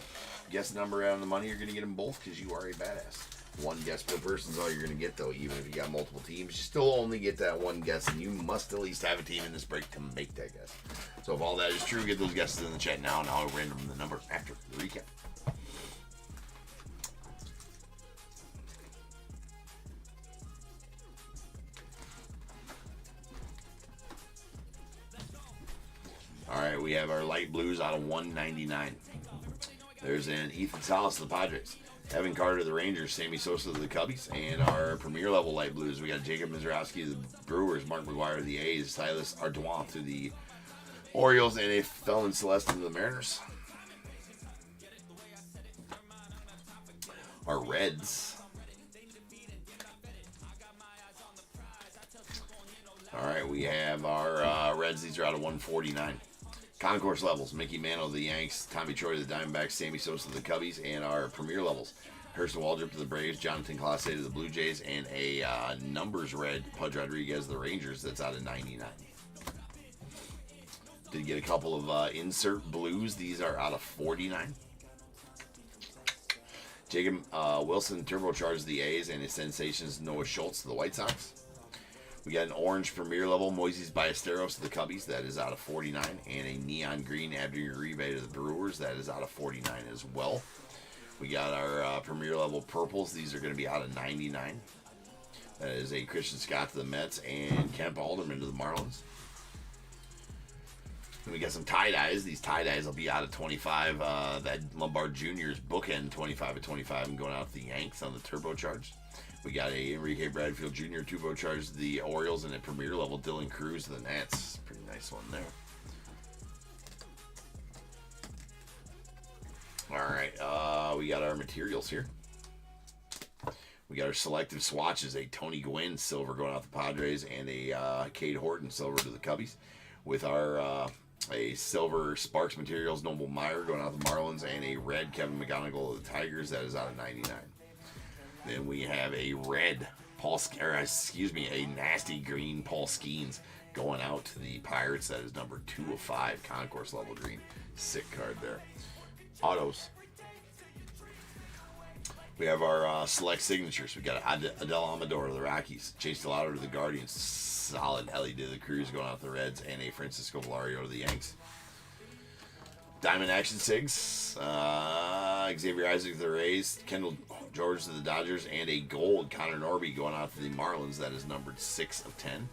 Guess number out on the money, you're going to get them both because you are a badass. One guess per person is all you're going to get, though. Even if you got multiple teams, you still only get that one guess, and you must at least have a team in this break to make that guess. So if all that is true, get those guesses in the chat now, and I'll random the number after the recap. All right, we have our light blues out of 199. There's an Ethan Salas to the Padres. Evan Carter to the Rangers, Sammy Sosa to the Cubbies, and our Premier level light blues. We got Jacob Mizrowski to the Brewers, Mark McGuire to the A's, Silas Ardouin to the Orioles, and a Felon Celestin to the Mariners. Our Reds. All right, we have our Reds. These are out of 149. Concourse levels, Mickey Mantle to the Yanks, Tommy Troy to the Diamondbacks, Sammy Sosa to the Cubbies, and our Premier levels, Hurston Waldrop to the Braves, Jonathan Clase to the Blue Jays, and a numbers red, Pudge Rodriguez to the Rangers. That's out of 99. Did get a couple of insert blues. These are out of 49. Jacob Wilson turbocharged the A's, and his sensations Noah Schultz to the White Sox. We got an orange premier level Moises Ballesteros to the Cubbies. That is out of 49. And a neon green Abner Uribe to the Brewers. That is out of 49 as well. We got our premier level purples. These are going to be out of 99. That is a Christian Scott to the Mets and Kemp Alderman to the Marlins. And we got some tie-dyes. These tie-dyes will be out of 25. That Lombard Jr.'s bookend 25 of 25 and going out to the Yanks on the turbocharged. We got a Enrique Bradfield Jr. turbocharged the Orioles and a premier level Dylan Cruz to the Nats. Pretty nice one there. All right, we got our materials here. We got our selective swatches, a Tony Gwynn silver going out the Padres and a Cade Horton silver to the Cubbies. With our a silver Sparks Materials Noble Meyer going out the Marlins and a red Kevin McGonigal of the Tigers. That is out of 99. Then we have a red a nasty green Paul Skeens going out to the Pirates. That is number 2 of 5, concourse level green. Sick card there. Autos. We have our select signatures. We got Adel Amador to the Rockies, Chase Delauder to the Guardians, solid Ellie to the Cruz going out to the Reds, and a Francisco Valario to the Yanks. Diamond Action Sigs, Xavier Isaac to the Rays, Kendall George to the Dodgers, and a gold Connor Norby going out to the Marlins. That is numbered 6 of 10.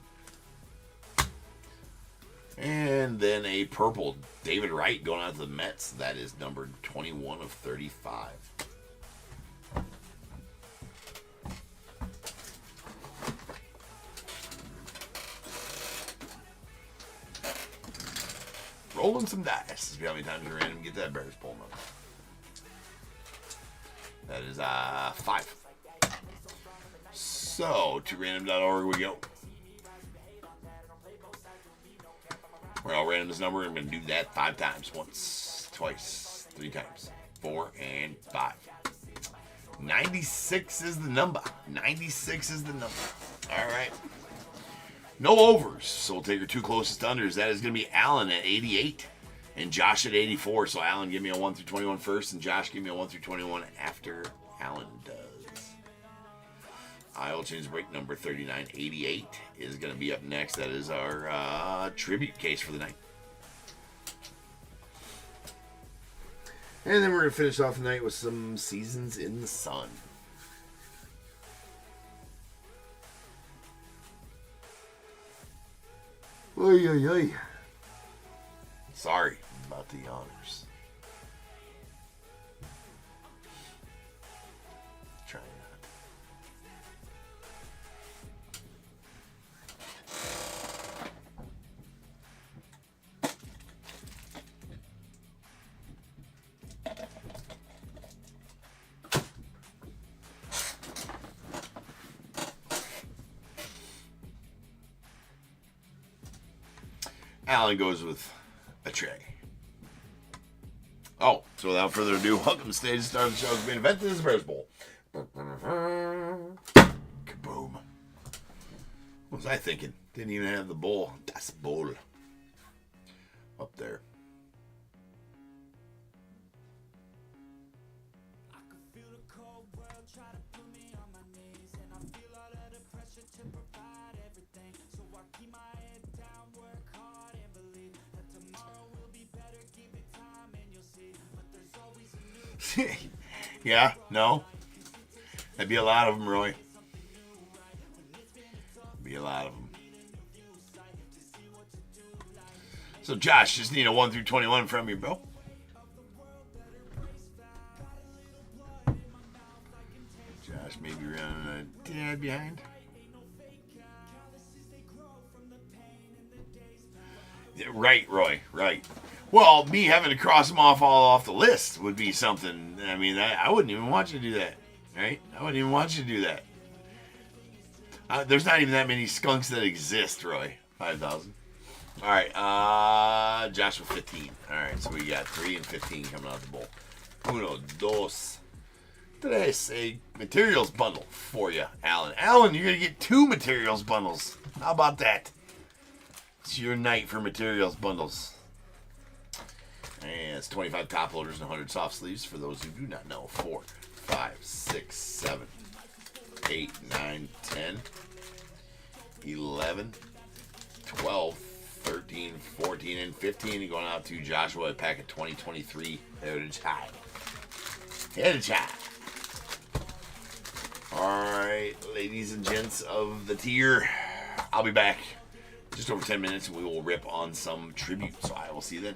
And then a purple David Wright going out to the Mets. That is numbered 21 of 35. Rolling some dice. See how many times you random get that Bears pull number. That is 5. So to random.org we go. We're all random this number. I'm going to do that 5 times. Once, twice, 3 times, 4, and 5. 96 is the number. 96 is the number. All right. No overs, so we'll take our 2 closest unders. That is going to be Alan at 88 and Josh at 84. So Alan, give me a 1 through 21 first, and Josh, give me a 1 through 21 after Alan does. I will change break number 3988 is going to be up next. That is our tribute case for the night. And then we're going to finish off the night with some Seasons in the Sun. Oy, oy, oy. Sorry about the honors. Try not. Alan goes with a tray. Oh, so without further ado, welcome to stage star of the show's main event. This is the Bears Bowl. Kaboom. What was I thinking? Didn't even have the bowl. Das Bowl. Up there. I could feel the cold world try to put me on my knees, and I feel all of the pressure to provide everything. So I keep my head down, work hard, and believe that tomorrow will be better. Give it time and you'll see. But there's always a new Yeah, no. That'd be a lot of them, Roy. Be a lot of them. So, Josh, just need a 1 through 21 from you, bro. Josh maybe running a tad behind. Yeah, right, Roy, right. Well, me having to cross them off the list would be something. I mean, I wouldn't even want you to do that, right? I wouldn't even want you to do that. There's not even that many skunks that exist, Roy. 5,000. All right, Josh with 15. All right, so we got 3 and 15 coming out the bowl. 1, 2, 3. A materials bundle for you, Alan. Alan, you're going to get 2 materials bundles. How about that? It's your night for materials bundles. And it's 25 top loaders and 100 soft sleeves for those who do not know. 4, 5, 6, 7, 8, 9, 10, 11, 12, 13, 14, and 15. And going out to Joshua, a pack of 2023 Heritage High. Heritage High. Alright, ladies and gents of the tier, I'll be back just over 10 minutes and we will rip on some tribute. So I will see you then.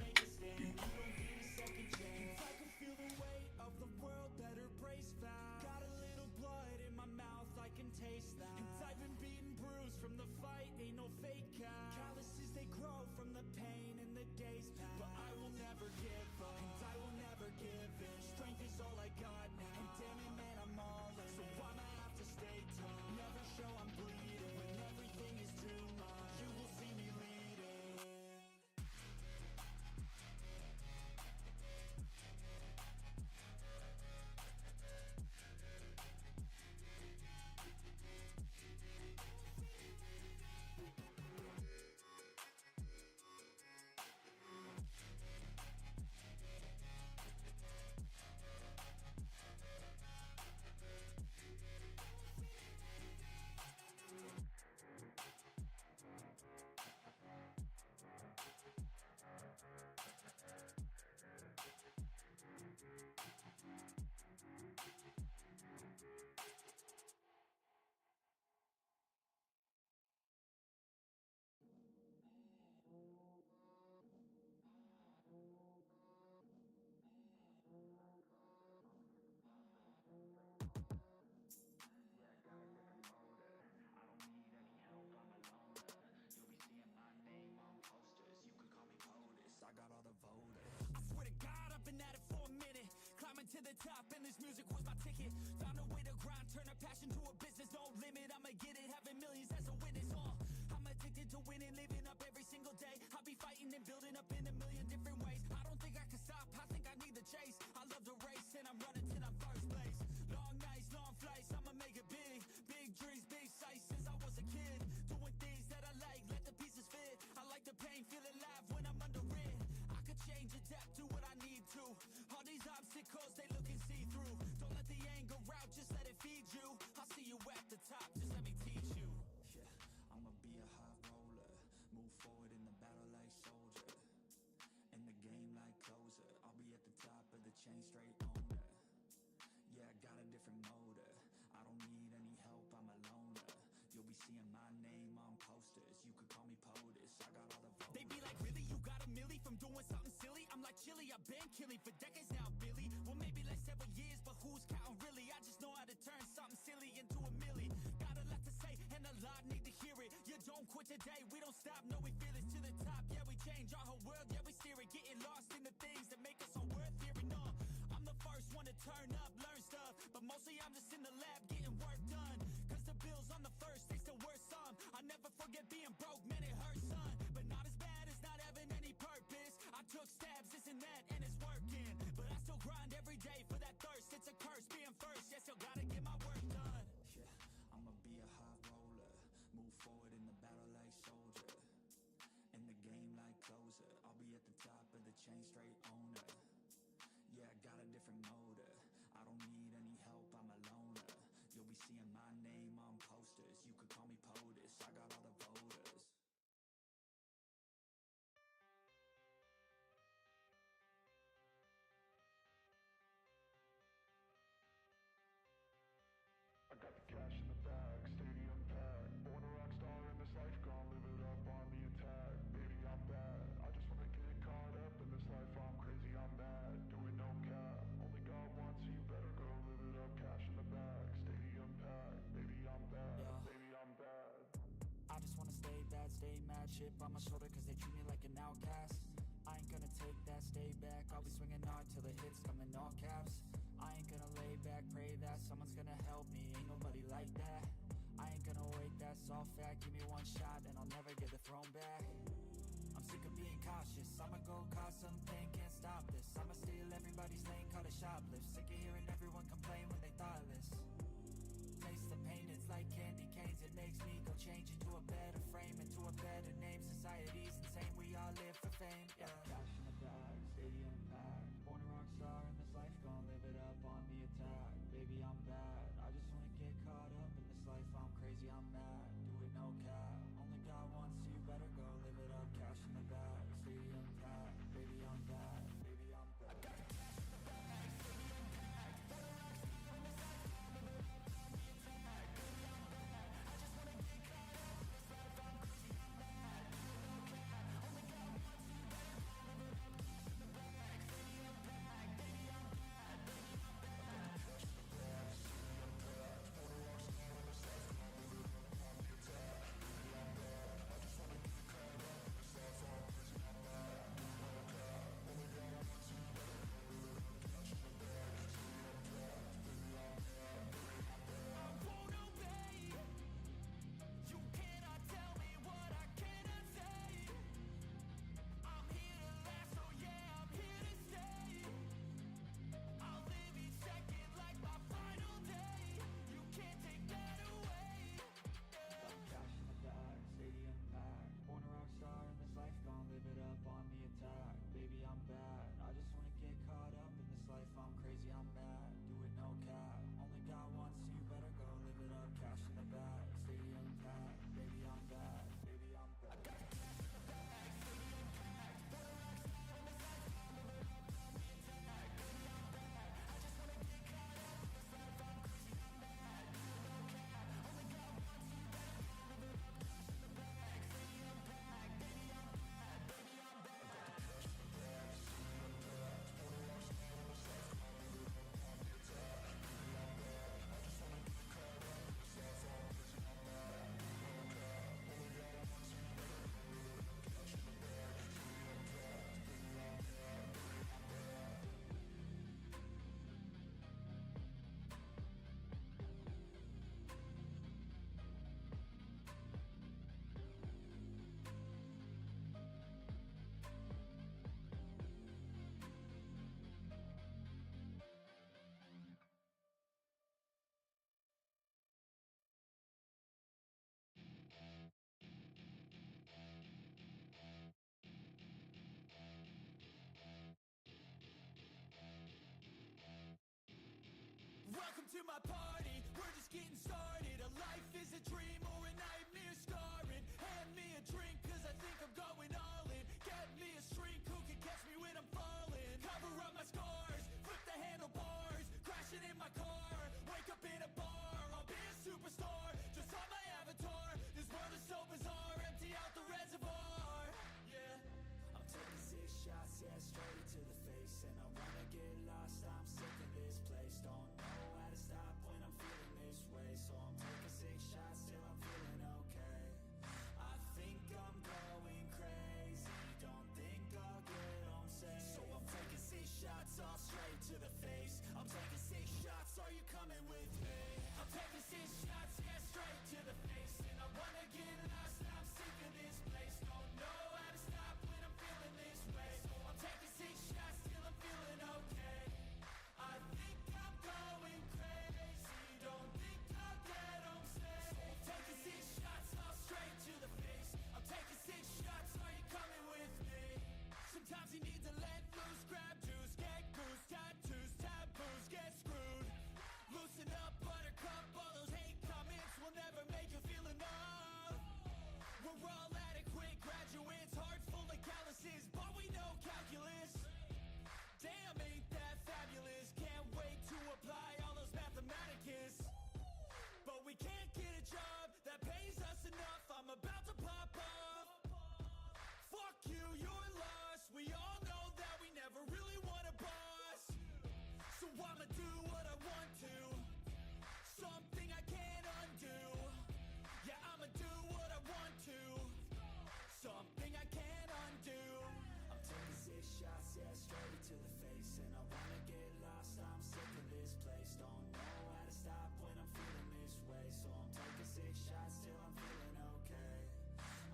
To the top and this music was my ticket. Found a way to grind, turn a passion to a business. No limit, I'ma get it, having millions as a witness. I'm addicted to winning, living up every single day. I'll be fighting and building up in a million different ways. I don't think I can stop, I think I need the chase. I love the race and I'm running till I'm first place. Long nights, long flights, I'ma make it big. Big dreams, big sights since I was a kid. Doing things that I like, let the pieces fit. I like the pain, feel alive when I'm under it. I could change, adapt, do what I need to. All these obstacles, they looking see-through. Don't let the anger out, just let it feed you. I'll see you at the top, just let me teach you. Yeah, I'ma be a high roller. Move forward in the battle like soldier. In the game like closer. I'll be at the top of the chain, straight owner. Yeah, I got a different motor. I don't need any help, I'm a loner. You'll be seeing my name on posters. You could call me POTUS, I got all the voters. They be like, really, you got a milli from doing something silly? I'm like, chilly, I've been killing for decades now, Billy. Well, maybe like several years, but who's counting really? I just know how to turn something silly into a milli. Got a lot to say, and a lot need to hear it. You don't quit today, we don't stop, no, we feel it to the top. Yeah, we change our whole world, yeah, we steer it. Getting lost in the things that make us so worth hearing. I'm the first one to turn up, learn stuff, but mostly I'm just in the lab getting work done. Cause the bills on the first, they still worth some. I never forget being broke, man, it hurts, son. But not as bad as not having any purpose. I took stabs, this and that, and it's working. But I still grind every day for that thirst. It's a curse being first, yeah, still gotta get my work done. Yeah, I'ma be a high roller. Move forward in the battle like soldier. In the game like closer. I'll be at the top of the chain, straight owner. Yeah, I got a different motor. I don't need any help, I'm a loner. You'll be seeing my name on posters. You could call me POTUS, I got all the voters. I got the cash in the bag, stadium packed. Born a rock star in this life, gon' live it up on the attack. Baby, I'm bad, I just wanna get caught up in this life. I'm crazy, I'm mad, doing no cap. Only got one, so you better go live it up. Cash in the bag, stadium packed. Baby, I'm bad, baby, I'm bad. I just wanna stay bad, stay mad. Chip on my shoulder cause they treat me like an outcast. I ain't gonna take that, stay back. I'll be swinging hard till the hits come in all caps. I ain't gonna lay back, pray that someone's gonna help me. Ain't nobody like that. I ain't gonna wait, that's all fact. Give me one shot and I'll never get the throne back. I'm sick of being cautious. I'ma go cause something, can't stop this. I'ma steal everybody's lane, call it shoplift. Sick of hearing everyone complain when they thoughtless. Taste the pain, it's like candy canes. It makes me go change into a better frame, into a better name. Society's insane, we all live for fame, yeah. Cash in the bag, stadium packed. Born a rock star in this life, gon' live it up on the attack. Baby, to my party, we're just getting started. A life is a dream or a nightmare scarring. Hand me a drink cause I think I'm going all in. Get me a shrink who can catch me when I'm falling. Cover up my scars, flip the handlebars, crashing in my car, wake up in a bar. I'll be a superstar, just on my avatar. This world is so bizarre, empty out the reservoir. Yeah, I'm taking 6 shots, yeah, straight to the face. And I wanna get lost, I'm sick of this place. Don't know how to stop when I'm feeling this way. So I'm taking 6 shots till I'm feeling okay. I think I'm going crazy, don't think I'll get home safe. So I'm taking 6 shots all straight to the face. I'm taking 6 shots, are you coming with me? I'm taking 6 shots, yeah, straight to the face. And I wanna get lost, I'm sick of this place. Don't know how to stop when I'm feeling this way. So I'm taking 6 shots till I'm feeling okay. I think I'm going crazy, don't think I'll get home safe. So I'm taking 6 shots all straight to the face. I'm taking 6 shots, are you coming with me? Sometimes you need to let loose, grab juice, get goose, tattoos, taboos, get screwed. Loosen up, buttercup, all those hate comments will never make you feel enough. We're all adequate graduates, heart full of calluses, but we know calculus. Damn, ain't that fabulous? Can't wait to apply all those mathematicus. But we can't get a job that pays us enough. I'm about to pop off. Fuck you, you're lost. We all know that we never really want a boss. So I'ma do what I want to, something I can't undo. Yeah, I'ma do what I want to, something I can't undo. I'm taking 6 shots, yeah, straight to the face. And I wanna get lost, I'm sick of this place. Don't know how to stop when I'm feeling this way. So I'm taking 6 shots till I'm feeling okay.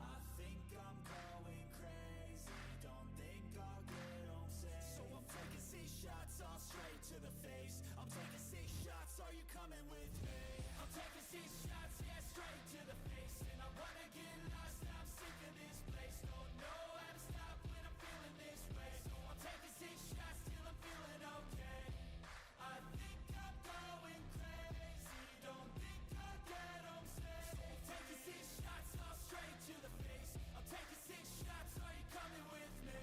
I think I'm going crazy, don't think I'll get home safe. So I'm taking 6 shots all straight to the face. I'm taking 6 shots, are you coming with me? I'm taking 6 shots, yeah, straight to the face. And I wanna get lost, I'm sick of this place. Don't know how to stop when I'm feeling this way. So I'm taking 6 shots till I'm feeling okay. I think I'm going crazy, don't think I'll get home safe. So I'm taking 6 shots all straight to the face. I'm taking 6 shots, are you coming with me?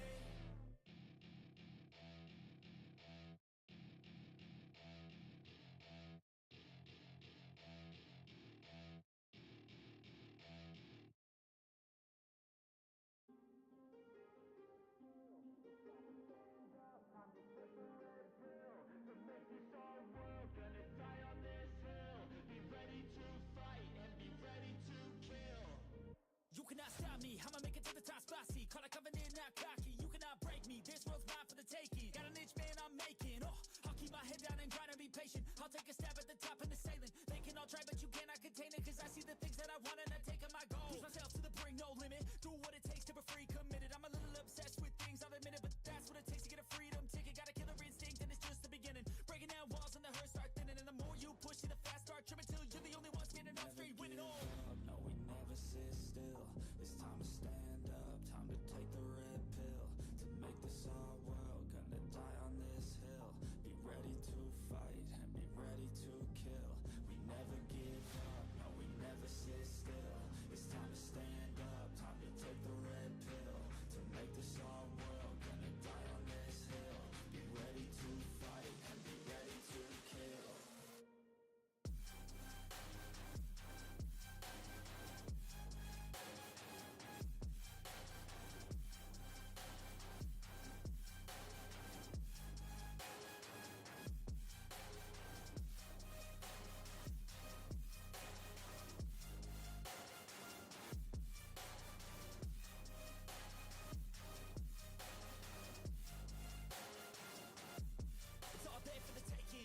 You cannot stop me, I'ma make it to the top spicy. Call a covenant, not cocky. You cannot break me, this world's mine for the taking. Got an itch, man, I'm making. Oh, I'll keep my head down and grind and be patient. I'll take a stab at the top and the sailing. They can all try, but you cannot contain it. Cause I see the things that I want and I take on my goals. Push myself to the brink, no limit. Do what it takes to be free, committed. I'm a little obsessed with things, I'll admit it. But that's what it takes to get a freedom ticket. Got a killer instinct and it's just the beginning. Breaking down walls and the hurt start thinning. And the more you push it, the fast start tripping. Till you're the only one standing up straight, winning all. No, we never sit still. It's time to stand up, time to take the red pill. To make this our world, gonna die on this hill. Be ready to fight and be ready to kill. We never give up, no, we never sit still. It's time to stand up, time to take the red pill. To make this our world, gonna die on this hill. Be ready to fight and be ready to kill.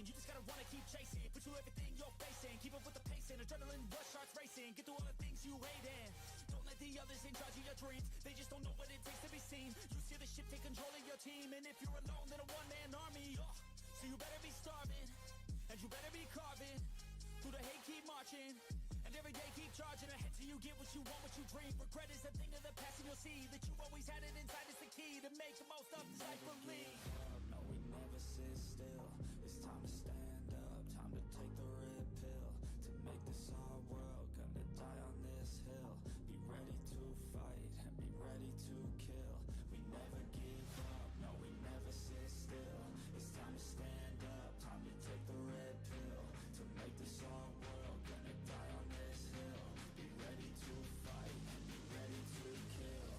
You just gotta wanna keep chasing, put you everything you're facing. Keep up with the pace and adrenaline rush starts racing. Get through all the things you hate in. Don't let the others in charge of your dreams. They just don't know what it takes to be seen. You see the ship take control of your team. And if you're alone, then a one-man army. So you better be starving, and you better be carving. Through the hate, keep marching, and every day keep charging ahead till you get what you want, what you dream. Regret is a thing of the past, and you'll see that you always had it inside is the key to make the most of this life believe. No, we never sit still. It's time to stand up. time to take the red pill to make this our world. Gonna die on this hill. Be ready to fight and be ready to kill. We never give up, no, we never sit still. It's time to stand up, time to take the red pill to make this our world. Gonna die on this hill. Be ready to fight and be ready to kill.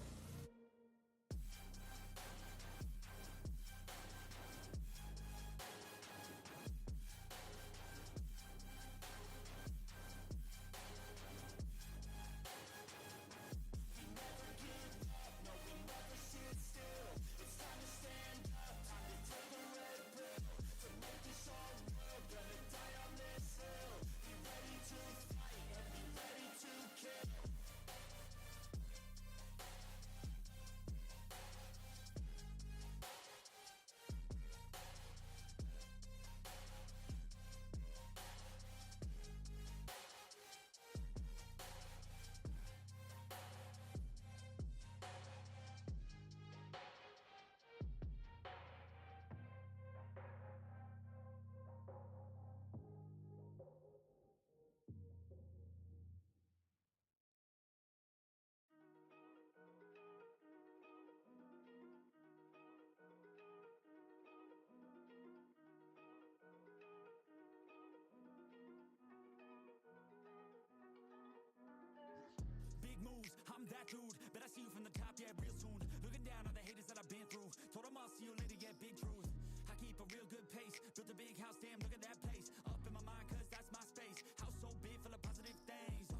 Big moves, I'm that dude. Bet I see you from the top, yeah, real soon. Looking down on the haters that I've been through. Told them I'll see you later, yeah, big truth. I keep a real good pace. Built a big house, damn, look at that place. Up in my mind, cause that's my space. House so big, full of positive things.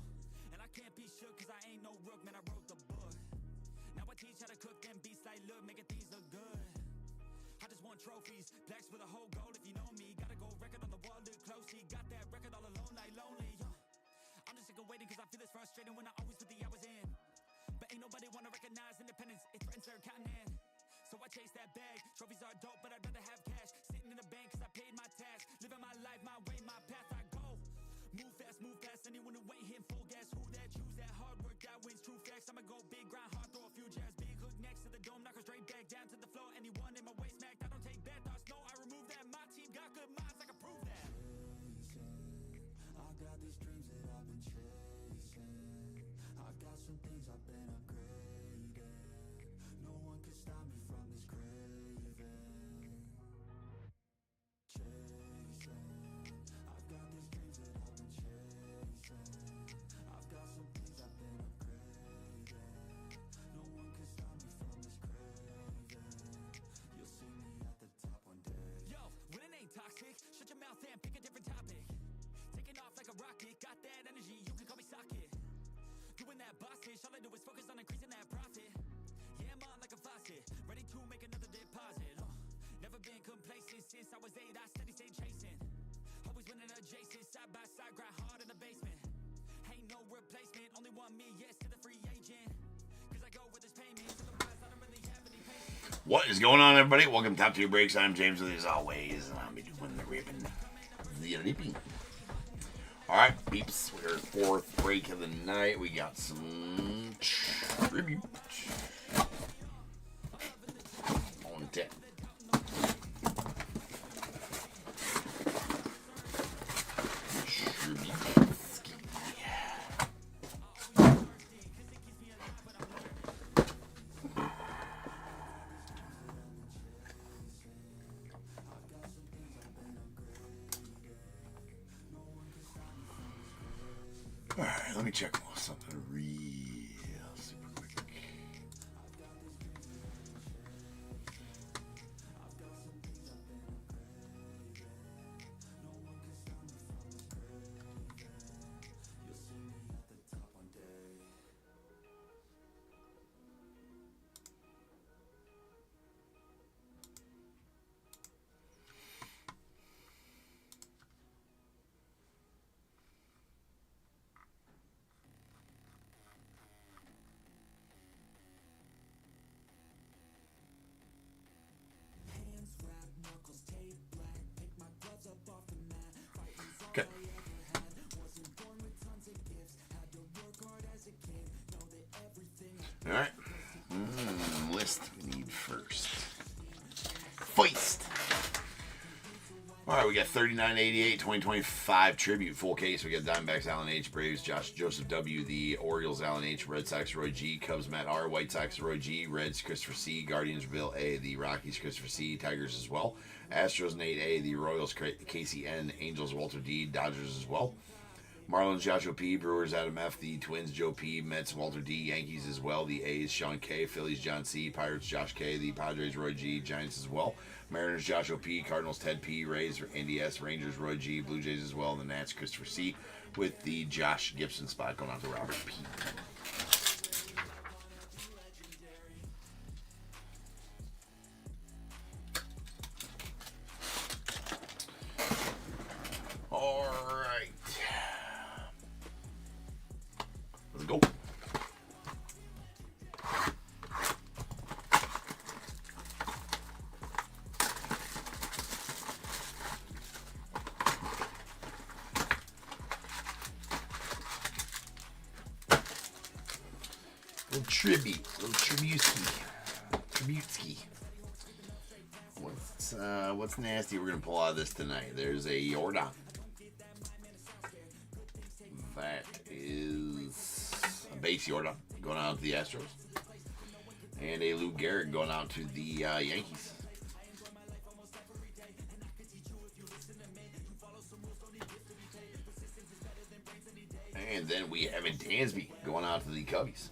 And I can't be shook, cause I ain't no rook, man, I wrote the book. Now I teach how to cook them beats like, look, making these look good. I just want trophies, plaques with a whole goal if you know me. Got a gold record on the wall, look closely. Got that record all alone, like lonely. I'm just sick of waiting cause I feel it's frustrating when I always put the hours in. But ain't nobody wanna recognize independence, it threatens their continent. So I chase that bag, trophies are dope but I'd rather have cash. Sitting in the bank cause I paid my tax. Living my life, my way, my path, I go. Move fast, anyone who ain't hitting full gas. Who that, choose that, hard work, that wins, true facts. I'ma go big, grind hard, throw a few jabs. Big hook next to the dome, knock her straight back down to the floor. Anyone in my way smacked, I don't take bad thoughts, no, I remove that. My team got good minds, I can prove that. I got these dreams that I've been chasing. I got some things I've been upgrading. No one can stop me from this craving. Chasing. I've got these dreams that I've been chasing. I've got some things I've been upgrading. No one can stop me from this craving. You'll see me at the top one day. Yo, winning ain't toxic. Shut your mouth and pick a different topic. Taking off like a rocket, got that energy, you can call me socket. Doing that boss ish, all I do is focus on increasing that profit. Yeah, I'm on like a faucet, ready to make another deposit. Never been complacent since I was 8, I steady stay chasing. Always winning adjacent, side by side, grind hard in the basement. Ain't no replacement, only one me, yes to the free agent. Cause I go with this payment, otherwise I don't really have any patience. What is going on, everybody? Welcome to Top Tier Breaks. I'm James with you as always, and I'll be doing the ripping. The ripping. Alright, peeps, we're fourth break of the night. We got some tribute on deck. Alright, let me check something real super quick. Okay. Alright. List we need first. Feist. All right, we got 3988 2025 tribute full case. We got Diamondbacks Alan H, Braves Joseph W, the Orioles Alan H, Red Sox Roy G, Cubs Matt R, White Sox Roy G, Reds Christopher C, Guardians Bill A, the Rockies Christopher C, Tigers as well, Astros Nate A, the Royals Casey N, Angels Walter D, Dodgers as well, Marlins Joshua P, Brewers Adam F, the Twins Joe P, Mets Walter D, Yankees as well, the A's Sean K, Phillies John C, Pirates Josh K, the Padres Roy G, Giants as well, Mariners Joshua P, Cardinals Ted P, Rays Andy S, Rangers Roy G, Blue Jays as well, and the Nats Christopher C, with the Josh Gibson spot going on to Robert P. All right, let's go. Tributski. What's nasty we're gonna pull out of this tonight? There's a Jordan. That is a base Jordan going out to the Astros, and a Lou Gehrig going out to the Yankees. And then we have a Dansby going out to the Cubbies.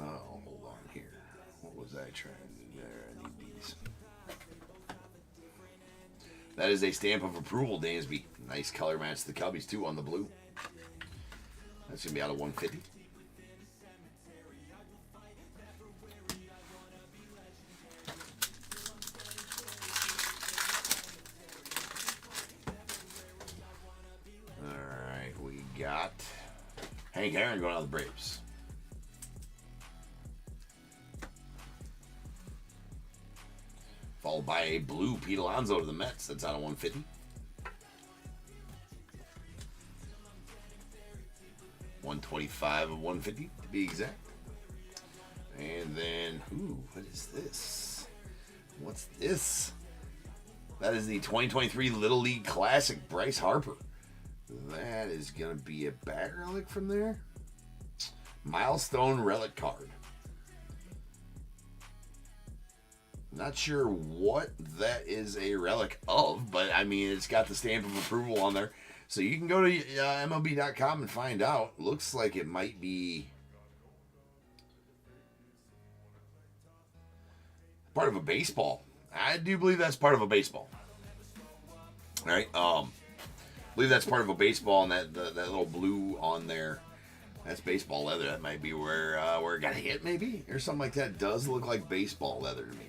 Oh, hold on here. What was I trying to do there? I need these. That is a stamp of approval, Dansby. Nice color match to the Cubbies, too, on the blue. That's going to be out of 150. All right, we got Hank Aaron going out to the Braves. Followed by a blue Pete Alonso to the Mets. That's out of 150. $125 of 150 to be exact. And then, ooh, what is this? What's this? That is the 2023 Little League Classic, Bryce Harper. That is going to be a bat relic from there. Milestone relic card. Not sure what that is a relic of, but I mean, it's got the stamp of approval on there. So you can go to MLB.com and find out. Looks like it might be part of a baseball. I do believe that's part of a baseball. All right. I believe that's part of a baseball, and that little blue on there, that's baseball leather. That might be where it got hit, maybe, or something like that. It does look like baseball leather to me.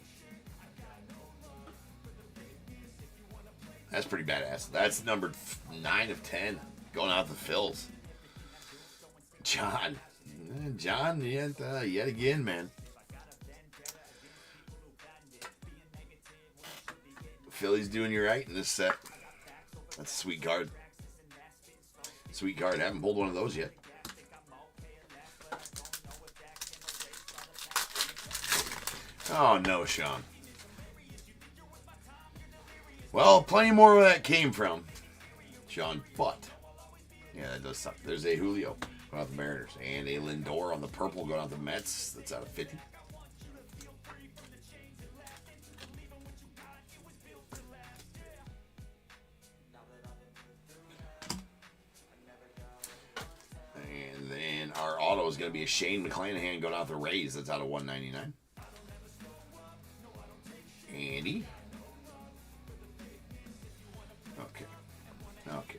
That's pretty badass. That's number 9 of 10 going out the Phils. John, yet again, man. Philly's doing you right in this set. That's a sweet card. Sweet card. I haven't pulled one of those yet. Oh no, Sean. Well, plenty more where that came from, Sean, but yeah, that does suck. There's a Julio going out the Mariners, and a Lindor on the purple going out the Mets. That's out of 50. And then our auto is going to be a Shane McClanahan going out the Rays. That's out of 199. Andy. Okay.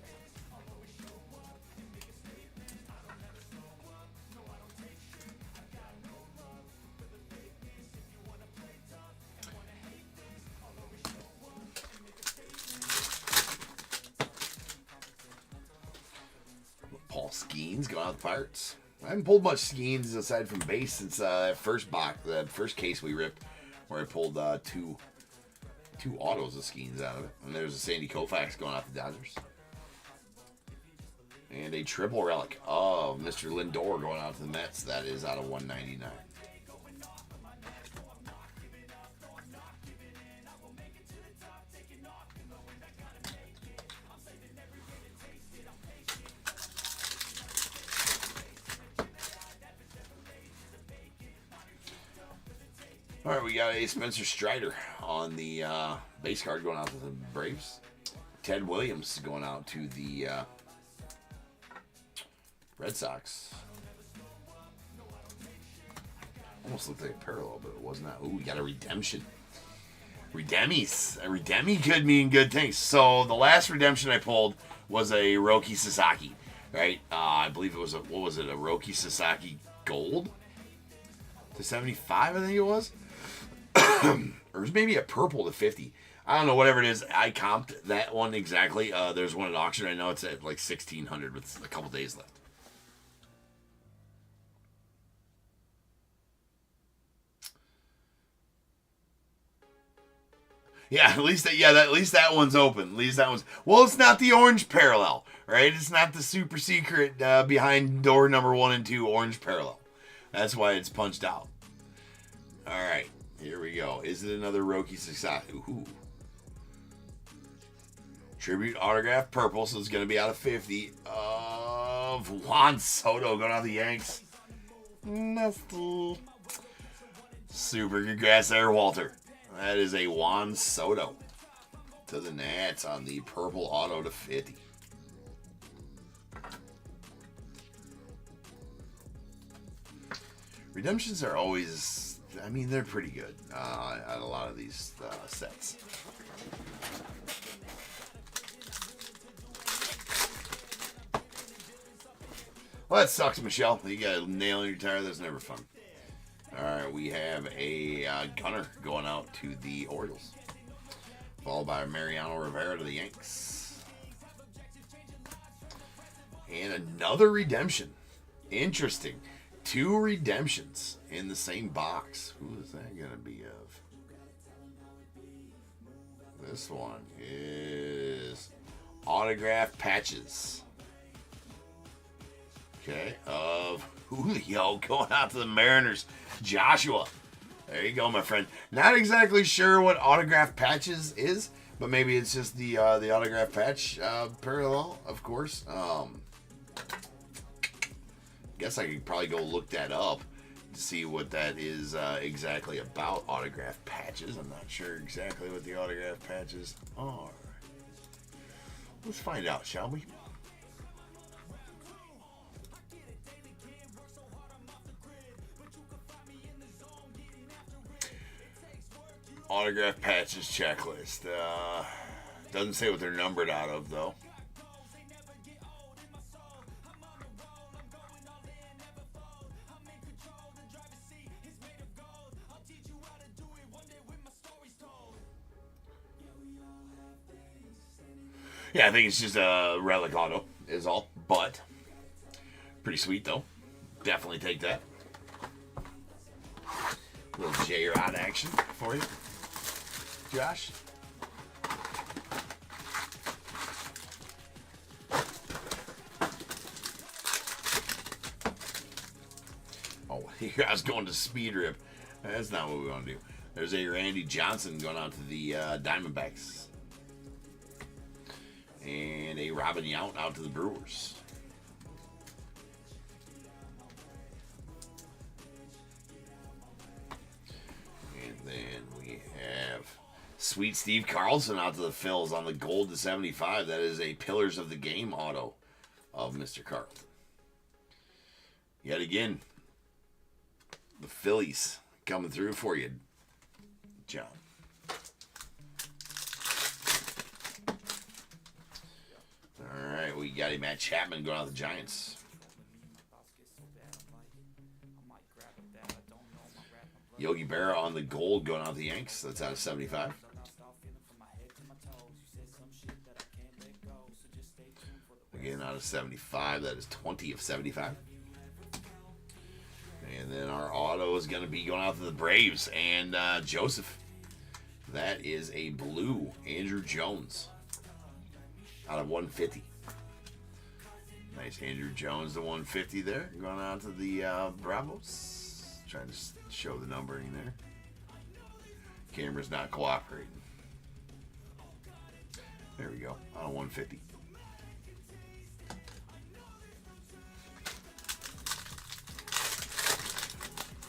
Paul Skeens going out the Pirates. I haven't pulled much Skeens aside from base since that first box, the first case we ripped, where I pulled two autos of Skeens out of it. And there's a Sandy Koufax going out the Dodgers. And a triple relic of Mr. Lindor going out to the Mets. That is out of 199. All right, we got a Spencer Strider on the base card going out to the Braves. Ted Williams going out to the Red Sox. Almost looked like a parallel, but it was not. Ooh, we got a redemption. Redemies. A redemi could mean good things. So the last redemption I pulled was a Roki Sasaki, right? I believe it was a Roki Sasaki Gold to 75, I think it was. Or it was maybe a purple to 50. I don't know, whatever it is. I comped that one exactly. There's one at auction. I know it's at like 1,600 with a couple days left. Yeah, at least that one's open. At least that one's. Well, it's not the orange parallel, right? It's not the super secret behind door number 1 and 2 orange parallel. That's why it's punched out. All right, here we go. Is it another Roki Sasaki? Ooh. Tribute autograph purple, so it's going to be out of 50 of Juan Soto going out the Yanks. Nasty. Super congrats there, Walter. That is a Juan Soto to the Nats on the purple auto to 50. Redemptions are always, I mean, they're pretty good at a lot of these sets. Well, that sucks, Michelle. You got a nail in your tire. That's never fun. All right, we have a gunner going out to the Orioles, followed by Mariano Rivera to the Yanks. And another redemption. Interesting. 2 redemptions in the same box. Who is that going to be of? This one is autograph patches. Okay, of Julio going out to the Mariners. Joshua. There you go, my friend. Not exactly sure what autograph patches is, but maybe it's just the autograph patch parallel, of course. Guess I could probably go look that up to see what that is exactly about, autograph patches. I'm not sure exactly what the autograph patches are. Let's find out, shall we? Autograph patches checklist. Doesn't say what they're numbered out of, though. Yeah, I think it's just a relic auto is all, but pretty sweet though. Definitely take that. A little J-Rod action for you, Josh. Oh, here I was going to speed rip. That's not what we want to do. There's a Randy Johnson going out to the Diamondbacks. And a Robin Yount out to the Brewers. And then we have Sweet Steve Carlson out to the Phils on the gold to 75. That is a Pillars of the Game auto of Mr. Carlton. Yet again, the Phillies coming through for you, John. All right, we got a Matt Chapman going out to the Giants. Yogi Berra on the gold going out to the Yanks. That's out of 75. Again, out of 75. That is 20 of 75. And then our auto is going to be going out to the Braves and Joseph. That is a blue Andrew Jones out of 150. Nice Andrew Jones to 150 there. Going out to the Bravos. Trying to show the numbering there. Camera's not cooperating. There we go. Out of 150.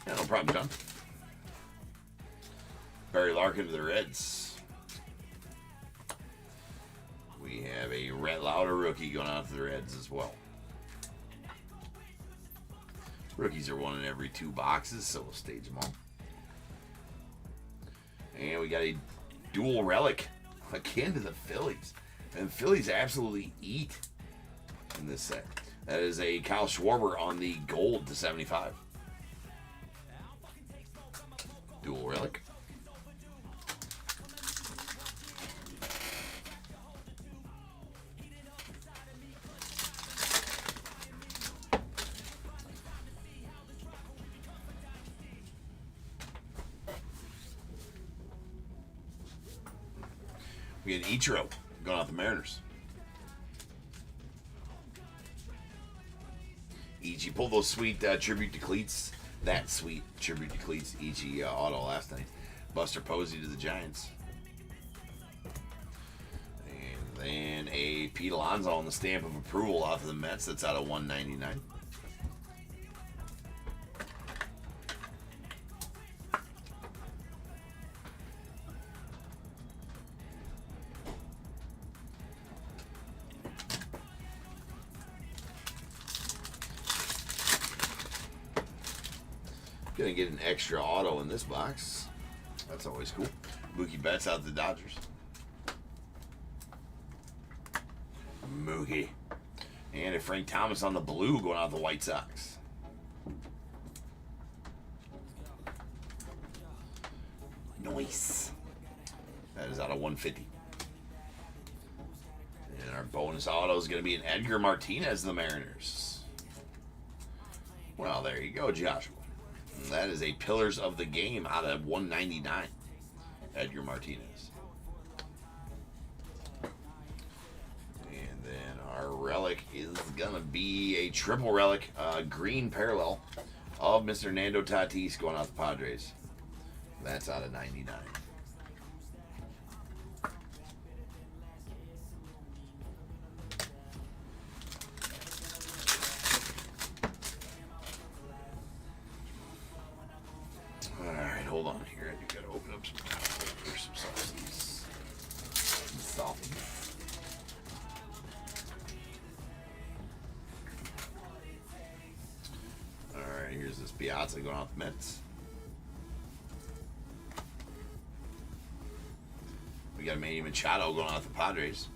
Yeah, no problem, John. Barry Larkin to the Reds. We have a Rhett Lauder rookie going out to the Reds as well. Rookies are one in every 2 boxes, so we'll stage them all. And we got a dual relic akin to the Phillies. And the Phillies absolutely eat in this set. That is a Kyle Schwarber on the gold to 75. Dual relic. We got Ichiro going out the Mariners. Ichi pulled those sweet tribute to Cleats. That sweet tribute to Cleats Ichi auto last night. Buster Posey to the Giants. And then a Pete Alonso on the stamp of approval off of the Mets. That's out of 199. Gonna get an extra auto in this box. That's always cool. Mookie Betts out the Dodgers. Mookie. And a Frank Thomas on the blue going out the White Sox. Nice. That is out of 150. And our bonus auto is going to be an Edgar Martinez, the Mariners. Well, there you go, Joshua. That is a Pillars of the Game out of 199. Edgar Martinez. And then our relic is going to be a triple relic, green parallel of Mr. Nando Tatis going out the Padres. That's out of 99. Hold on here. I do gotta open up some for some sauces. Some softies. Alright, here's this Piazza going off the Mets. We got Manny Machado going off the Padres.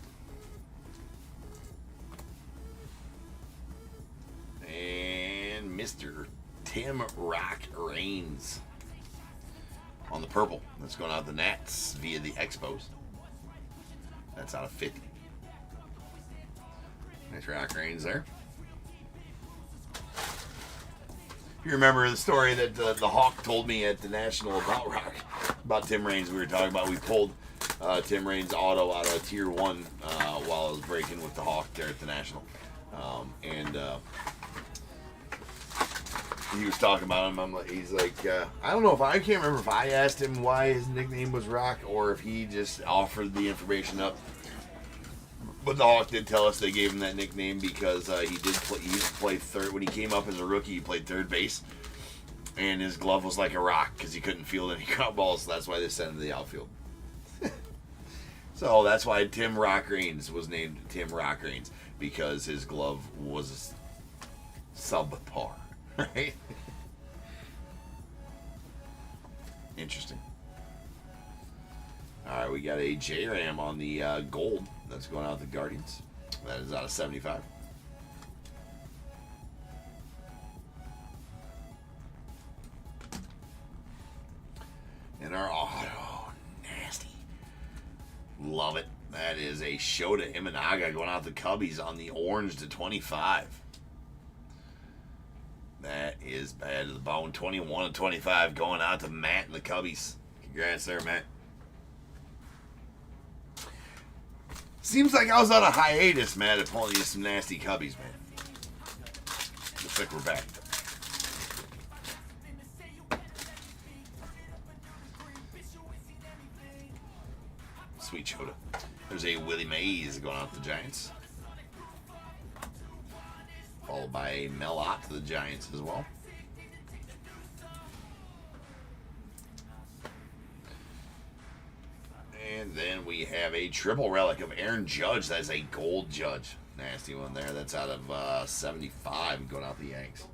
And Mr. Tim Rock Reigns on the purple. That's going out the Nats via the Expos. That's out of 50. Nice Rock Reigns there. If you remember the story that the Hawk told me at the National about Rock, about Tim Raines, we were talking about, we pulled Tim Raines' auto out of Tier 1 while I was breaking with the Hawk there at the National. He was talking about him. He's like, I don't know if I can't remember if I asked him why his nickname was Rock or if he just offered the information up. But the Hawk did tell us they gave him that nickname because he used to play third. When he came up as a rookie, he played third base, and his glove was like a rock because he couldn't field any ground balls. So that's why they sent him to the outfield. So that's why Tim Rock Reigns was named Tim Rock Reigns, because his glove was subpar. Right? Interesting. Alright, we got a J-Ram on the gold. That's going out the Guardians. That is out of 75. And our auto, nasty. Love it. That is a Shota Imanaga going out the Cubbies on the orange to 25. That is bad to the bone. 21 and 25 going out to Matt and the Cubbies. Congrats there, Matt. Seems like I was on a hiatus, Matt, at pulling you some nasty Cubbies, man. Looks like we're back. Sweet Shota. There's a Willie Mays going out to the Giants. Followed by a Mel Ott to the Giants as well. And then we have a triple relic of Aaron Judge. That's a gold Judge. Nasty one there. That's out of 75 going out the Yanks.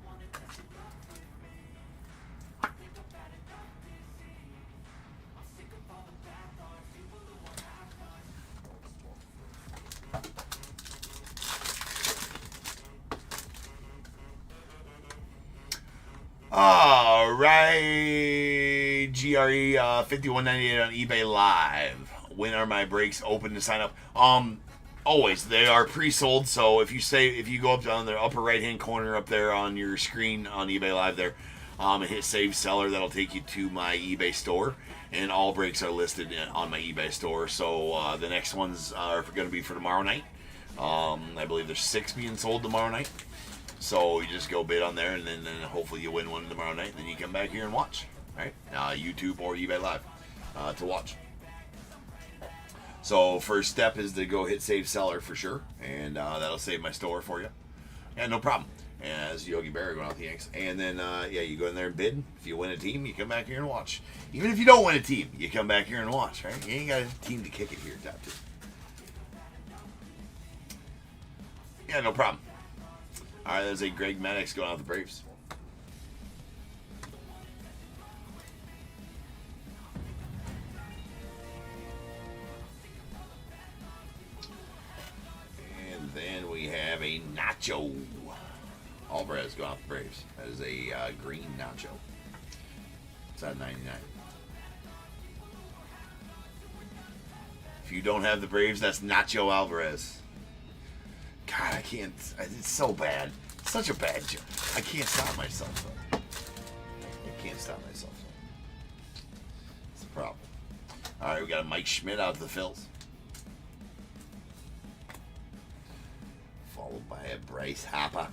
All right, GRE 51.98 on eBay Live. When are my breaks open to sign up? Always. They are pre-sold. So if you go up down the upper right hand corner up there on your screen on eBay Live there, and hit Save Seller, that'll take you to my eBay store, and all breaks are listed on my eBay store. So the next ones are going to be for tomorrow night. I believe there's 6 being sold tomorrow night. So you just go bid on there, and then hopefully you win one tomorrow night, and then you come back here and watch, right? YouTube or eBay Live to watch. So first step is to go hit Save Seller for sure, and that'll save my store for you. Yeah, no problem. As Yogi Berra going out the Yanks. And then, you go in there and bid. If you win a team, you come back here and watch. Even if you don't win a team, you come back here and watch, right? You ain't got a team to kick it here, top two. Yeah, no problem. All right, there's a Greg Maddux going out the Braves. And then we have a Nacho Alvarez going out the Braves. That is a green Nacho. It's at 99. If you don't have the Braves, that's Nacho Alvarez. God, I can't. It's so bad. It's such a bad joke. I can't stop myself, though. I can't stop myself, though. It's a problem. All right, we got a Mike Schmidt out of the Phils. Followed by a Bryce Harper.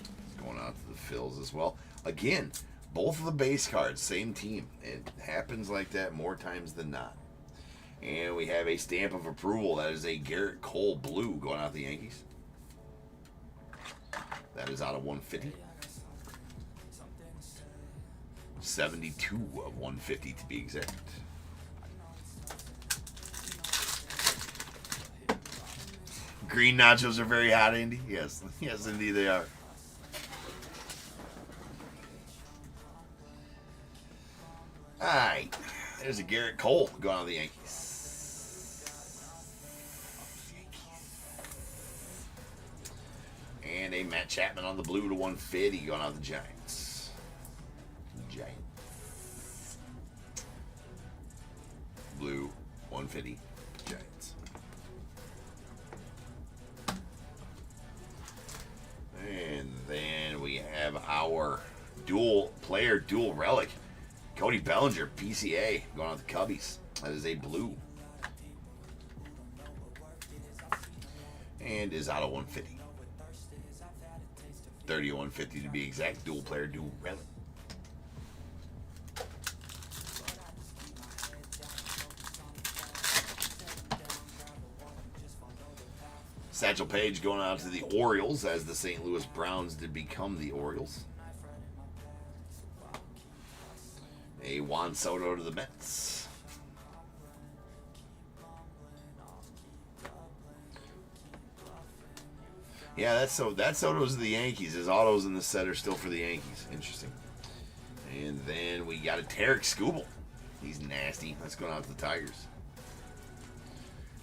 It's going out to the Phils as well. Again, both of the base cards, same team. It happens like that more times than not. And we have a stamp of approval. That is a Garrett Cole blue going out to the Yankees. That is out of 150. 72 of 150 to be exact. Green nachos are very hot, Andy. Yes, yes, indeed they are. All right, there's a Garrett Cole going on the Yankees. And a Matt Chapman on the blue to 150 going on the Giants. Blue, 150, Giants. And then we have our dual relic. Cody Bellinger, PCA, going on the Cubbies. That is a blue. And is out of 150. 30 of 150 to be exact. Dual relic. Satchel Paige going out to the Orioles as the St. Louis Browns did become the Orioles. A Juan Soto to the Mets. Yeah, that Soto's to the Yankees. His autos in the set are still for the Yankees. Interesting. And then we got a Tarek Skubal. He's nasty. That's going out to the Tigers.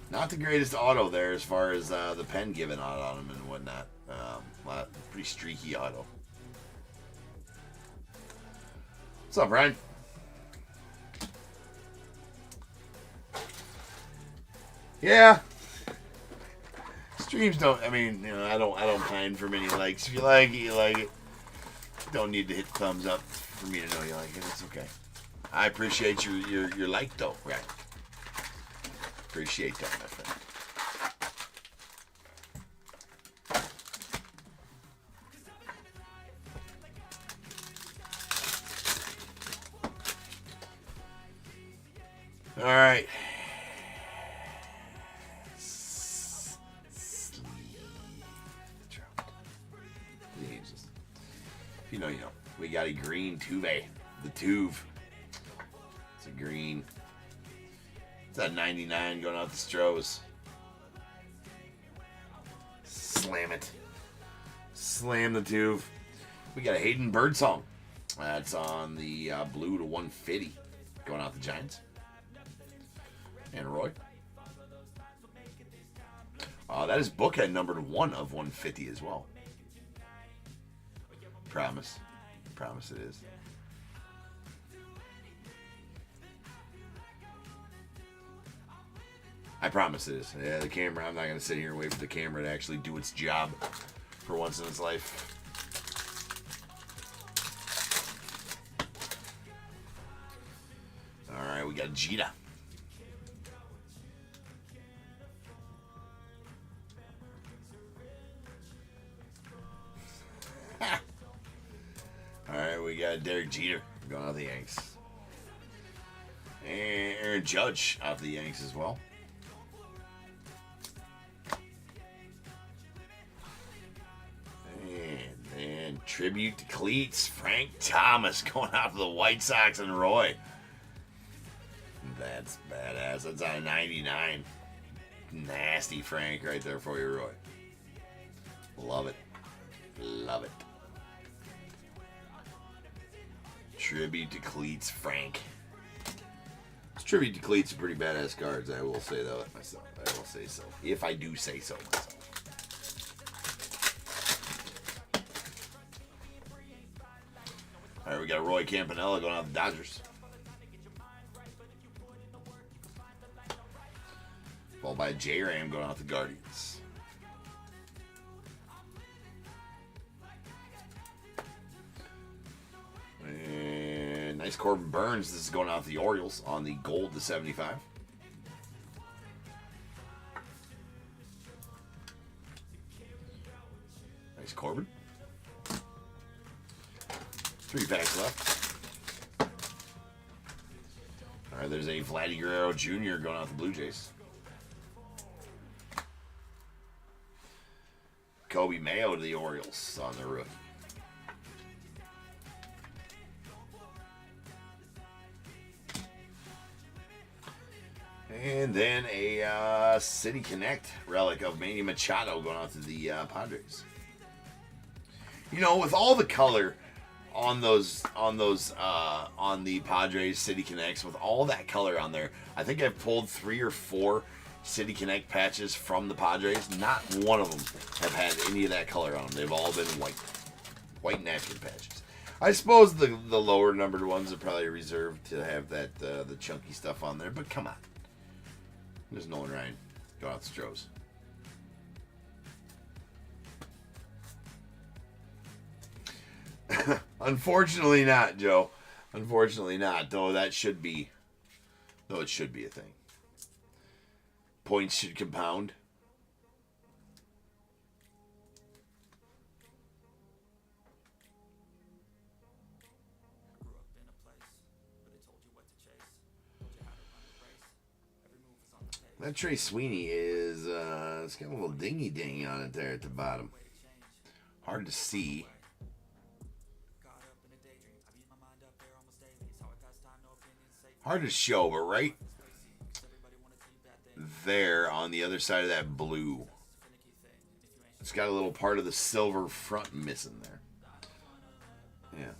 Not the greatest auto there as far as the pen giving out on him and whatnot. Pretty streaky auto. What's up, Ryan? Yeah. Streams don't. I mean, I don't mind for many likes. If you like it, you like it. Don't need to hit thumbs up for me to know you like it. It's okay. I appreciate your like though, right? Appreciate that, my friend. All right. You know. We got a green Tuve. The Tuve. It's a green. It's a 99 going out the Stros. Slam it. Slam the tube. We got a Hayden Birdsong. That's on the blue to 150 going out the Giants. And Roy. That is bookhead numbered 1 of 150 as well. Promise. Promise it is. I promise it is. Yeah, the camera, I'm not going to sit here and wait for the camera to actually do its job for once in its life. All right, we got Jeter. All right, we got Derek Jeter going out the Yanks. And Aaron Judge out the Yanks as well. And tribute to Cleats, Frank Thomas going out to the White Sox and Roy. That's badass. That's on a 99. Nasty Frank right there for you, Roy. Love it. Love it. Tribute to Cleats, Frank. This Tribute to Cleats are pretty badass cards. I will say that myself. I will say so. If I do say so myself. All right, we got Roy Campanella going out the Dodgers. Followed by J-Ram going out the Guardians. And nice Corbin Burns. This is going out the Orioles on the gold to 75. Nice Corbin. 3 packs left. All right, there's a Vladdy Guerrero Jr. going out the Blue Jays. Kobe Mayo to the Orioles on the rookie. And then a City Connect relic of Manny Machado going out to the Padres. You know, with all the color on the Padres City Connects, with all that color on there, I think I've pulled 3 or 4 City Connect patches from the Padres. Not one of them have had any of that color on them. They've all been white napkin patches. I suppose the lower numbered ones are probably reserved to have that the chunky stuff on there, but come on. There's Nolan Ryan. Go out the Stros. Unfortunately not, Joe. Unfortunately not, though it should be a thing. Points should compound. That Trey Sweeney is, it's got a little dingy ding on it there at the bottom. Hard to see. Hard to show, but right there on the other side of that blue, it's got a little part of the silver front missing there. Yeah.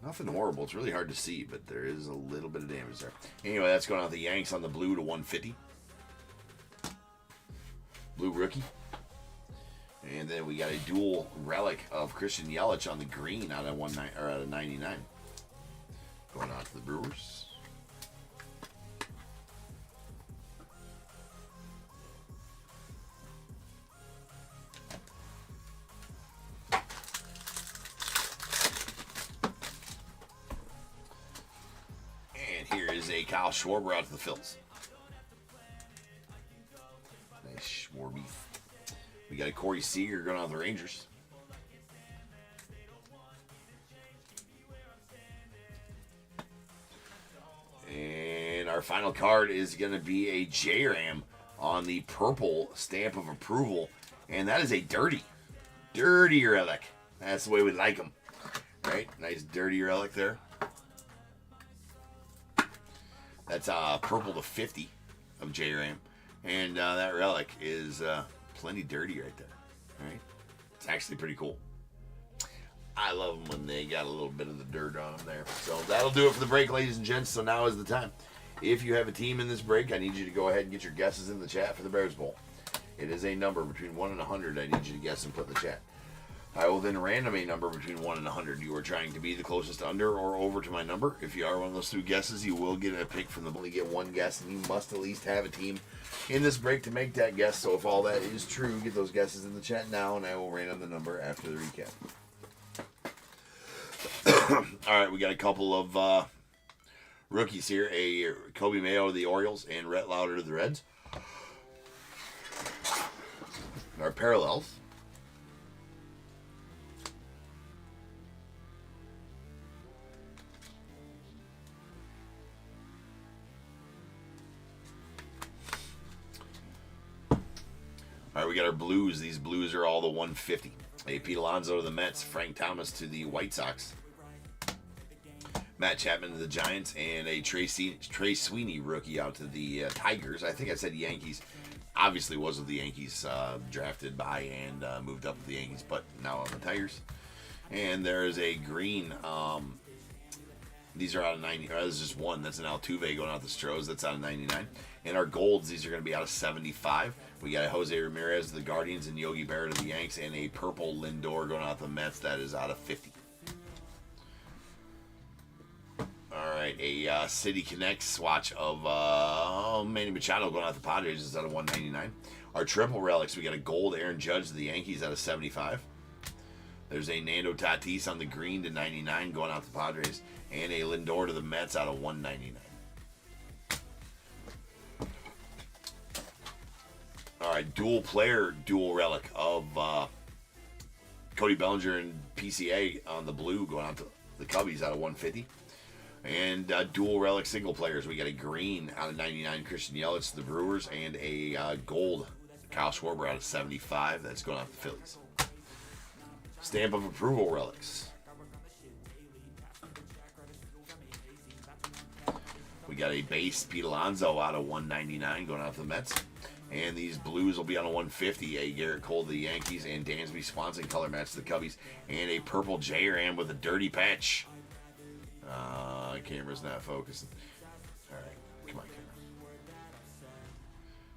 Nothing horrible. It's really hard to see, but there is a little bit of damage there. Anyway, that's going out the Yanks on the blue to 150. Blue rookie. And then we got a dual relic of Christian Yelich on the green out of 99. Going out to the Brewers. And here is a Kyle Schwarber out to the Phils. Nice Schwarby. We got a Corey Seager going out to the Rangers. And our final card is going to be a J-Ram on the purple stamp of approval. And that is a dirty relic. That's the way we like them. Right? Nice dirty relic there. That's purple to 50 of J-Ram. And that relic is plenty dirty right there. All right? It's actually pretty cool. I love them when they got a little bit of the dirt on them there. So that'll do it for the break, ladies and gents. So now is the time. If you have a team in this break, I need you to go ahead and get your guesses in the chat for the Bears Bowl. It is a number between 1 and 100 I need you to guess and put in the chat. I will then random a number between 1 and 100. You are trying to be the closest under or over to my number. If you are one of those 2 guesses, you will get a pick from the. You get 1 guess, and you must at least have a team in this break to make that guess. So if all that is true, get those guesses in the chat now, and I will random the number after the recap. All right, we got a couple of rookies here. A Kobe Mayo to the Orioles and Rhett Lauder to the Reds. Our parallels. All right, we got our blues. These blues are all the 150. A Pete Alonso to the Mets, Frank Thomas to the White Sox, Matt Chapman to the Giants, and a Trey Sweeney rookie out to the Tigers. I think I said Yankees. Obviously was with the Yankees, drafted by and moved up with the Yankees, but now on the Tigers. And there is a green. These are out of 90. There's just one. That's an Altuve going out the Stros. That's out of 99. And our golds, these are going to be out of 75. We got a Jose Ramirez to the Guardians and Yogi Berra to the Yanks, and a purple Lindor going out the Mets. That is out of 50. All right, a City Connect swatch of Manny Machado going out the Padres is out of 199. Our triple relics, we got a gold Aaron Judge to the Yankees out of 75. There's a Nando Tatis on the green to 99 going out the Padres, and a Lindor to the Mets out of 199. All right, dual relic of Cody Bellinger and PCA on the blue going out to the Cubbies out of 150. And dual relic single players. We got a green out of 99, Christian Yelich to the Brewers, and a gold Kyle Schwarber out of 75. That's going out to the Phillies. Stamp of approval relics. We got a base Pete Alonso out of 199 going out to the Mets. And these blues will be on a 150. A Garrett Cole to the Yankees, and Dansby Swanson color match to the Cubbies. And a purple J-Ram with a dirty patch. Camera's not focusing. All right, come on, camera.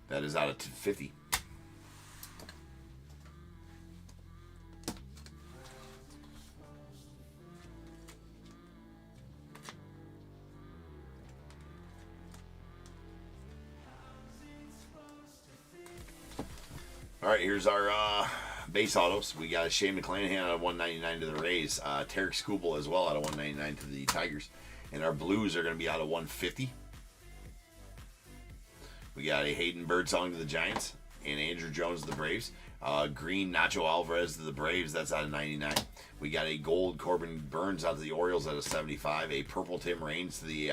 That is out of 50. All right, here's our base autos. We got a Shane McClanahan out of 199 to the Rays. Tarek Skubal as well out of 199 to the Tigers. And our blues are going to be out of 150. We got a Hayden Birdsong to the Giants and Andrew Jones to the Braves. Green Nacho Alvarez to the Braves. That's out of 99. We got a gold Corbin Burns out to the Orioles out of 75. A purple Tim Raines to the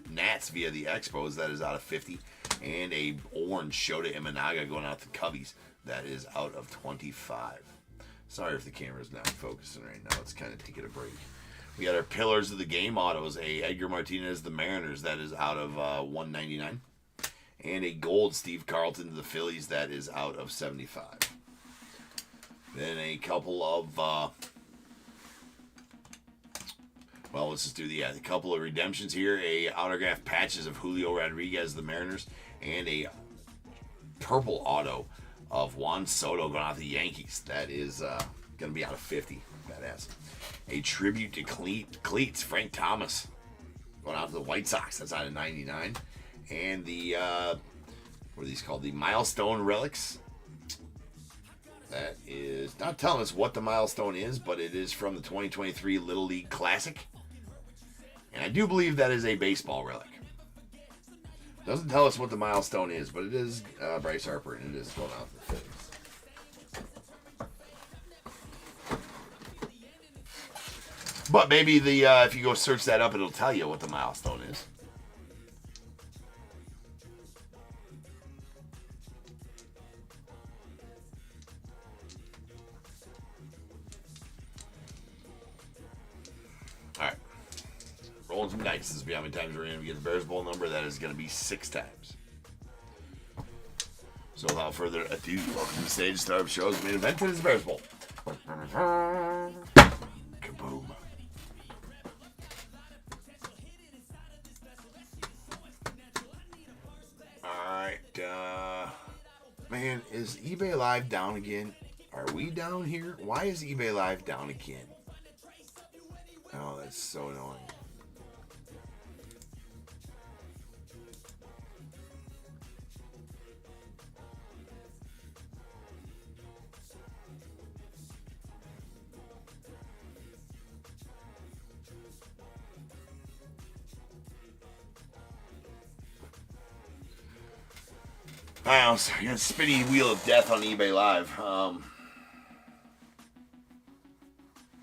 Nats via the Expos. That is out of 50. And a orange Shota Imanaga going out to Cubbies. That is out of 25. Sorry if the camera's not focusing right now. It's kind of taking a break. We got our pillars of the game autos. A Edgar Martinez, the Mariners. That is out of 199. And a gold Steve Carlton to the Phillies. That is out of 75. Then a couple of... well, let's just do a couple of redemptions here. A autograph patches of Julio Rodriguez, the Mariners. And a purple auto of Juan Soto going out to the Yankees. That is going to be out of 50. Badass. A tribute to Cleats, Frank Thomas going out to the White Sox. That's out of 99. And the, what are these called? The Milestone Relics. That is not telling us what the milestone is, but it is from the 2023 Little League Classic. And I do believe that is a baseball relic. Doesn't tell us what the milestone is, but it is Bryce Harper, and it is going out to the Phillies. But maybe if you go search that up, it'll tell you what the milestone is. All right. rolling some dice. This will be how many times we're going to get the Bears Bowl number. That is going to be 6 times. So without further ado, welcome to the stage. Star of show's main event is the Bears Bowl. Kaboom. Alright, man, is eBay Live down again? Are we down here? Why is eBay Live down again? Oh, that's so annoying. I also got spinny wheel of death on eBay Live.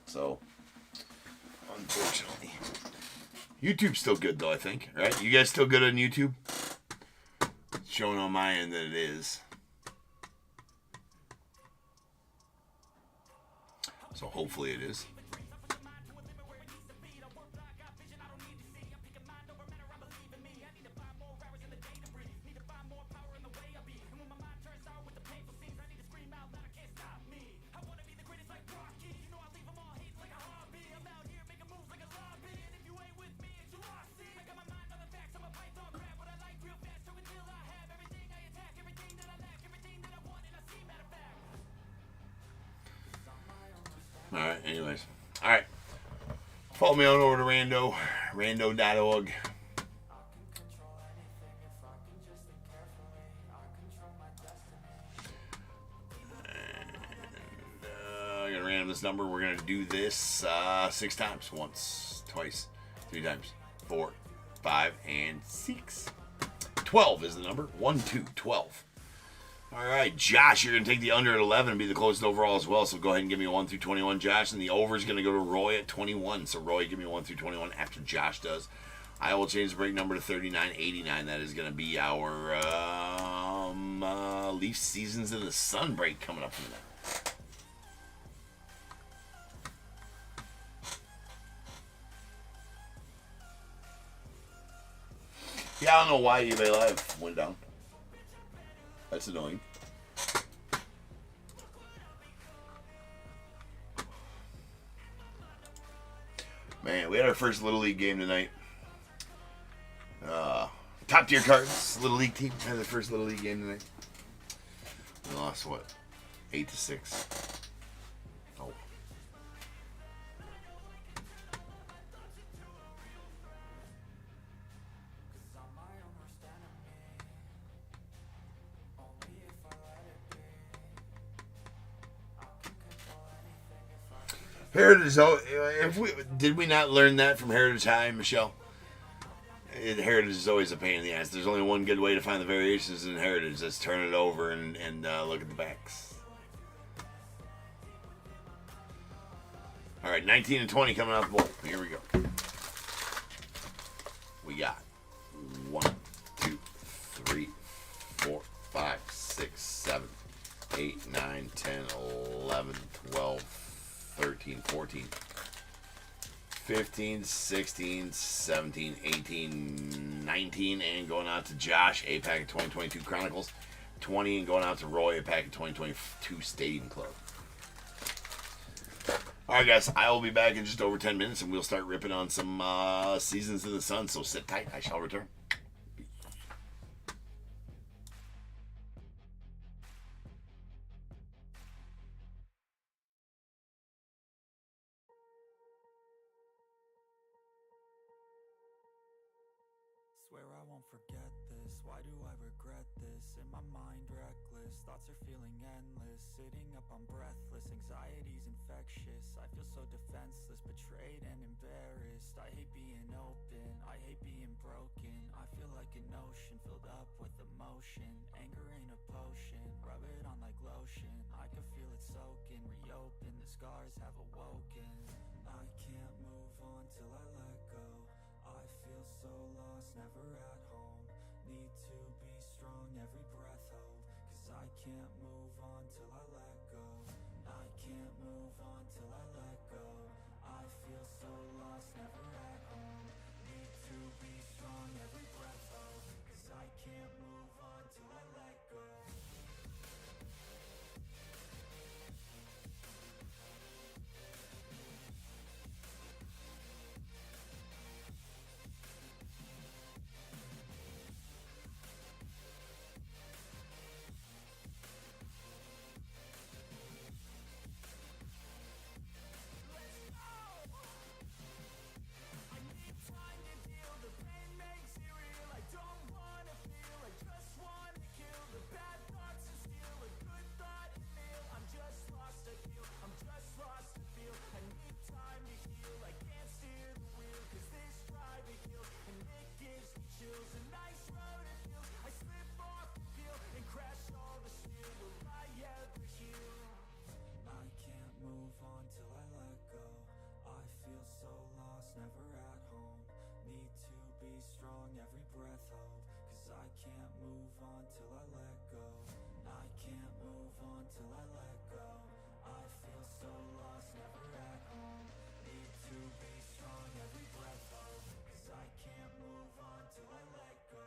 So, unfortunately, YouTube's still good though. I think, right? You guys still good on YouTube? It's showing on my end that it is. So hopefully it is. Alright, anyways. Alright. Follow me on over to rando.org. I'm going to random this number. We're going to do this 6 times. Once, twice, 3 times, 4, 5, and 6. 12 is the number. 1, 2, 12. All right, Josh, you're going to take the under at 11 and be the closest overall as well. So go ahead and give me a 1 through 21, Josh. And the over is going to go to Roy at 21. So Roy, give me a 1 through 21 after Josh does. I will change the break number to 39.89. That is going to be our Leaf Seasons in the Sun break coming up in a minute. Yeah, I don't know why eBay Live went down. That's annoying. Man, we had our first Little League game tonight. Top tier cards, Little League team had their first Little League game tonight. We lost what? 8-6. Oh. Heritage, did we not learn that from Heritage High, Michelle? Heritage is always a pain in the ass. There's only one good way to find the variations in Heritage. That's turn it over and look at the backs. All right, 19 and 20 coming out the bowl. Here we go. We got 1, 2, 3, 4, 5, 6, 7, 8, 9, 10, 11, 12, 13, 14, 15, 16, 17, 18, 19, and going out to Josh, a pack of 2022 Chronicles, 20, and going out to Roy, a pack of 2022 Stadium Club. All right, guys, I will be back in just over 10 minutes, and we'll start ripping on some Seasons in the Sun, so sit tight. I shall return. Swear I won't forget this, why do I regret this? In my mind reckless, thoughts are feeling endless. Sitting up, I'm breathless, anxiety's infectious. I feel so defenseless, betrayed and embarrassed. I hate being open, I hate being broken. I feel like an ocean filled up with emotion. Anger ain't a potion, rub it on like lotion. I can feel it soaking, reopen, the scars have awoken. I can't move on till I let go. I feel so lost, never at home. Need to be strong, every breath hold. Cause I can't move on till I let go. I can't move on till I let go. I feel so lost, never at home. Need till I let go. I feel so lost, never at home. Need to be strong, every breath hold. 'Cause I can't move on till I let go.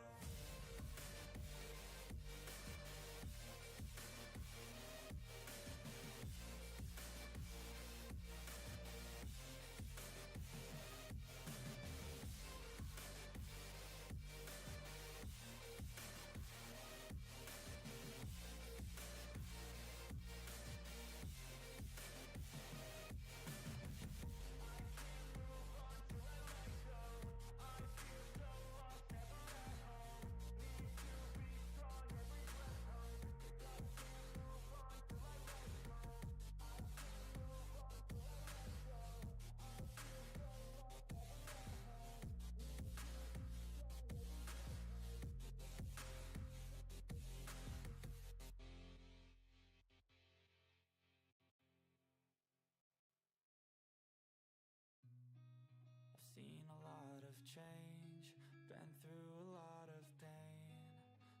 I've seen a lot of change, been through a lot of pain.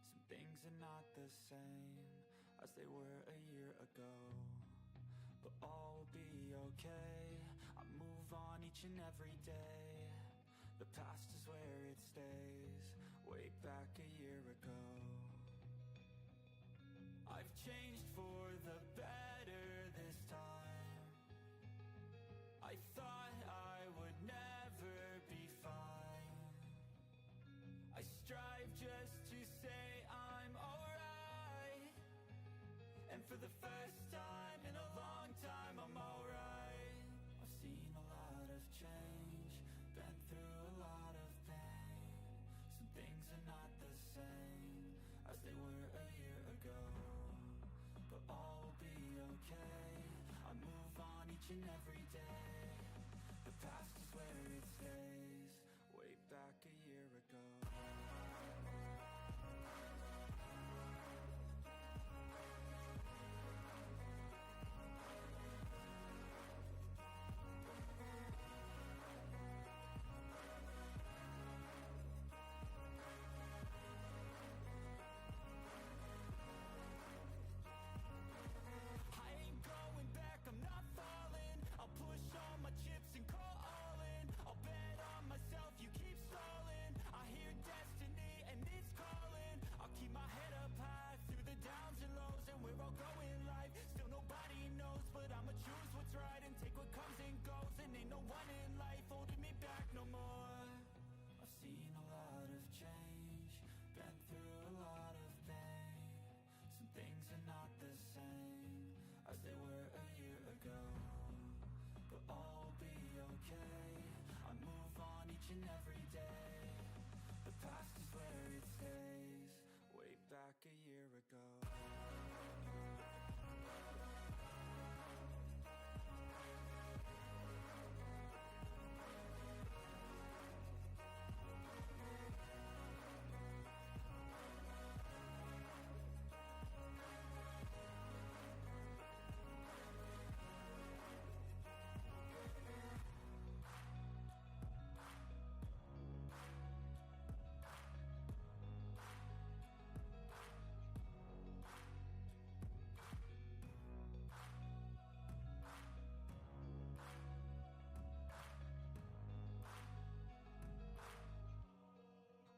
Some things are not the same as they were a year ago, but all will be okay. I move on each and every day. The past is where it stays, way back a year ago. I've changed for the better this time. I thought I would never be fine. I strive just to say I'm alright, and for the first time in a long time I'm alright. I've seen a lot of change, been through a lot of pain. Some things are not the same as they were a year ago, but all will be okay. I move on each and every day. The past is where it stays, way back a year ago. I ain't going back, I'm not falling. I'll push all my chips and call all in. I'll bet on myself, you keep stalling. I hear destiny and it's calling. I'll keep my head up high through the downs and lows, and we're all going life. Still nobody knows, but I'ma choose what's right and take what comes and goes. And ain't no one in life holding me back no more. I've seen a lot of change, been through a lot of pain. Some things are not the same as they were a year ago, but all will be okay. I move on each and every day. The past is where it stays, way back a year ago.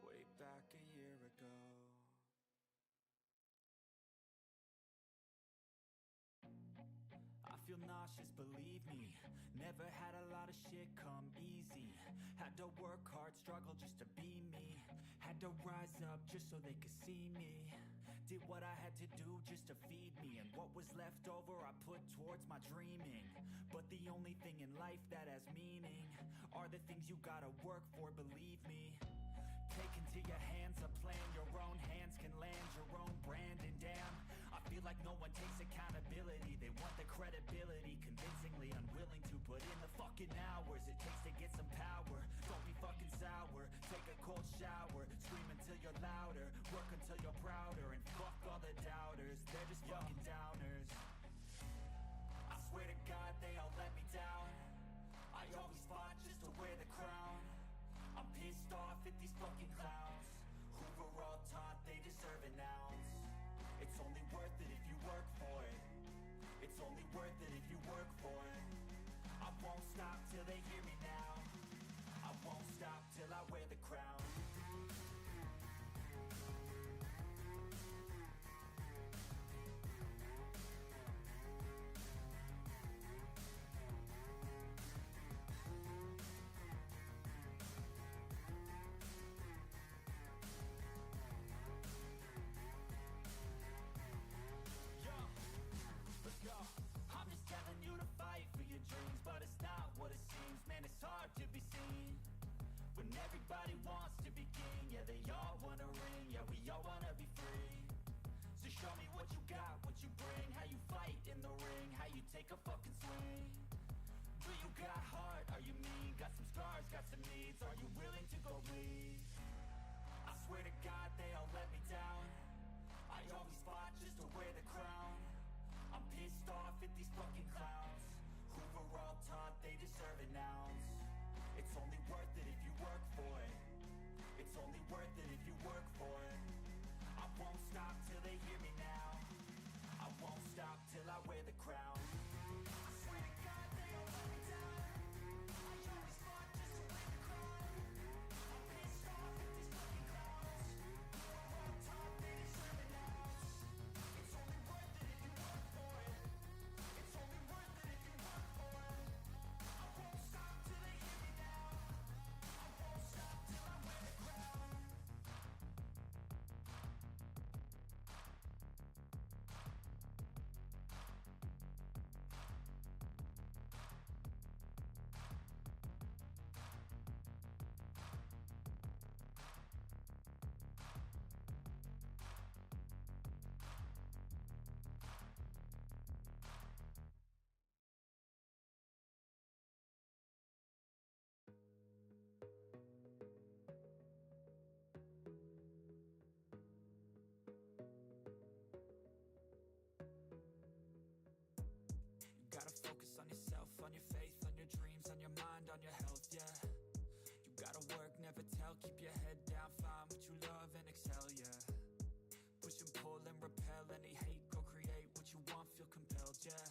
Way back a year ago. I feel nauseous, believe me. Never had a lot of shit come easy. Had to work hard, struggle just to be me. Had to rise up just so they could see me. Did what I had to do just to feed me, and what was left over I put towards my dreaming. But the only thing in life that has meaning are the things you gotta work for, believe me. Take into your hands a plan, your own hands can land your own brand. And damn, I feel like no one takes accountability. They want the credibility, convincingly unwilling to put in the fucking hours it takes to get some power. Don't be fucking sour, take a cold shower. Scream until you're louder, work until you're prouder. And fuck all the doubters, they're just fucking downers. I swear to God they all let me down. I always fought just to wear the crown. I'm pissed off at these fucking clowns who were all taught they deserve an ounce. It's only worth it if you work for it. It's only worth it if you work for it. I won't stop till they hear me now. I won't stop till I wear the crown. Let's go. I'm just telling you to fight for your dreams, but it's not what it seems. Man, it's hard to be seen when everybody wants to be king. Yeah, they all wanna ring. Yeah, we all wanna be free. So show me what you got, what you bring, how you fight in the ring, how you take a fucking swing. Do you got heart? Are you mean? Got some scars, got some needs. Are you willing to go bleed? I swear to God they all let me down. I always fought just to wear the crown. I'm pissed off at these fucking clowns who were all taught they deserve an ounce. It's only worth it if you work for it. It's only worth it if you work for it. I won't stop till they hear me now. I won't stop till I wear the crown. I swear to God they all let me down. I always fought just to wear the crown. I'm pissed off at these fucking clowns who were all taught they deserve an ounce. It's only worth it if you work for it. It's only worth it if you work for it. I won't stop till they hear me now. I won't stop till I wear the crown. You gotta focus on yourself, on your faith, on your dreams, on your mind, on your health, yeah. You gotta work, never tell, keep your head down, find what you love and excel, yeah. Push and pull and repel any hate, go create what you want, feel compelled, yeah.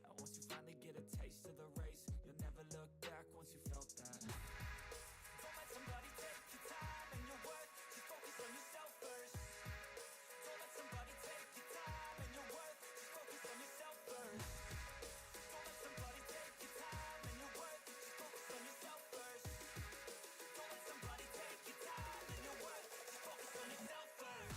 And once you finally get a taste of the race, you'll never look back once you felt that. Don't let somebody take your time and your worth, just focus on yourself first. Don't let somebody take your time and your worth, just focus on yourself first. Don't let somebody take your time and your worth, just focus on yourself first. Don't let somebody take your time and your worth, just focus on yourself first.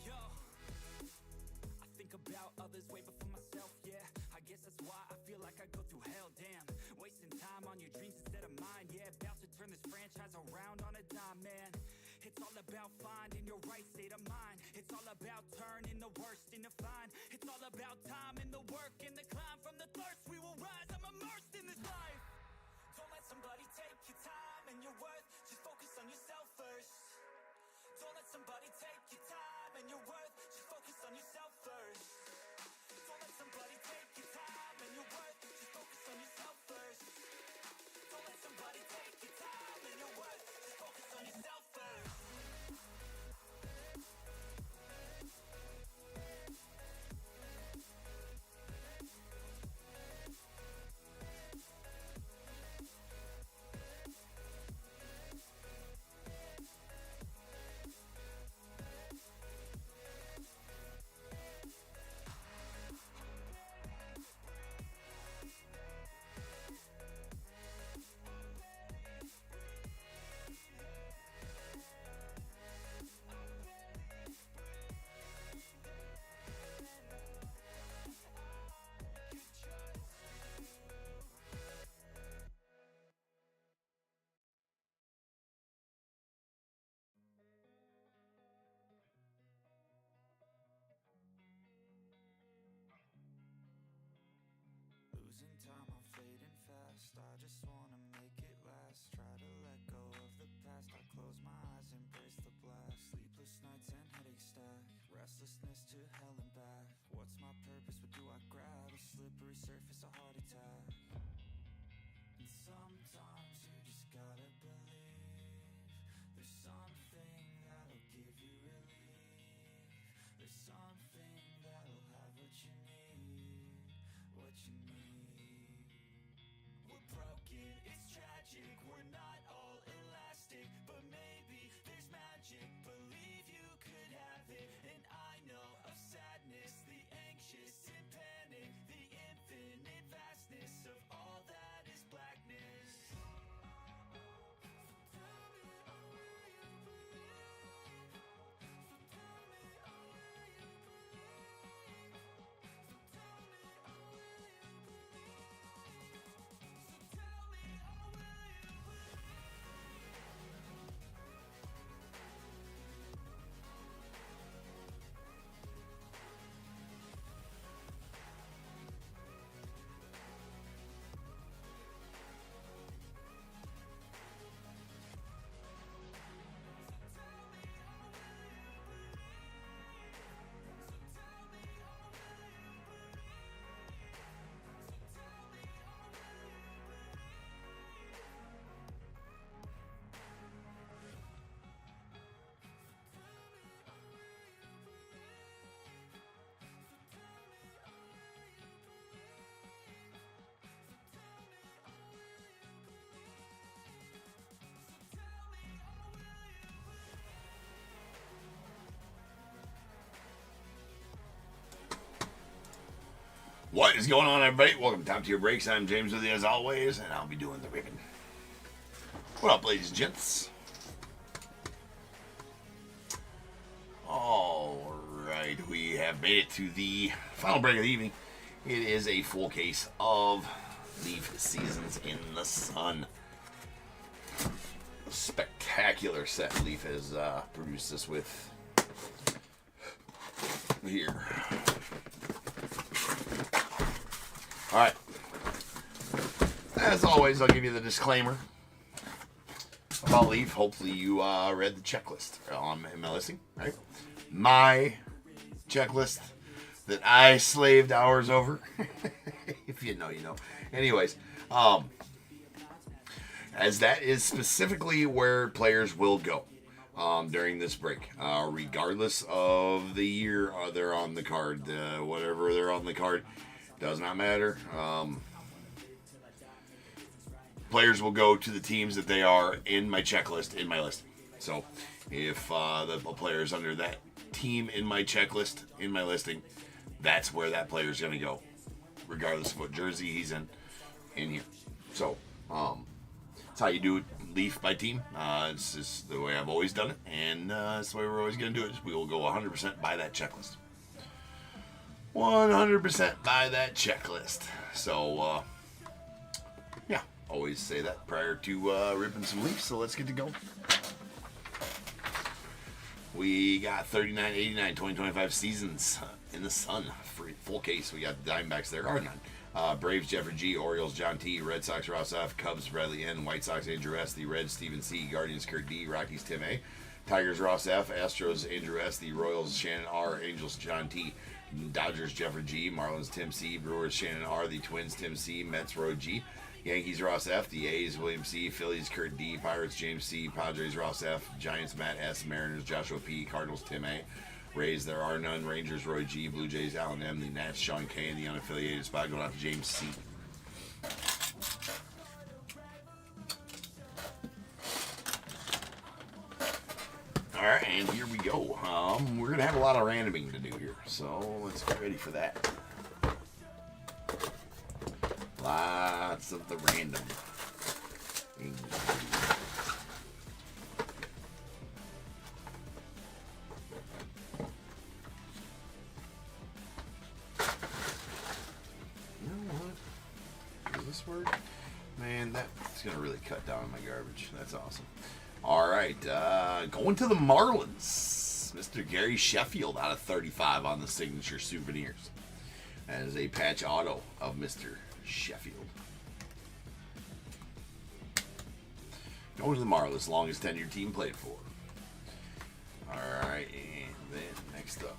Yo, I think about others way before myself, yeah. I guess that's why I feel like I go through hell, damn. Wasting time on your dreams instead of mine, yeah. About to turn this franchise around on a dime, man. It's all about finding your right state of mind. It's all about turning the worst into fine. It's all about time and the work and the climb. From the thirst we will rise, I'm immersed in this life. Don't let somebody take your time and your worth, just focus on yourself first. Don't let somebody take your time and your worth, just focus on yourself first. Don't let somebody take your time and your worth, just focus on yourself first. Don't let somebody take your time and your worth, just focus on yourself first. restlessness to hell and back. What's my purpose? What do I grab? A slippery surface, a heart attack. And sometimes you just gotta believe there's something that'll give you relief. There's something that'll have what you need, what you need. We're broken, it's tragic, we're not all elastic, but maybe there's magic. Believe you could have it, and I know of sadness, the anxious and panic, the infinite vastness of all that is blackness. So tell me, oh, will you believe? So tell me, oh, will you believe? So tell me, oh, will you believe? So tell me, oh, will you believe? What is going on, everybody? Welcome to Top Tier Breaks. I'm James with you as always, and I'll be doing the ribbon. What up, ladies and gents? Alright, we have made it to the final break of the evening. It is a full case of Leaf Seasons in the Sun. A spectacular set Leaf has produced this with here. Alright. As always, I'll give you the disclaimer about Leaf. Hopefully you read the checklist on my listing, right? My checklist that I slaved hours over. If you know, you know. Anyways, as that is specifically where players will go during this break. Regardless of the year they're on the card. Whatever they're on the card. Does not matter. Players will go to the teams that they are in my checklist, in my listing. So, if the player is under that team in my checklist, in my listing, that's where that player is going to go, regardless of what jersey he's in here. So, that's how you do it, Leaf by team. It's just the way I've always done it, and that's the way we're always going to do it. Is we will go 100% by that checklist. 100% by that checklist. So, yeah, always say that prior to ripping some Leafs. So let's get to go. We got 39, 89, 2025 seasons in the Sun. Full case. We got the Diamondbacks there. Are none. Braves, Jeffrey G. Orioles, John T. Red Sox, Ross F. Cubs, Bradley N. White Sox, Andrew S. The Reds, Stephen C. Guardians, Kurt D. Rockies, Tim A. Tigers, Ross F. Astros, Andrew S. The Royals, Shannon R. Angels, John T. Dodgers, Jeffrey G. Marlins, Tim C. Brewers, Shannon R. The Twins, Tim C. Mets, Roy G. Yankees, Ross F. The A's, William C. Phillies, Kurt D. Pirates, James C. Padres, Ross F. Giants, Matt S. Mariners, Joshua P. Cardinals, Tim A. Rays, there are none. Rangers, Roy G. Blue Jays, Alan M. The Nats, Sean K. And the unaffiliated spot going out to James C. Alright, and here we go. We're going to have a lot of randoming to do here, so let's get ready for that. Lots of the random. You know what? Does this work? Man, that's going to really cut down on my garbage. That's awesome. All right, going to the Marlins. Mr. Gary Sheffield out of 35 on the signature souvenirs. That is a patch auto of Mr. Sheffield. Going to the Marlins, longest tenure team played for. All right, and then next up,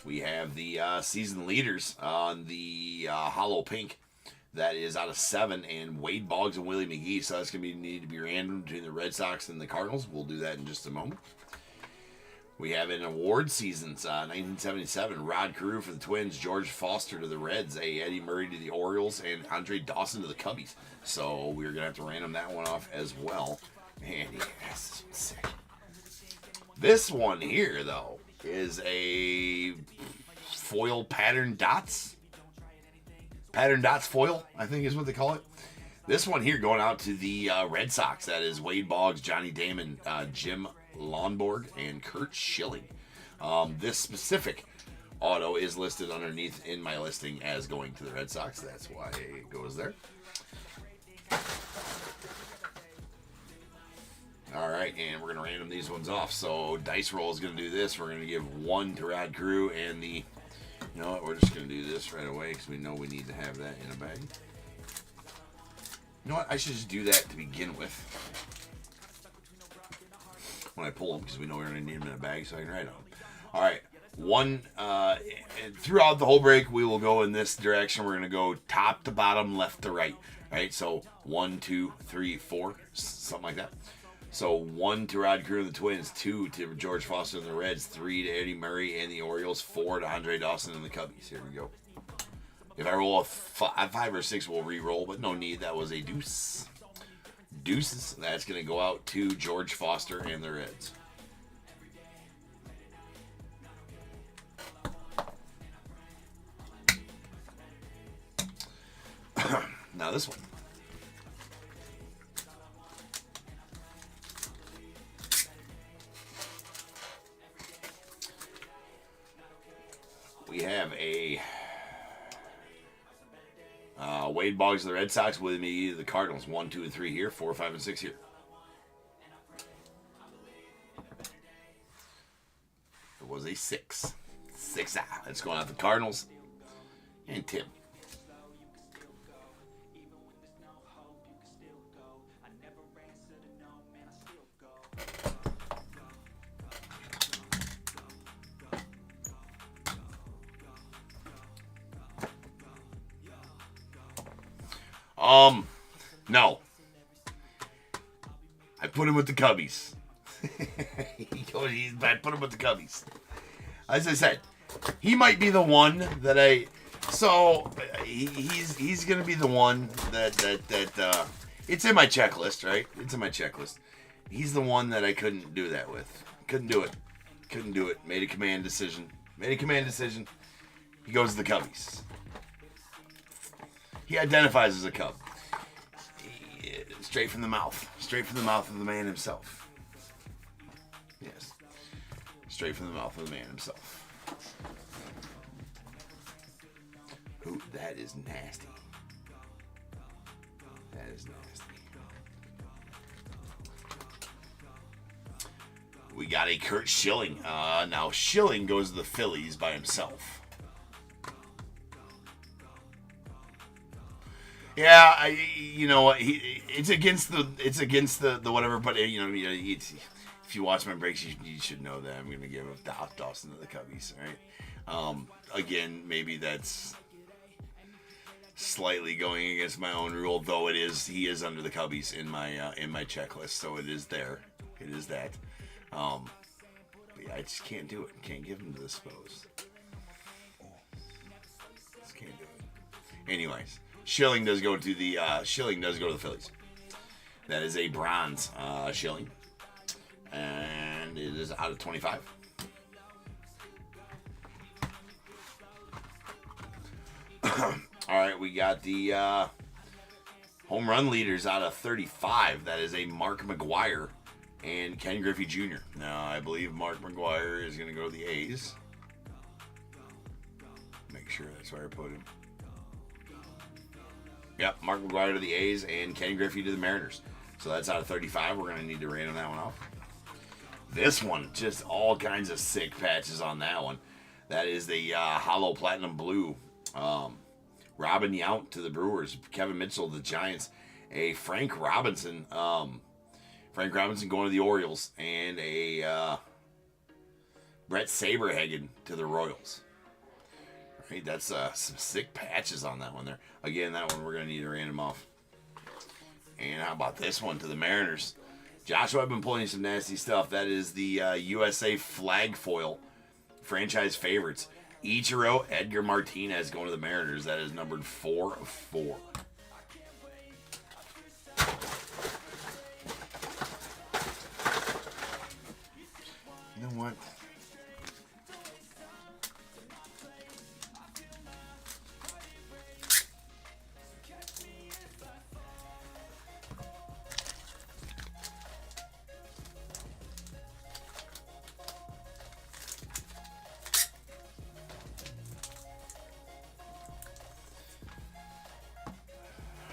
We have the season leaders on the hollow pink. That is out of 7, and Wade Boggs and Willie McGee. So that's going to need to be random between the Red Sox and the Cardinals. We'll do that in just a moment. We have in award seasons, 1977, Rod Carew for the Twins, George Foster to the Reds, Eddie Murray to the Orioles, and Andre Dawson to the Cubbies. So we're going to have to random that one off as well. Man, yes, this one's sick. This one here, though, is a foil pattern dots. Pattern dots foil, I think is what they call it. This one here going out to the Red Sox. That is Wade Boggs, Johnny Damon, Jim Lonborg, and Kurt Schilling. This specific auto is listed underneath in my listing as going to the Red Sox. That's why it goes there. All right, and we're going to random these ones off. So Dice Roll is going to do this. We're going to give 1 to Rod Carew and the... You know what? We're just going to do this right away because we know we need to have that in a bag. You know what? I should just do that to begin with. When I pull them, because we know we're going to need them in a bag so I can write on them. All right. Throughout the whole break, we will go in this direction. We're going to go top to bottom, left to right. All right. So 1, 2, 3, 4, something like that. So 1 to Rod Carew and the Twins, 2 to George Foster and the Reds, 3 to Eddie Murray and the Orioles, 4 to Andre Dawson and the Cubbies. Here we go. If I roll a 5 or 6, we'll re-roll, but no need. That was a deuce. Deuces. That's going to go out to George Foster and the Reds. Now this one. We have a Wade Boggs of the Red Sox, with me the Cardinals. 1, 2, and 3 here. 4, 5, and 6 here. It was a 6. 6 out. It's going out the Cardinals and Tim. No. I put him with the Cubbies. I put him with the Cubbies. As I said, he might be the one that he's gonna be the one that it's in my checklist, right? It's in my checklist. He's the one that I couldn't do that with. Couldn't do it. Made a command decision. He goes to the Cubbies. He identifies as a Cub. Straight from the mouth of the man himself. Yes. Straight from the mouth of the man himself. Ooh, that is nasty. That is nasty. We got a Kurt Schilling. Now, Schilling goes to the Phillies by himself. Yeah, you know what? It's against the whatever. But if you watch my breaks, you should know that I'm going to give Dawson to the Cubbies. Right? Again, maybe that's slightly going against my own rule, though he is under the Cubbies in my checklist, so it is there. It is that. But yeah, I just can't do it. Can't give him to the Spos. Just can't do it. Anyways. Schilling does go to the Phillies. That is a bronze Schilling, and it is out of 25. All right, we got the home run leaders out of 35. That is a Mark McGwire and Ken Griffey Jr. Now, I believe Mark McGwire is going to go to the A's. Make sure that's where I put him. Yep, Mark McGwire to the A's and Ken Griffey to the Mariners. So that's out of 35. We're going to need to random that one off. This one, just all kinds of sick patches on that one. That is the Hollow Platinum Blue. Robin Yount to the Brewers. Kevin Mitchell to the Giants. A Frank Robinson. Frank Robinson going to the Orioles. And a Brett Saberhagen to the Royals. Right, that's some sick patches on that one there. Again, that one we're going to need to random off. And how about this one to the Mariners? Joshua, I've been pulling some nasty stuff. That is the USA flag foil. Franchise favorites. Ichiro Edgar Martinez going to the Mariners. That is numbered 4 of 4. You know what?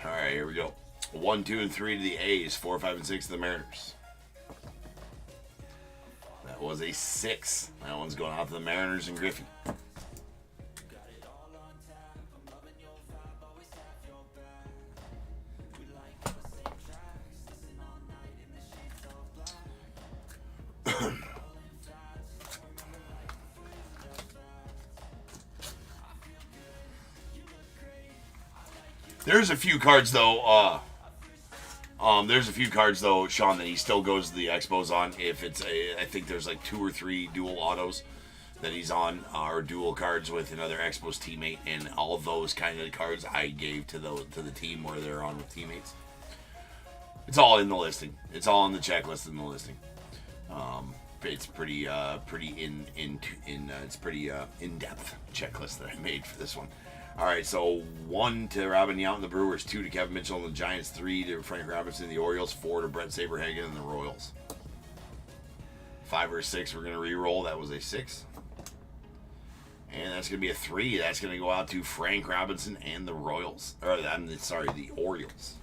All right, here we go. 1, 2, and 3 to the A's. 4, 5, and 6 to the Mariners. That was a 6. That one's going out to the Mariners and Griffey. There's a few cards though. There's a few cards though, Sean, that he still goes to the Expos on. If it's I think there's like 2 or 3 dual autos that he's on, or dual cards with another Expos teammate, and all of those kind of cards I gave to the team where they're on with teammates. It's all in the listing. It's all in the checklist in the listing. It's pretty in-depth checklist that I made for this one. All right, so 1 to Robin Yount and the Brewers, 2 to Kevin Mitchell and the Giants, 3 to Frank Robinson and the Orioles, 4 to Brett Saberhagen and the Royals. 5 or 6, we're going to re-roll. That was a 6. And that's going to be a 3. That's going to go out to Frank Robinson and the Royals. Or, the Orioles.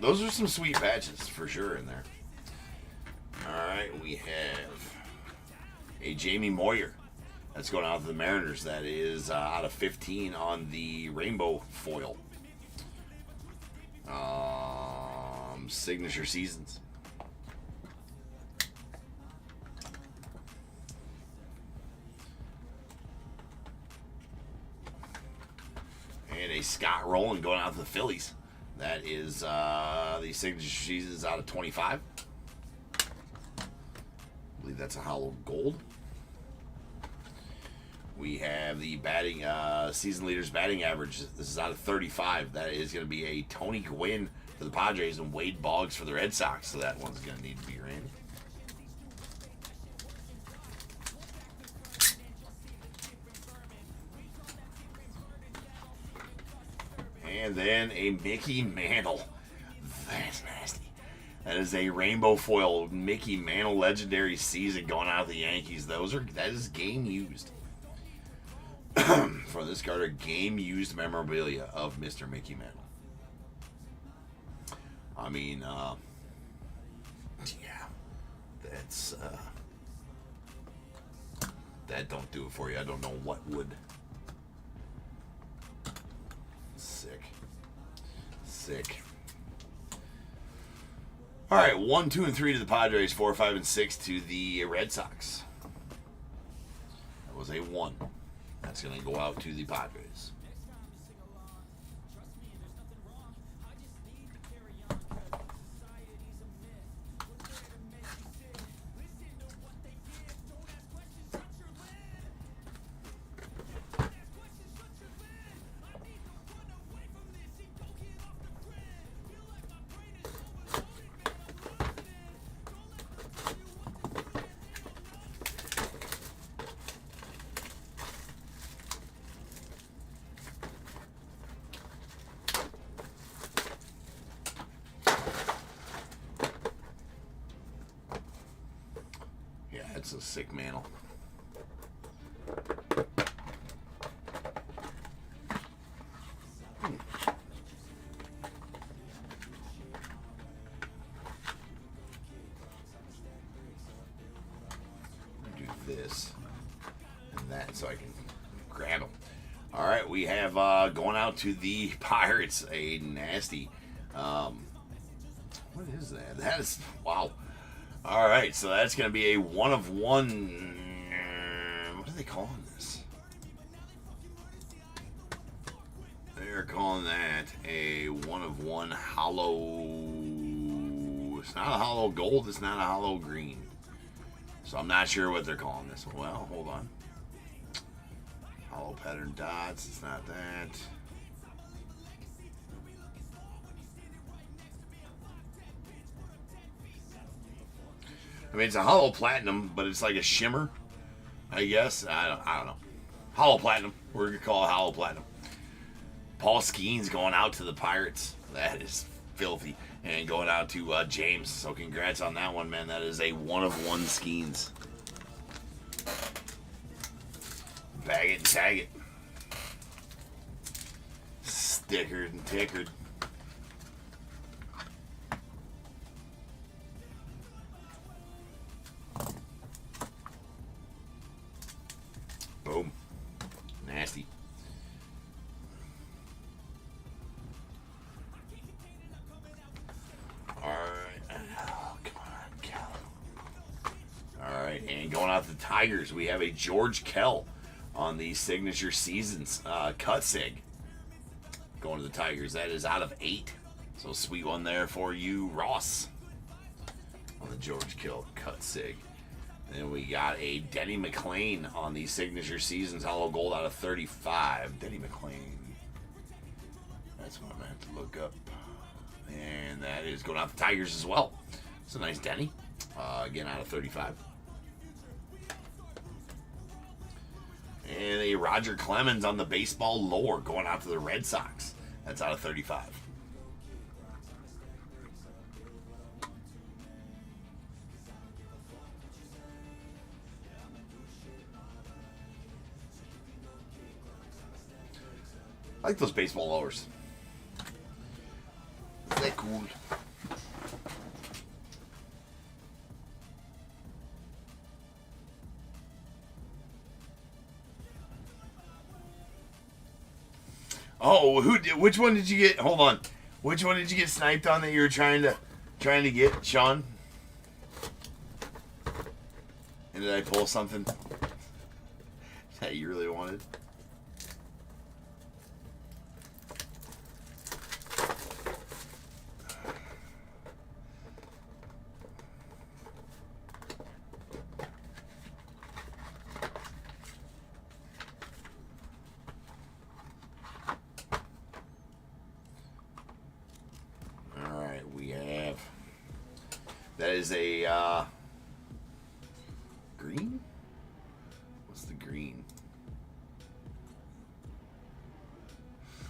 Those are some sweet patches for sure in there. All right, we have a Jamie Moyer. That's going out to the Mariners. That is out of 15 on the rainbow foil. Signature seasons. And a Scott Rowland going out to the Phillies. That is the signature seasons out of 25. I believe that's a hollow gold. We have the batting season leaders batting average. This is out of 35. That is going to be a Tony Gwynn for the Padres and Wade Boggs for the Red Sox. So that one's going to need to be ran. And then a Mickey Mantle. That's nasty. That is a rainbow foil Mickey Mantle legendary season going out of the Yankees. That is game used. For this card, a game used memorabilia of Mr. Mickey Mantle. I mean, yeah, that's that don't do it for you. I don't know what would. Sick. All right, 1, 2, and 3 to the Padres. 4, 5, and 6 to the Red Sox. That was a 1. That's going to go out to the Padres. That's a sick mantle. Do this and that so I can grab them. All right, we have going out to the Pirates a nasty. What is that? That is wow. All right, so that's going to be a 1 of 1. What are they calling this? They're calling that a 1 of 1 hollow. It's not a hollow gold. It's not a hollow green. So I'm not sure what they're calling this. Well, hold on. Hollow pattern dots. It's not that. I mean, it's a hollow platinum, but it's like a shimmer, I guess. I don't know. Hollow platinum. We're going to call it hollow platinum. Paul Skeens going out to the Pirates. That is filthy. And going out to James. So congrats on that one, man. That is a 1 of 1 Skeens. Bag it and tag it. Stickered and tickered. Boom. Nasty. Alright, and going out to the Tigers, we have a George Kell on the Signature Seasons cut sig. Going to the Tigers. That is out of 8. So sweet one there for you, Ross. On the George Kell cut sig. Then we got a Denny McLain on the Signature Seasons hollow gold out of 35. Denny McLain. That's what I'm going to have to look up. And that is going out to the Tigers as well. It's a nice Denny. Again, out of 35. And a Roger Clemens on the baseball lore going out to the Red Sox. That's out of 35. I like those baseball lowers. They're cool. Oh, which one did you get? Hold on. Which one did you get sniped on that you were trying to get, Sean? And did I pull something that you really wanted? That is a green? What's the green?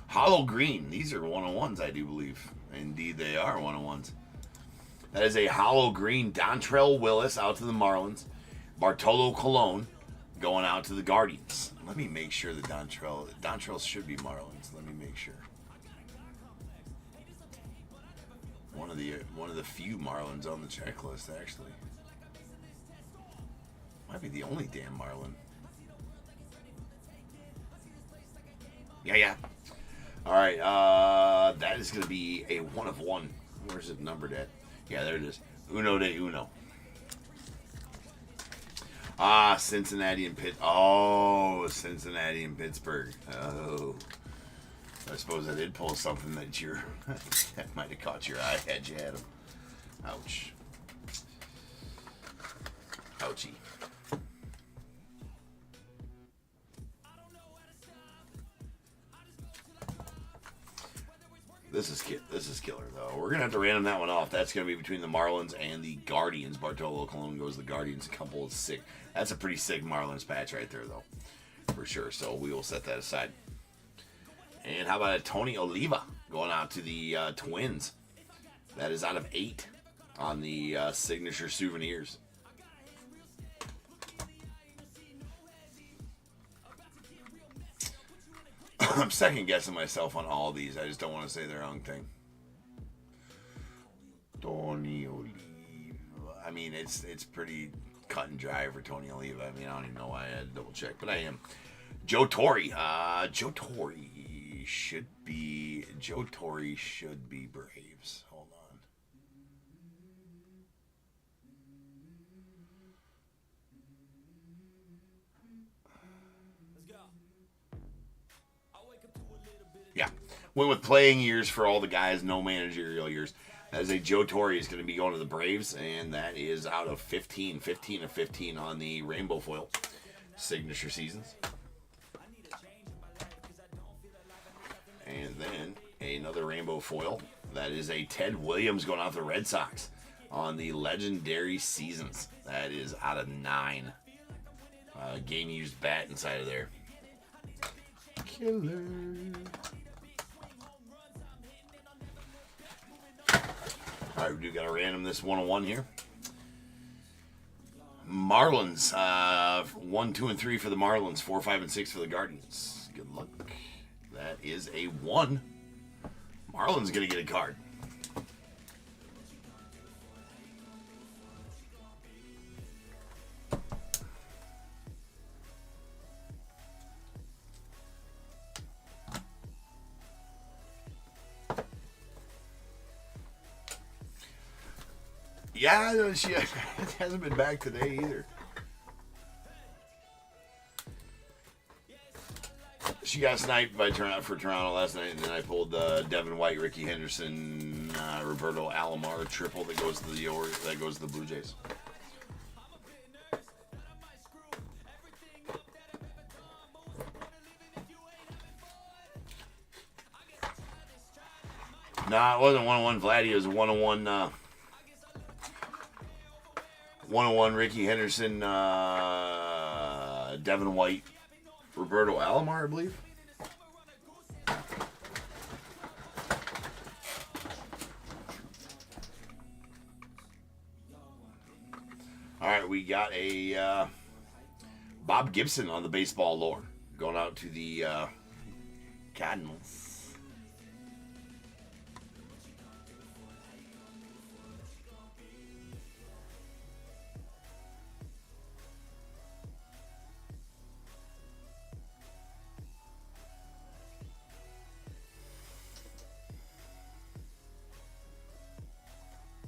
Hollow green. These are 101s, I do believe. Indeed, they are 101s. That is a hollow green. Dontrell Willis out to the Marlins. Bartolo Colon going out to the Guardians. Let me make sure that Dontrell should be Marlins. Let me make sure. One of the few Marlins on the checklist, actually. Might be the only damn Marlin. Yeah. All right, that is going to be a 1 of 1. Where's it numbered at? Yeah, there it is. Uno de uno. Cincinnati and Cincinnati and Pittsburgh. Oh. I suppose I did pull something that that might have caught your eye had you had them. Ouch. Ouchie. This is killer though. We're gonna have to random that one off. That's gonna be between the Marlins and the Guardians. Bartolo Colon goes to the Guardians. A couple of sick. That's a pretty sick Marlins patch right there though, for sure. So we will set that aside. And how about a Tony Oliva going out to the Twins? That is out of 8 on the Signature Souvenirs. I'm second guessing myself on all these. I just don't want to say the wrong thing. Tony Oliva. I mean, it's pretty cut and dry for Tony Oliva. I mean, I don't even know why I had to double check, but I am. Joe Torre. Joe Torre should be Braves. Hold on. Yeah. Went with playing years for all the guys, no managerial years. As a Joe Torre is going to be going to the Braves, and that is out of 15 of 15 on the rainbow foil signature seasons. And then another rainbow foil. That is a Ted Williams going out to the Red Sox on the legendary seasons. That is out of 9. Game used bat inside of there. Killer. All right, we do got to random this 101 here. Marlins, 1, 2, and 3 for the Marlins, 4, 5, and 6 for the Guardians. Good luck. That is a 1. Marlins going to get a card. Yeah, she hasn't been back today either. She got sniped by Toronto last night, and then I pulled Devin White, Ricky Henderson, Roberto Alomar triple that goes to the Blue Jays. Nah, it wasn't 101 Vladdy. It was 101. 101 Ricky Henderson, Devin White, Roberto Alomar, I believe. All right, we got a Bob Gibson on the baseball lore going out to the Cardinals.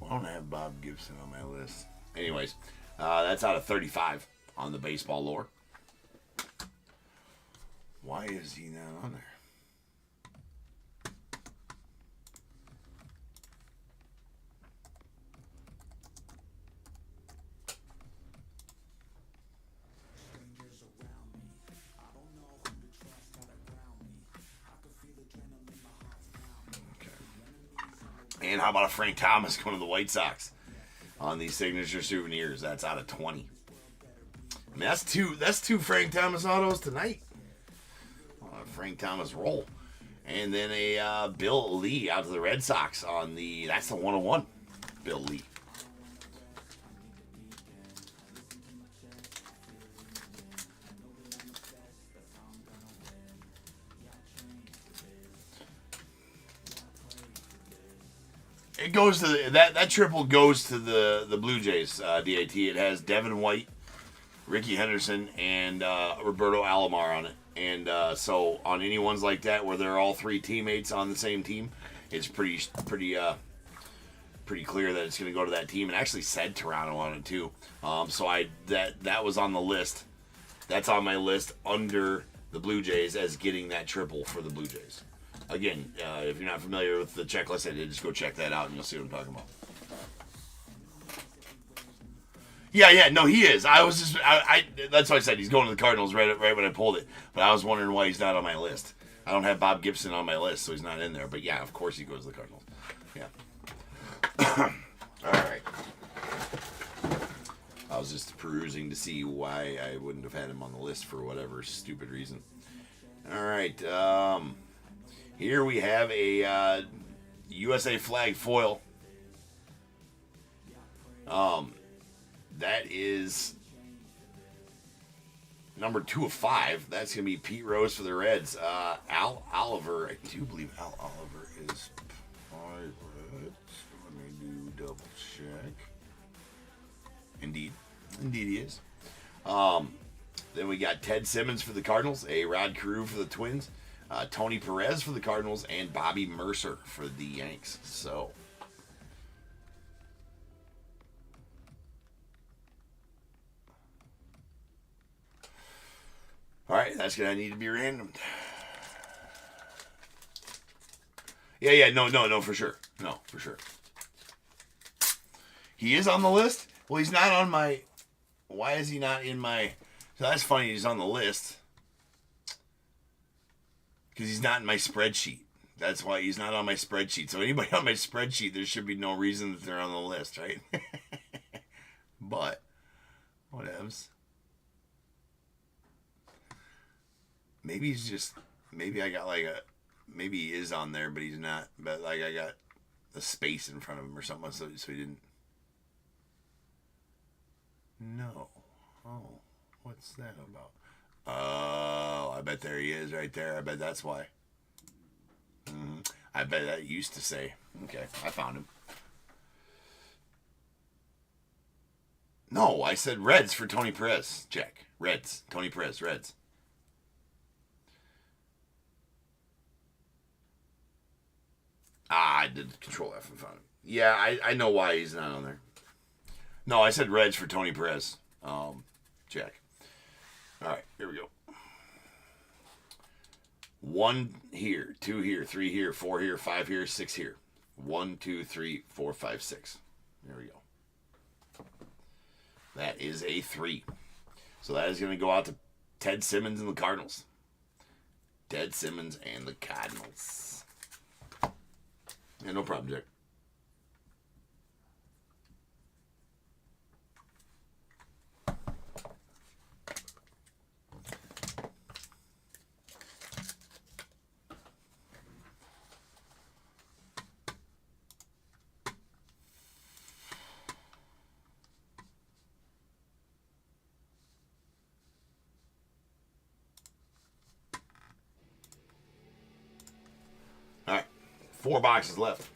I don't have Bob Gibson on my list. Anyways, that's out of 35 on the baseball lore. Why is he not on there? And how about a Frank Thomas going to the White Sox on these signature souvenirs? That's out of 20. I mean, that's two Frank Thomas autos tonight. Frank Thomas roll. And then a Bill Lee out to the Red Sox on that's the 101. Bill Lee. It goes to that triple goes to the Blue Jays DAT. It has Devin White, Ricky Henderson, and Roberto Alomar on it. And so on any ones like that where they're all three teammates on the same team, it's pretty clear that it's going to go to that team. And actually said Toronto on it too. So that was on the list. That's on my list under the Blue Jays as getting that triple for the Blue Jays. Again, if you're not familiar with the checklist I did, just go check that out and you'll see what I'm talking about. Yeah, no, he is. That's why I said he's going to the Cardinals right when I pulled it. But I was wondering why he's not on my list. I don't have Bob Gibson on my list, so he's not in there. But yeah, of course he goes to the Cardinals. Yeah. All right. I was just perusing to see why I wouldn't have had him on the list for whatever stupid reason. All right. Here we have a USA flag foil. That is number 2 of 5. That's going to be Pete Rose for the Reds. Al Oliver, I do believe Al Oliver is Pirates. Let me do double check. Indeed he is. Then we got Ted Simmons for the Cardinals, Rod Carew for the Twins, Tony Perez for the Cardinals, and Bobby Mercer for the Yanks. So, all right, that's gonna need to be random. Yeah, no, for sure. No, for sure. He is on the list? Well, he's not on my... Why is he not in my... So that's funny, he's on the list. Because he's not in my spreadsheet. That's why he's not on my spreadsheet. So anybody on my spreadsheet, there should be no reason that they're on the list, right? But, whatevs. Maybe he's just... Maybe I got like a... Maybe he is on there, but he's not. But like I got a space in front of him or something, so he didn't... No. Oh, what's that about? Oh, I bet there he is right there. I bet that's why. I bet that used to say. Okay, I found him. No, I said Reds for Tony Perez. Check. Reds. Tony Perez, Reds. I did Control F and found him. Yeah, I know why he's not on there. No, I said Reds for Tony Perez. Check. All right, here we go. 1 here, 2 here, 3 here, 4 here, 5 here, 6 here. 1, 2, 3, 4, 5, 6. There we go. That is a 3. So that is going to go out to Ted Simmons and the Cardinals. Ted Simmons and the Cardinals. Yeah, no problem, Jack. All right, 4 boxes left.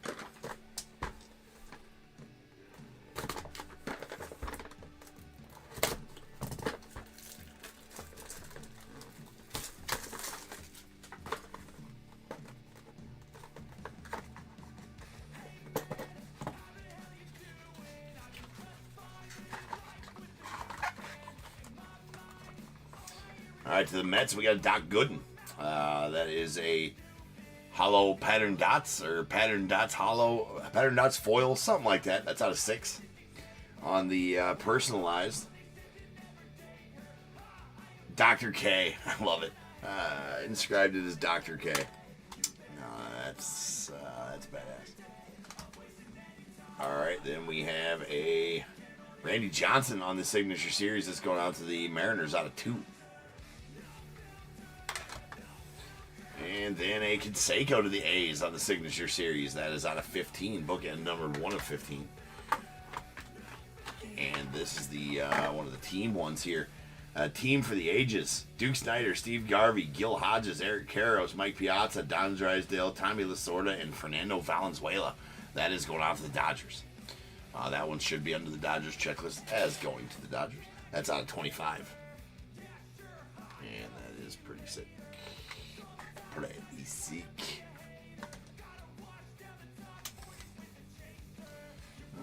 All right, to the Mets, we got Doc Gooden. That is a hollow pattern dots or pattern dots hollow, pattern dots foil, something like that. That's out of 6 on the personalized. Dr. K. I love it. Inscribed it as Dr. K. That's badass. All right, then we have a Randy Johnson on the Signature Series that's going out to the Mariners out of 2. And then a Canseco to the A's on the Signature Series. That is out of 15. Bookend number 1 of 15. And this is the one of the team ones here. Team for the ages. Duke Snyder, Steve Garvey, Gil Hodges, Eric Karros, Mike Piazza, Don Drysdale, Tommy Lasorda, and Fernando Valenzuela. That is going out to the Dodgers. That one should be under the Dodgers checklist as going to the Dodgers. That's out of 25. And that is pretty sick. Pretty sick.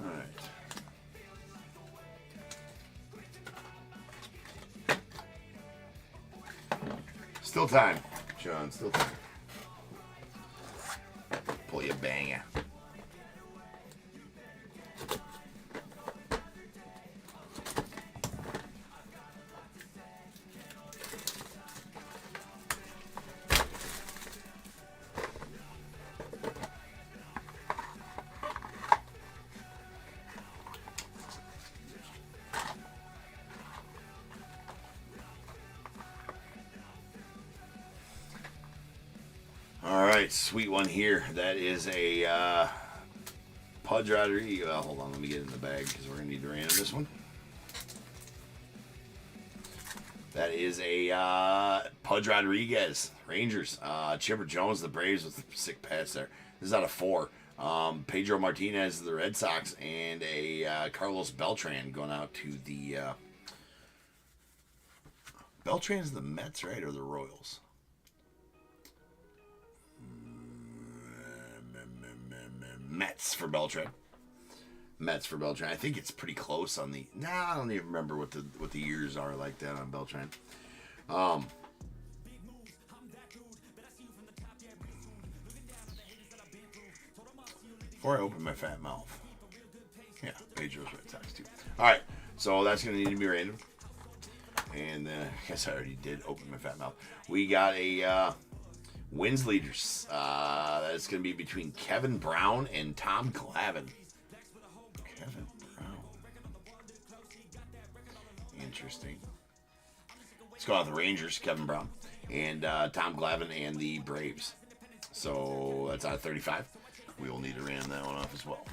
Alright. Still time, Sean. Still time. Pull your banger. Sweet one here. That is a Pudge Rodriguez. Hold on, let me get it in the bag because we're going to need to random this one. That is a Pudge Rodriguez, Rangers. Chipper Jones, the Braves with sick patch there. This is out of 4. Pedro Martinez, the Red Sox, and a Carlos Beltran going out to the Beltran's the Mets, right, or the Royals? Mets for Beltran. Mets for Beltran. I think it's pretty close on the. I don't even remember what the years are like that on Beltran. Before I open my fat mouth. Yeah, Pedro's Red Sox too. All right, so that's gonna need to be random. And I guess I already did open my fat mouth. We got a wins leaders. That's gonna be between Kevin Brown and Tom Glavine. Kevin Brown. Interesting. Let's go out the Rangers, Kevin Brown, and Tom Glavine and the Braves. So that's out of 35. We will need to ram that one off as well.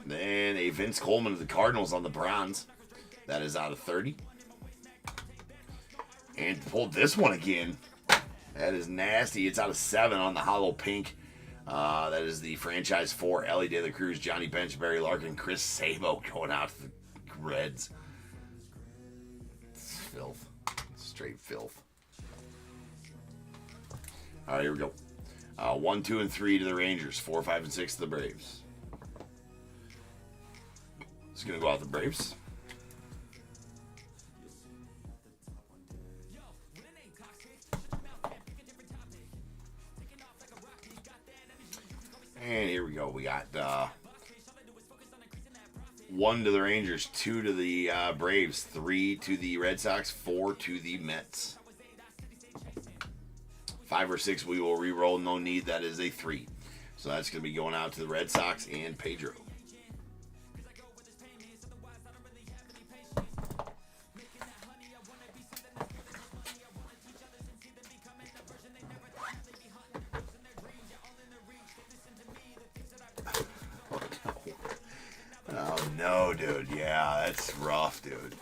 Then a Vince Coleman of the Cardinals on the bronze. That is out of 30. And pulled this one again. That is nasty. It's out of 7 on the hollow pink. That is the franchise 4. Ellie De La Cruz, Johnny Bench, Barry Larkin, Chris Sabo going out to the Reds. It's filth. It's straight filth. All right, here we go. 1, 2, and 3 to the Rangers. 4, 5, and 6 to the Braves. It's going to go out the Braves. And here we go. We got 1 to the Rangers, 2 to the Braves, 3 to the Red Sox, 4 to the Mets. 5 or 6 we will re-roll. No need. That is a 3. So that's going to be going out to the Red Sox and Pedro. Oh no, dude. Yeah, that's rough, dude.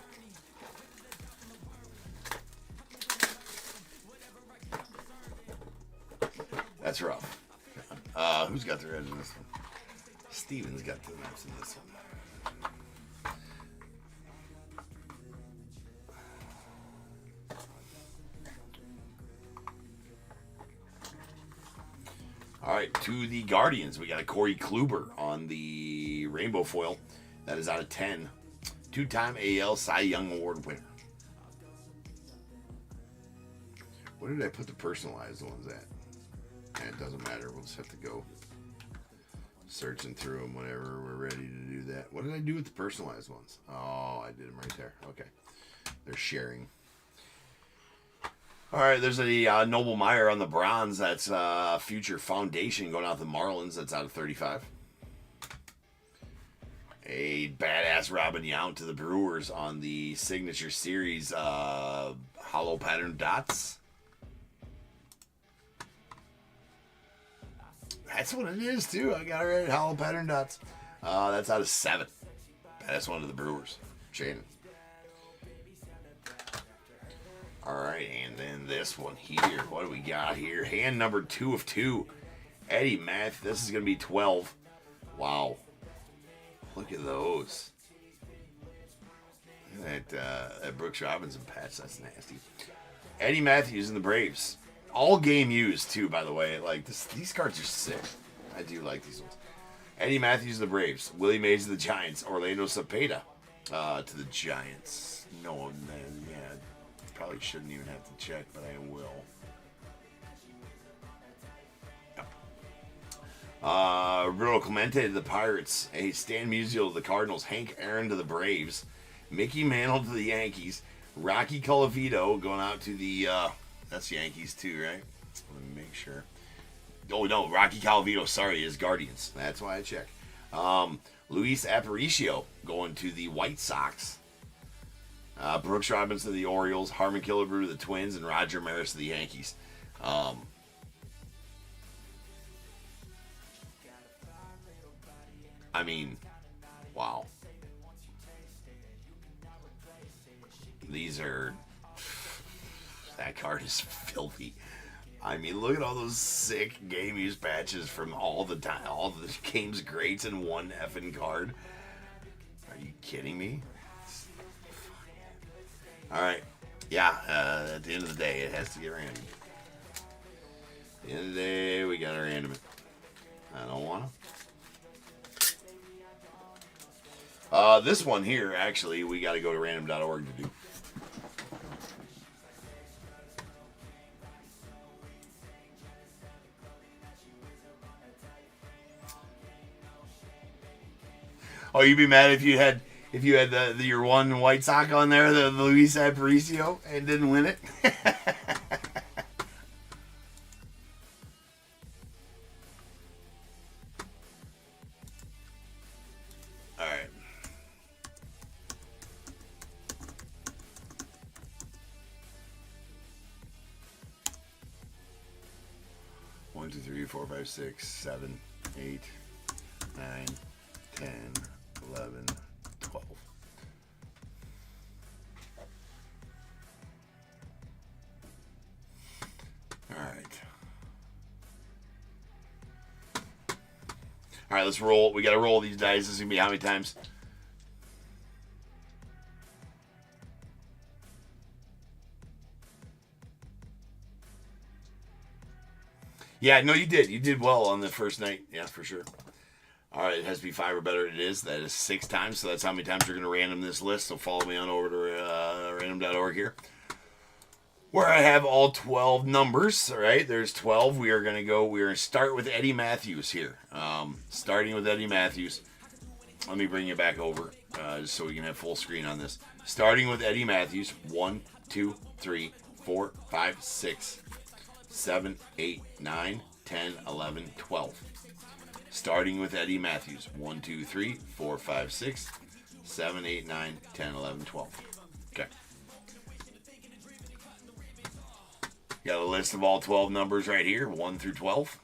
That's rough. Who's got the Reds in this one? Steven's got the Mets in this one. All right, to the Guardians, we got a Corey Kluber on the rainbow foil. That is out of 10. 2-time AL Cy Young Award winner. Where did I put the personalized ones at? It doesn't matter. We'll just have to go searching through them whenever we're ready to do that. What did I do with the personalized ones? Oh, I did them right there. Okay. They're sharing. All right, there's a Noble Meyer on the bronze. That's Future Foundation going out to the Marlins. That's out of 35. A badass Robin Yount to the Brewers on the Signature Series hollow pattern dots. That's what it is, too. I got it right. Hollow pattern dots. That's out of 7. That's one of the Brewers. Shannon. All right, and then this one here. What do we got here? Hand number 2 of 2. Eddie Math. This is going to be 12. Wow. Look at those. Look at that Brooks Robinson patch. That's nasty. Eddie Matthews and the Braves. All game used, too, by the way. Like these cards are sick. I do like these ones. Eddie Matthews and the Braves. Willie Mays of the Giants. Orlando Cepeda to the Giants. No, man, yeah. Probably shouldn't even have to check, but I will. Bruno Clemente to the Pirates. A Stan Musial to the Cardinals. Hank Aaron to the Braves. Mickey Mantle to the Yankees. Rocky Colavito going out to the... that's Yankees too, right? Let me make sure. Oh, no. Rocky Colavito, sorry, is Guardians. That's why I check. Luis Aparicio going to the White Sox. Brooks Robinson to the Orioles, Harmon Killebrew to the Twins, and Roger Maris to the Yankees. I mean, wow. These are... That card is filthy. I mean, look at all those sick game use patches from all the time, all the game's greats in one effing card. Are you kidding me? All right, yeah. At the end of the day, it has to get random. At the end of the day, we gotta random it. I don't wanna. This one here, actually, we gotta go to random.org to do. Oh, you'd be mad if you had your one white sock on there, the Luis Aparicio, and didn't win it. All right. One, 2, 3, 4, 5, 6, 7, 8, 9, 10, 11, 12. All right. All right, let's roll. We got to roll these dice. This is going to be how many times? Yeah, no, you did. You did well on the first night. Yeah, for sure. All right, it has to be 5 or better. It is. That is 6 times. So that's how many times you're going to random this list. So follow me on over to random.org here, where I have all 12 numbers. All right, there's 12. We are going to go. We're going to start with Eddie Matthews here. Starting with Eddie Matthews. Let me bring you back over just so we can have full screen on this. Starting with Eddie Matthews. 1, 2, 3, 4, 5, 6, 7, 8, 9, 10, 11, 12. Starting with Eddie Matthews. 1, 2, 3, 4, 5, 6, 7, 8, 9, 10, 11, 12. Okay. Got a list of all 12 numbers right here. 1 through 12.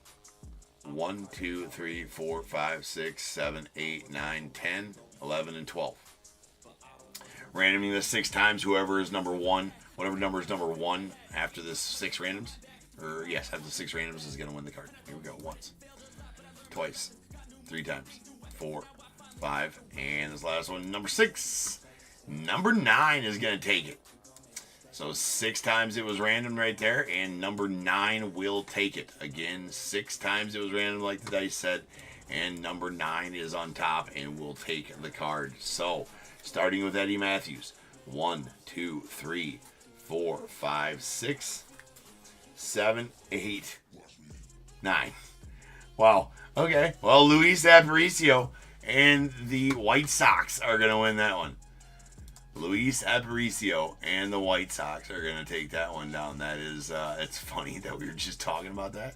1, 2, 3, 4, 5, 6, 7, 8, 9, 10, 11, and 12. Randoming this 6 times. Whoever is number 1, whatever number is number 1 after this 6 randoms, or yes, after the 6 randoms is going to win the card. Here we go. Once. Twice, 3 times, 4, 5, and this last one, number 6. Number 9 is going to take it. So 6 times it was random right there, and number 9 will take it. Again, 6 times it was random like the dice said, and number 9 is on top and will take the card. So, starting with Eddie Matthews, 1, 2, 3, 4, 5, 6, 7, 8, 9. Wow. Okay, well, Luis Aparicio and the White Sox are going to win that one. Luis Aparicio and the White Sox are going to take that one down. That is, it's funny that we were just talking about that.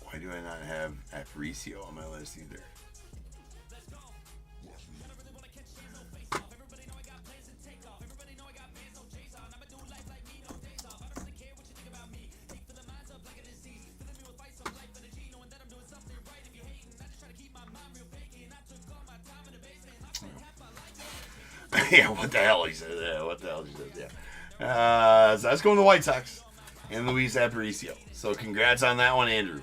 Why do I not have Aparicio on my list either? Yeah, what the hell he said. Yeah, what the hell he said. Yeah. So that's going to White Sox and Luis Aparicio. So congrats on that one, Andrew.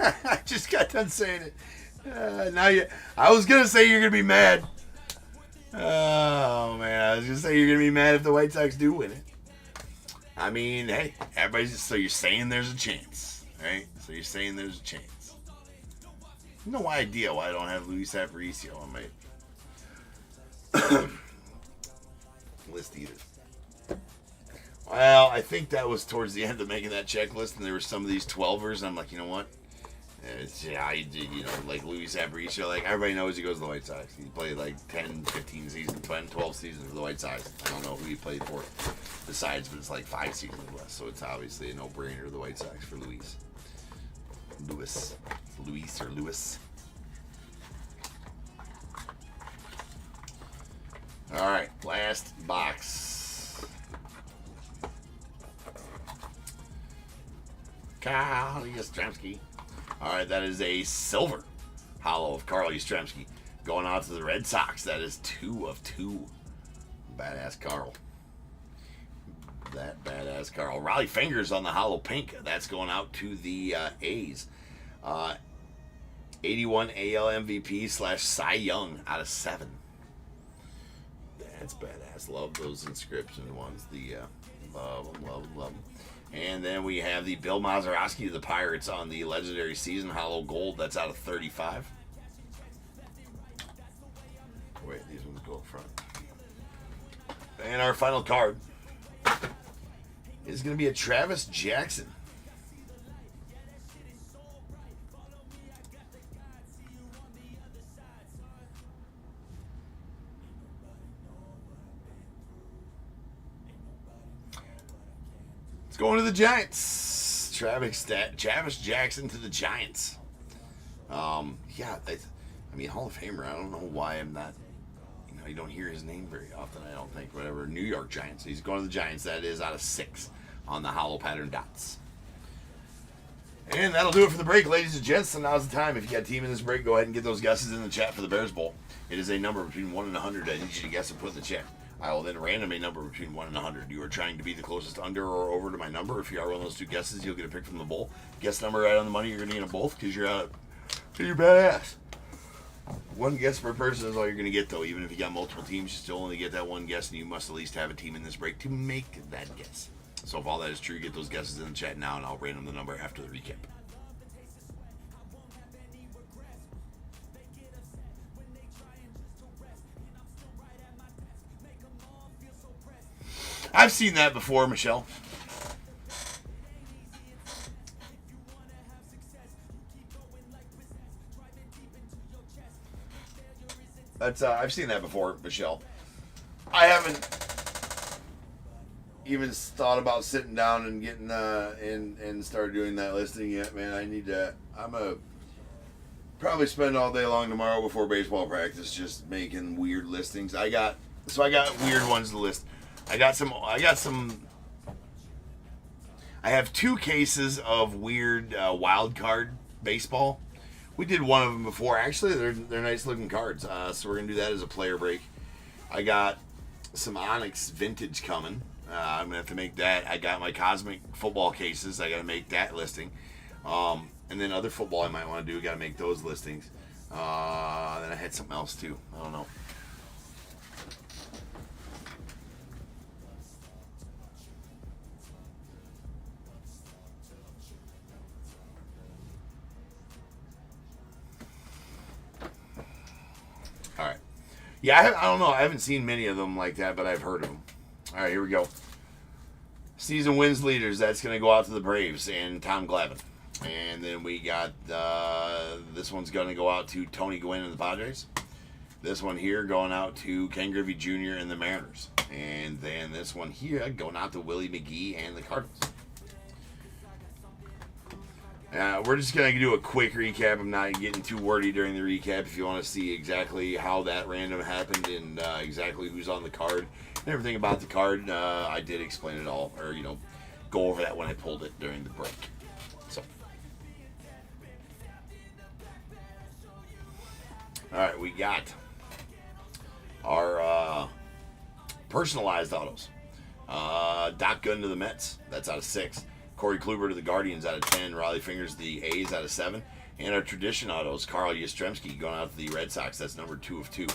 I just got done saying it. I was gonna say you're gonna be mad. Oh man, I was gonna say you're gonna be mad if the White Sox do win it. I mean, hey, everybody's so you're saying there's a chance, right? So you're saying there's a chance. No idea why I don't have Luis Aparicio on my list either. Well, I think that was towards the end of making that checklist, and there were some of these 12ers, and I'm like, you know what? I did, like Luis Aparicio, like everybody knows he goes to the White Sox. He played like 10, 15 seasons, 12 seasons for the White Sox. I don't know who he played for besides, but it's like 5 seasons less, so it's obviously a no-brainer, the White Sox for Luis. Luis or Lewis. All right, last box. Carl Yastrzemski. All right, that is a silver hollow of Carl Yastrzemski going out to the Red Sox. That is 2 of 2. Badass Carl. That badass Carl. Raleigh Fingers on the hollow pink. That's going out to the A's. 81 AL MVP / Cy Young out of 7. That's badass. Love those inscription ones. Love them. And then we have the Bill Mazeroski of the Pirates on the legendary season hollow gold. That's out of 35. Wait, these ones go up front. And our final card is going to be a Travis Jackson. It's going to the Giants. Travis Jackson to the Giants. Yeah, I mean, Hall of Famer. I don't know why I'm not. You don't hear his name very often, I don't think. Whatever. New York Giants. He's going to the Giants. That is out of 6 on the hollow pattern dots. And that'll do it for the break, ladies and gents. So now's the time. If you got a team in this break, go ahead and get those guesses in the chat for the Bears Bowl. It is a number between 1 and 100. I need you to guess and put in the chat. I will then random a number between 1 and 100. You are trying to be the closest under or over to my number. If you are one of those two guesses, you'll get a pick from the bowl. Guess number right on the money, you're going to get them both because you're badass. One guess per person is all you're going to get, though. Even if you got multiple teams, you still only get that one guess, and you must at least have a team in this break to make that guess. So if all that is true, get those guesses in the chat now, and I'll random the number after the recap. I've seen that before, Michelle. I've seen that before, Michelle. I haven't even thought about sitting down and getting and start doing that listing yet, man. I need to. I'm gonna probably spend all day long tomorrow before baseball practice just making weird listings. I got weird ones to list. I have 2 cases of weird wild card baseball. We did one of them before. Actually, they're nice looking cards. So we're gonna do that as a player break. I got some Onyx vintage coming. I'm gonna have to make that. I got my Cosmic football cases. I gotta make that listing. And then other football I might want to do. Gotta make those listings. Then I had something else too. I don't know. All right. Yeah, I don't know. I haven't seen many of them like that, but I've heard of them. All right, here we go. Season wins leaders. That's going to go out to the Braves and Tom Glavine. And then we got this one's going to go out to Tony Gwynn and the Padres. This one here going out to Ken Griffey Jr. and the Mariners. And then this one here going out to Willie McGee and the Cardinals. We're just going to do a quick recap. I'm not getting too wordy during the recap. If you want to see exactly how that random happened and exactly who's on the card and everything about the card, I did explain it all, or, go over that when I pulled it during the break. So, all right, we got our personalized autos. Doc Gunn to the Mets. That's out of 6. Corey Kluber to the Guardians out of 10. Raleigh Fingers to the A's out of 7. And our tradition autos, Carl Yastrzemski going out to the Red Sox. That's number 2 of 2.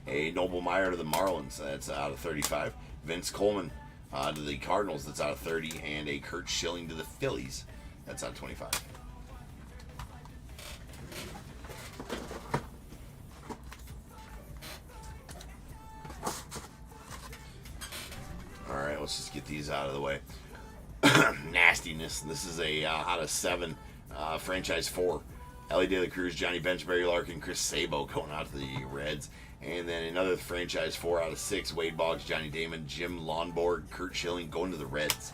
A Noble Meyer to the Marlins. That's out of 35. Vince Coleman to the Cardinals. That's out of 30. And a Kurt Schilling to the Phillies. That's out of 25. All right, let's just get these out of the way. Nastiness. This is a out of 7 franchise 4. Ellie De La Cruz, Johnny Bench, Barry Larkin, Chris Sabo going out to the Reds. And then another franchise 4 out of 6. Wade Boggs, Johnny Damon, Jim Lonborg, Kurt Schilling going to the Reds.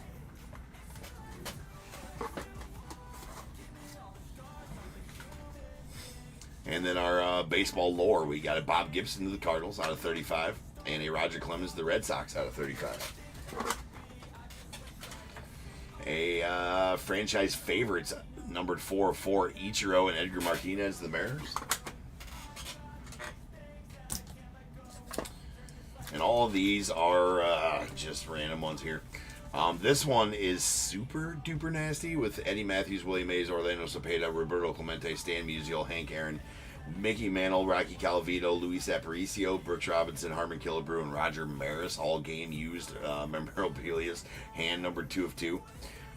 And then our baseball lore, we got a Bob Gibson to the Cardinals out of 35. And a Roger Clemens to the Red Sox out of 35. A franchise favorites, numbered 4 of 4, Ichiro and Edgar Martinez, the Mariners. And all of these are just random ones here. This one is super duper nasty with Eddie Matthews, Willie Mays, Orlando Cepeda, Roberto Clemente, Stan Musial, Hank Aaron, Mickey Mantle, Rocky Calavito, Luis Aparicio, Brooks Robinson, Harmon Killebrew, and Roger Maris. All game used memorabilia, hand numbered 2 of 2.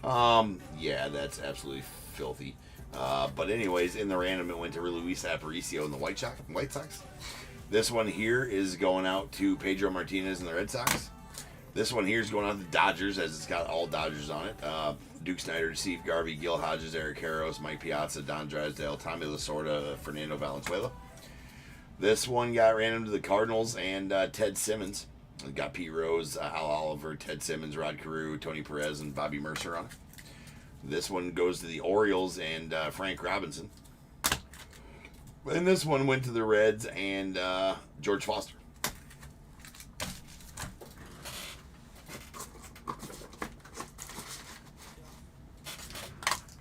Yeah, that's absolutely filthy. But anyways, in the random, it went to Luis Aparicio and the White Sox. This one here is going out to Pedro Martinez and the Red Sox. This one here is going out to the Dodgers, as it's got all Dodgers on it. Duke Snyder, Steve Garvey, Gil Hodges, Eric Harros, Mike Piazza, Don Drysdale, Tommy Lasorda, Fernando Valenzuela. This one got random to the Cardinals and Ted Simmons. It got Pete Rose, Al Oliver, Ted Simmons, Rod Carew, Tony Perez, and Bobby Mercer on it. This one goes to the Orioles and Frank Robinson. And this one went to the Reds and George Foster.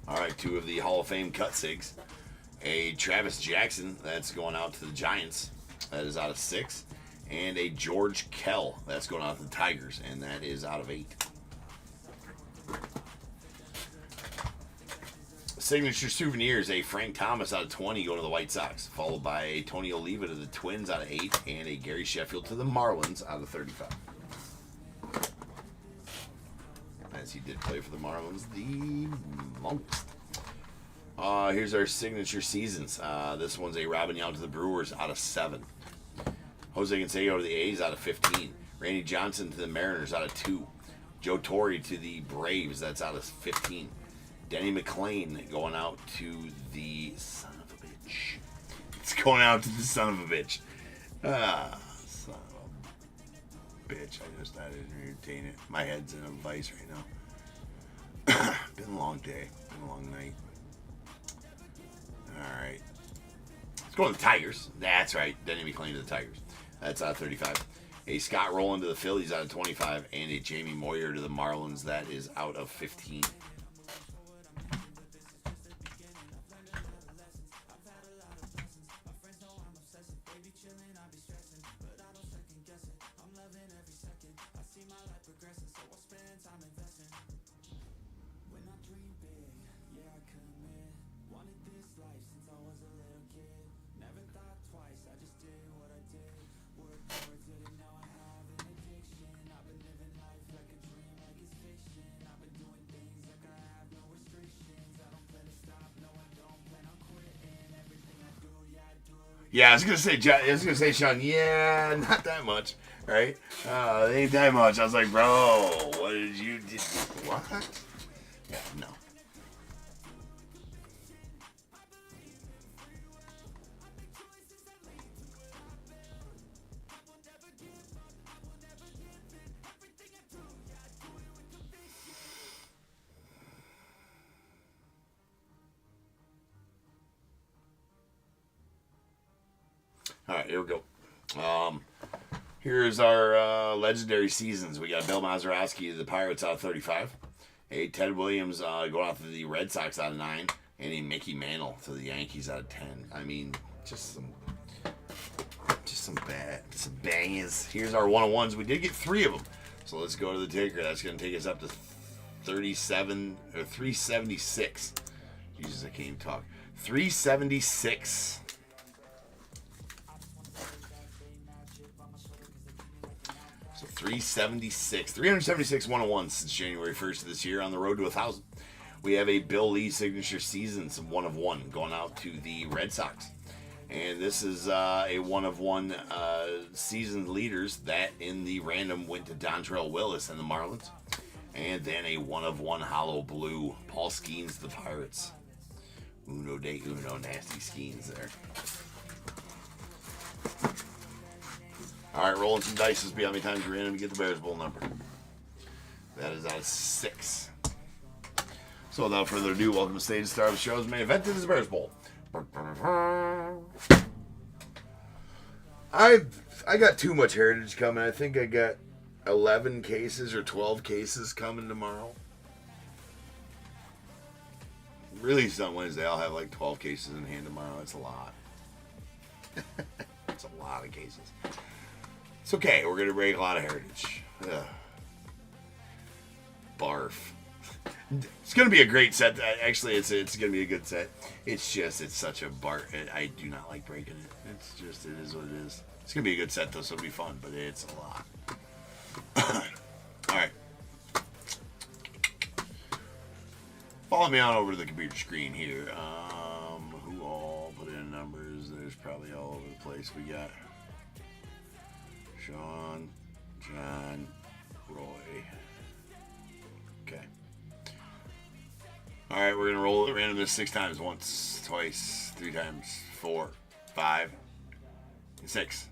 All right, 2 of the Hall of Fame cut sigs. A Travis Jackson, that's going out to the Giants. That is out of 6. And a George Kell, that's going out to the Tigers, and that is out of 8. Signature souvenirs, a Frank Thomas out of 20 going to the White Sox, followed by a Tony Oliva to the Twins out of 8, and a Gary Sheffield to the Marlins out of 35. As he did play for the Marlins the most. Here's our signature seasons. This one's a Robin Yount to the Brewers out of 7. Jose Canseco to the A's out of 15. Randy Johnson to the Mariners out of 2. Joe Torre to the Braves, that's out of 15. Denny McLain going out to the son of a bitch. It's going out to the son of a bitch. Son of a bitch. I didn't entertain it. My head's in a vice right now. Been a long day. Been a long night. Alright. Let's go to the Tigers. That's right. Denny McLain to the Tigers. That's out of 35. A Scott Rowland to the Phillies out of 25. And a Jamie Moyer to the Marlins. That is out of 15. Yeah, I was gonna say, Sean. Yeah, not that much, right? It ain't that much. I was like, bro, what did you do? What? Yeah, no. All right, here we go. Here's our legendary seasons. We got Bill Mazeroski to the Pirates out of 35. A Ted Williams going out to the Red Sox out of 9. And a Mickey Mantle to the Yankees out of 10. I mean, just some bangers. Here's our 101s. We did get 3 of them. So let's go to the ticker. That's going to take us up to 376. Jesus, I can't even talk. 376. So 376 101s since January 1st of this year, on the road to 1,000. We have a Bill Lee signature seasons 1 of 1 going out to the Red Sox. And this is a 1 of 1 season leaders that in the random went to Dontrell Willis and the Marlins. And then a 1 of 1 hollow blue, Paul Skeens, the Pirates. Uno de uno, nasty Skeens there. All right, rolling some dice. Let's be how many times we're in to get the Bears Bowl number. That is out of 6. So without further ado, welcome to Stage Star of the Show's main event. This is the Bears Bowl. I got too much heritage coming. I think I got 11 cases or 12 cases coming tomorrow. released on Wednesday. I'll have like 12 cases in hand tomorrow. That's a lot. That's a lot of cases. It's okay. We're going to break a lot of heritage. Ugh. Barf. It's going to be a great set. Actually, it's going to be a good set. It's just, it's such a bar. I do not like breaking it. It's just, it is what it is. It's going to be a good set, though, so it'll be fun, but it's a lot. All right. Follow me on over to the computer screen here. Who all put in numbers? There's probably all over the place. We got Sean, John, Roy. Okay. All right, we're going to roll it randomness 6 times. Once, twice, 3 times, 4, 5, 6.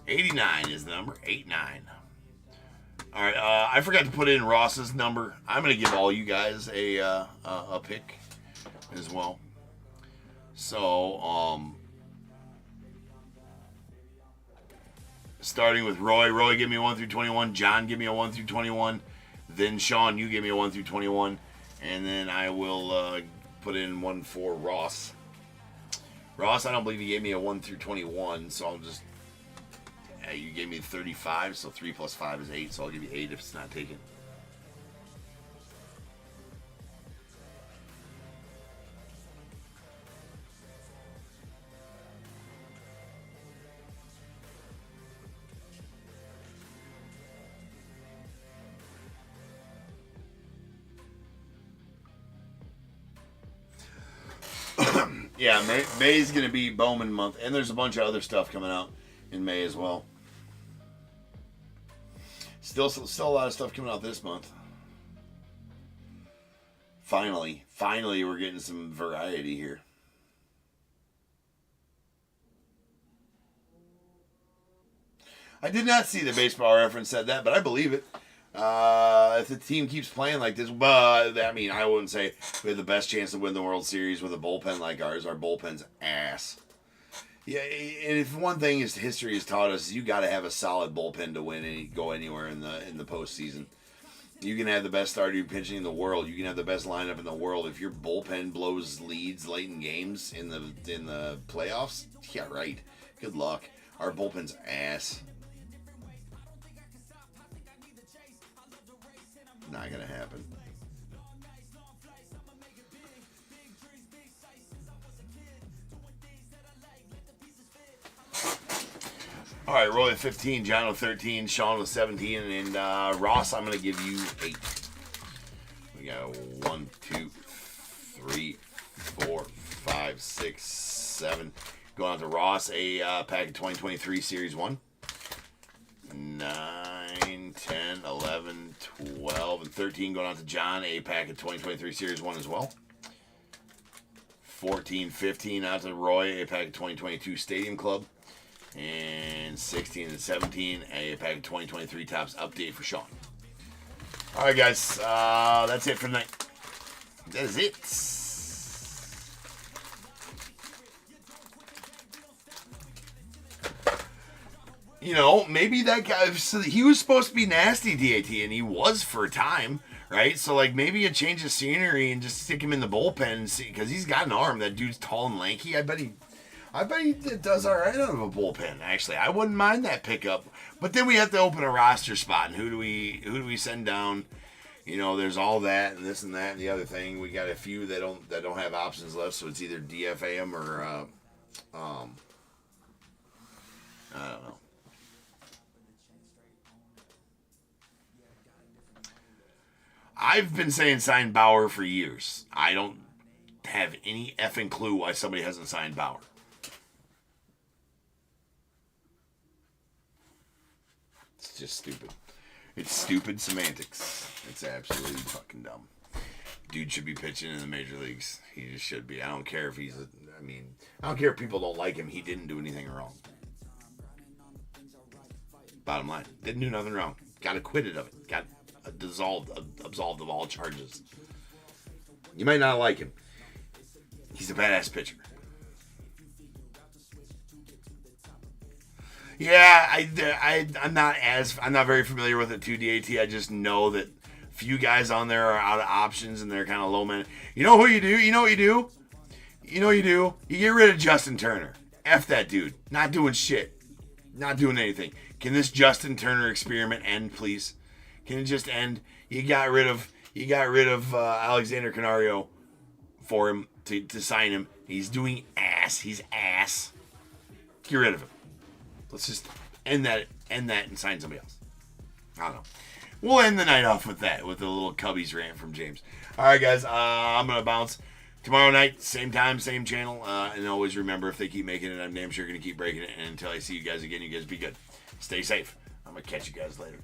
89 is the number. 89. All right, I forgot to put in Ross's number. I'm going to give all you guys a pick as well. So, starting with Roy. Roy, give me a 1 through 21. John, give me a 1 through 21. Then Sean, you give me a 1 through 21. And then I will put in one for Ross. Ross, I don't believe he gave me a 1 through 21, so I'll just... you gave me 35, so 3 plus 5 is 8, so I'll give you 8 if it's not taken. Yeah, May's going to be Bowman month, and there's a bunch of other stuff coming out in May as well. Still a lot of stuff coming out this month. Finally, we're getting some variety here. I did not see the Baseball Reference said that, but I believe it. If the team keeps playing like this, but I mean, I wouldn't say we have the best chance to win the World Series with a bullpen like ours. Our bullpen's ass. Yeah, and if one thing is history has taught us, you got to have a solid bullpen to win and go anywhere in the postseason. You can have the best starting pitching in the world. You can have the best lineup in the world. If your bullpen blows leads late in games in the playoffs, yeah, right. Good luck. Our bullpen's ass. Not gonna happen. All right, Roy with 15, John with 13, Sean with 17, and Ross, I'm gonna give you 8. We got 1, 2, 3, 4, 5, 6, 7. Going on to Ross, a pack of 2023 Series 1. 9, 10, 11, 12, and 13 going on to John, a pack of 2023 Series 1 as well. 14, 15 out to Roy, a pack of 2022 Stadium Club. And 16 and 17, a pack of 2023 Topps update for Sean. All right, guys, that's it for tonight. That is it. You know, maybe that guy, so he was supposed to be nasty DAT, and he was for a time, right? So, like, maybe a change of scenery and just stick him in the bullpen and see, because he's got an arm. That dude's tall and lanky. I bet he does all right out of a bullpen, actually. I wouldn't mind that pickup. But then we have to open a roster spot, and who do we send down? You know, there's all that and this and that and the other thing. We got a few that don't have options left, so it's either DFA them or I don't know. I've been saying sign Bauer for years. I don't have any effing clue why somebody hasn't signed Bauer. It's just stupid. It's stupid semantics. It's absolutely fucking dumb. Dude should be pitching in the major leagues. He just should be. I don't care if I don't care if people don't like him. He didn't do anything wrong. Bottom line. Didn't do nothing wrong. Got acquitted of it. Got absolved of all charges. You might not like him. He's a badass pitcher. Yeah, I'm not very familiar with it too, DAT. I just know that Few guys on there are out of options and they're kind of low man. You know who you do? You know what you do? You know what you do? You get rid of Justin Turner. F that dude. Not doing shit. Not doing anything. Can this Justin Turner experiment end, please? Can it just end? You got rid of Alexander Canario for him to sign him. He's doing ass. He's ass. Get rid of him. Let's just end that and sign somebody else. I don't know. We'll end the night off with that, with a little Cubbies rant from James. All right, guys. I'm gonna bounce. Tomorrow night, same time, same channel. And always remember, if they keep making it, I'm damn sure going to keep breaking it. And until I see you guys again, you guys be good. Stay safe. I'm going to catch you guys later.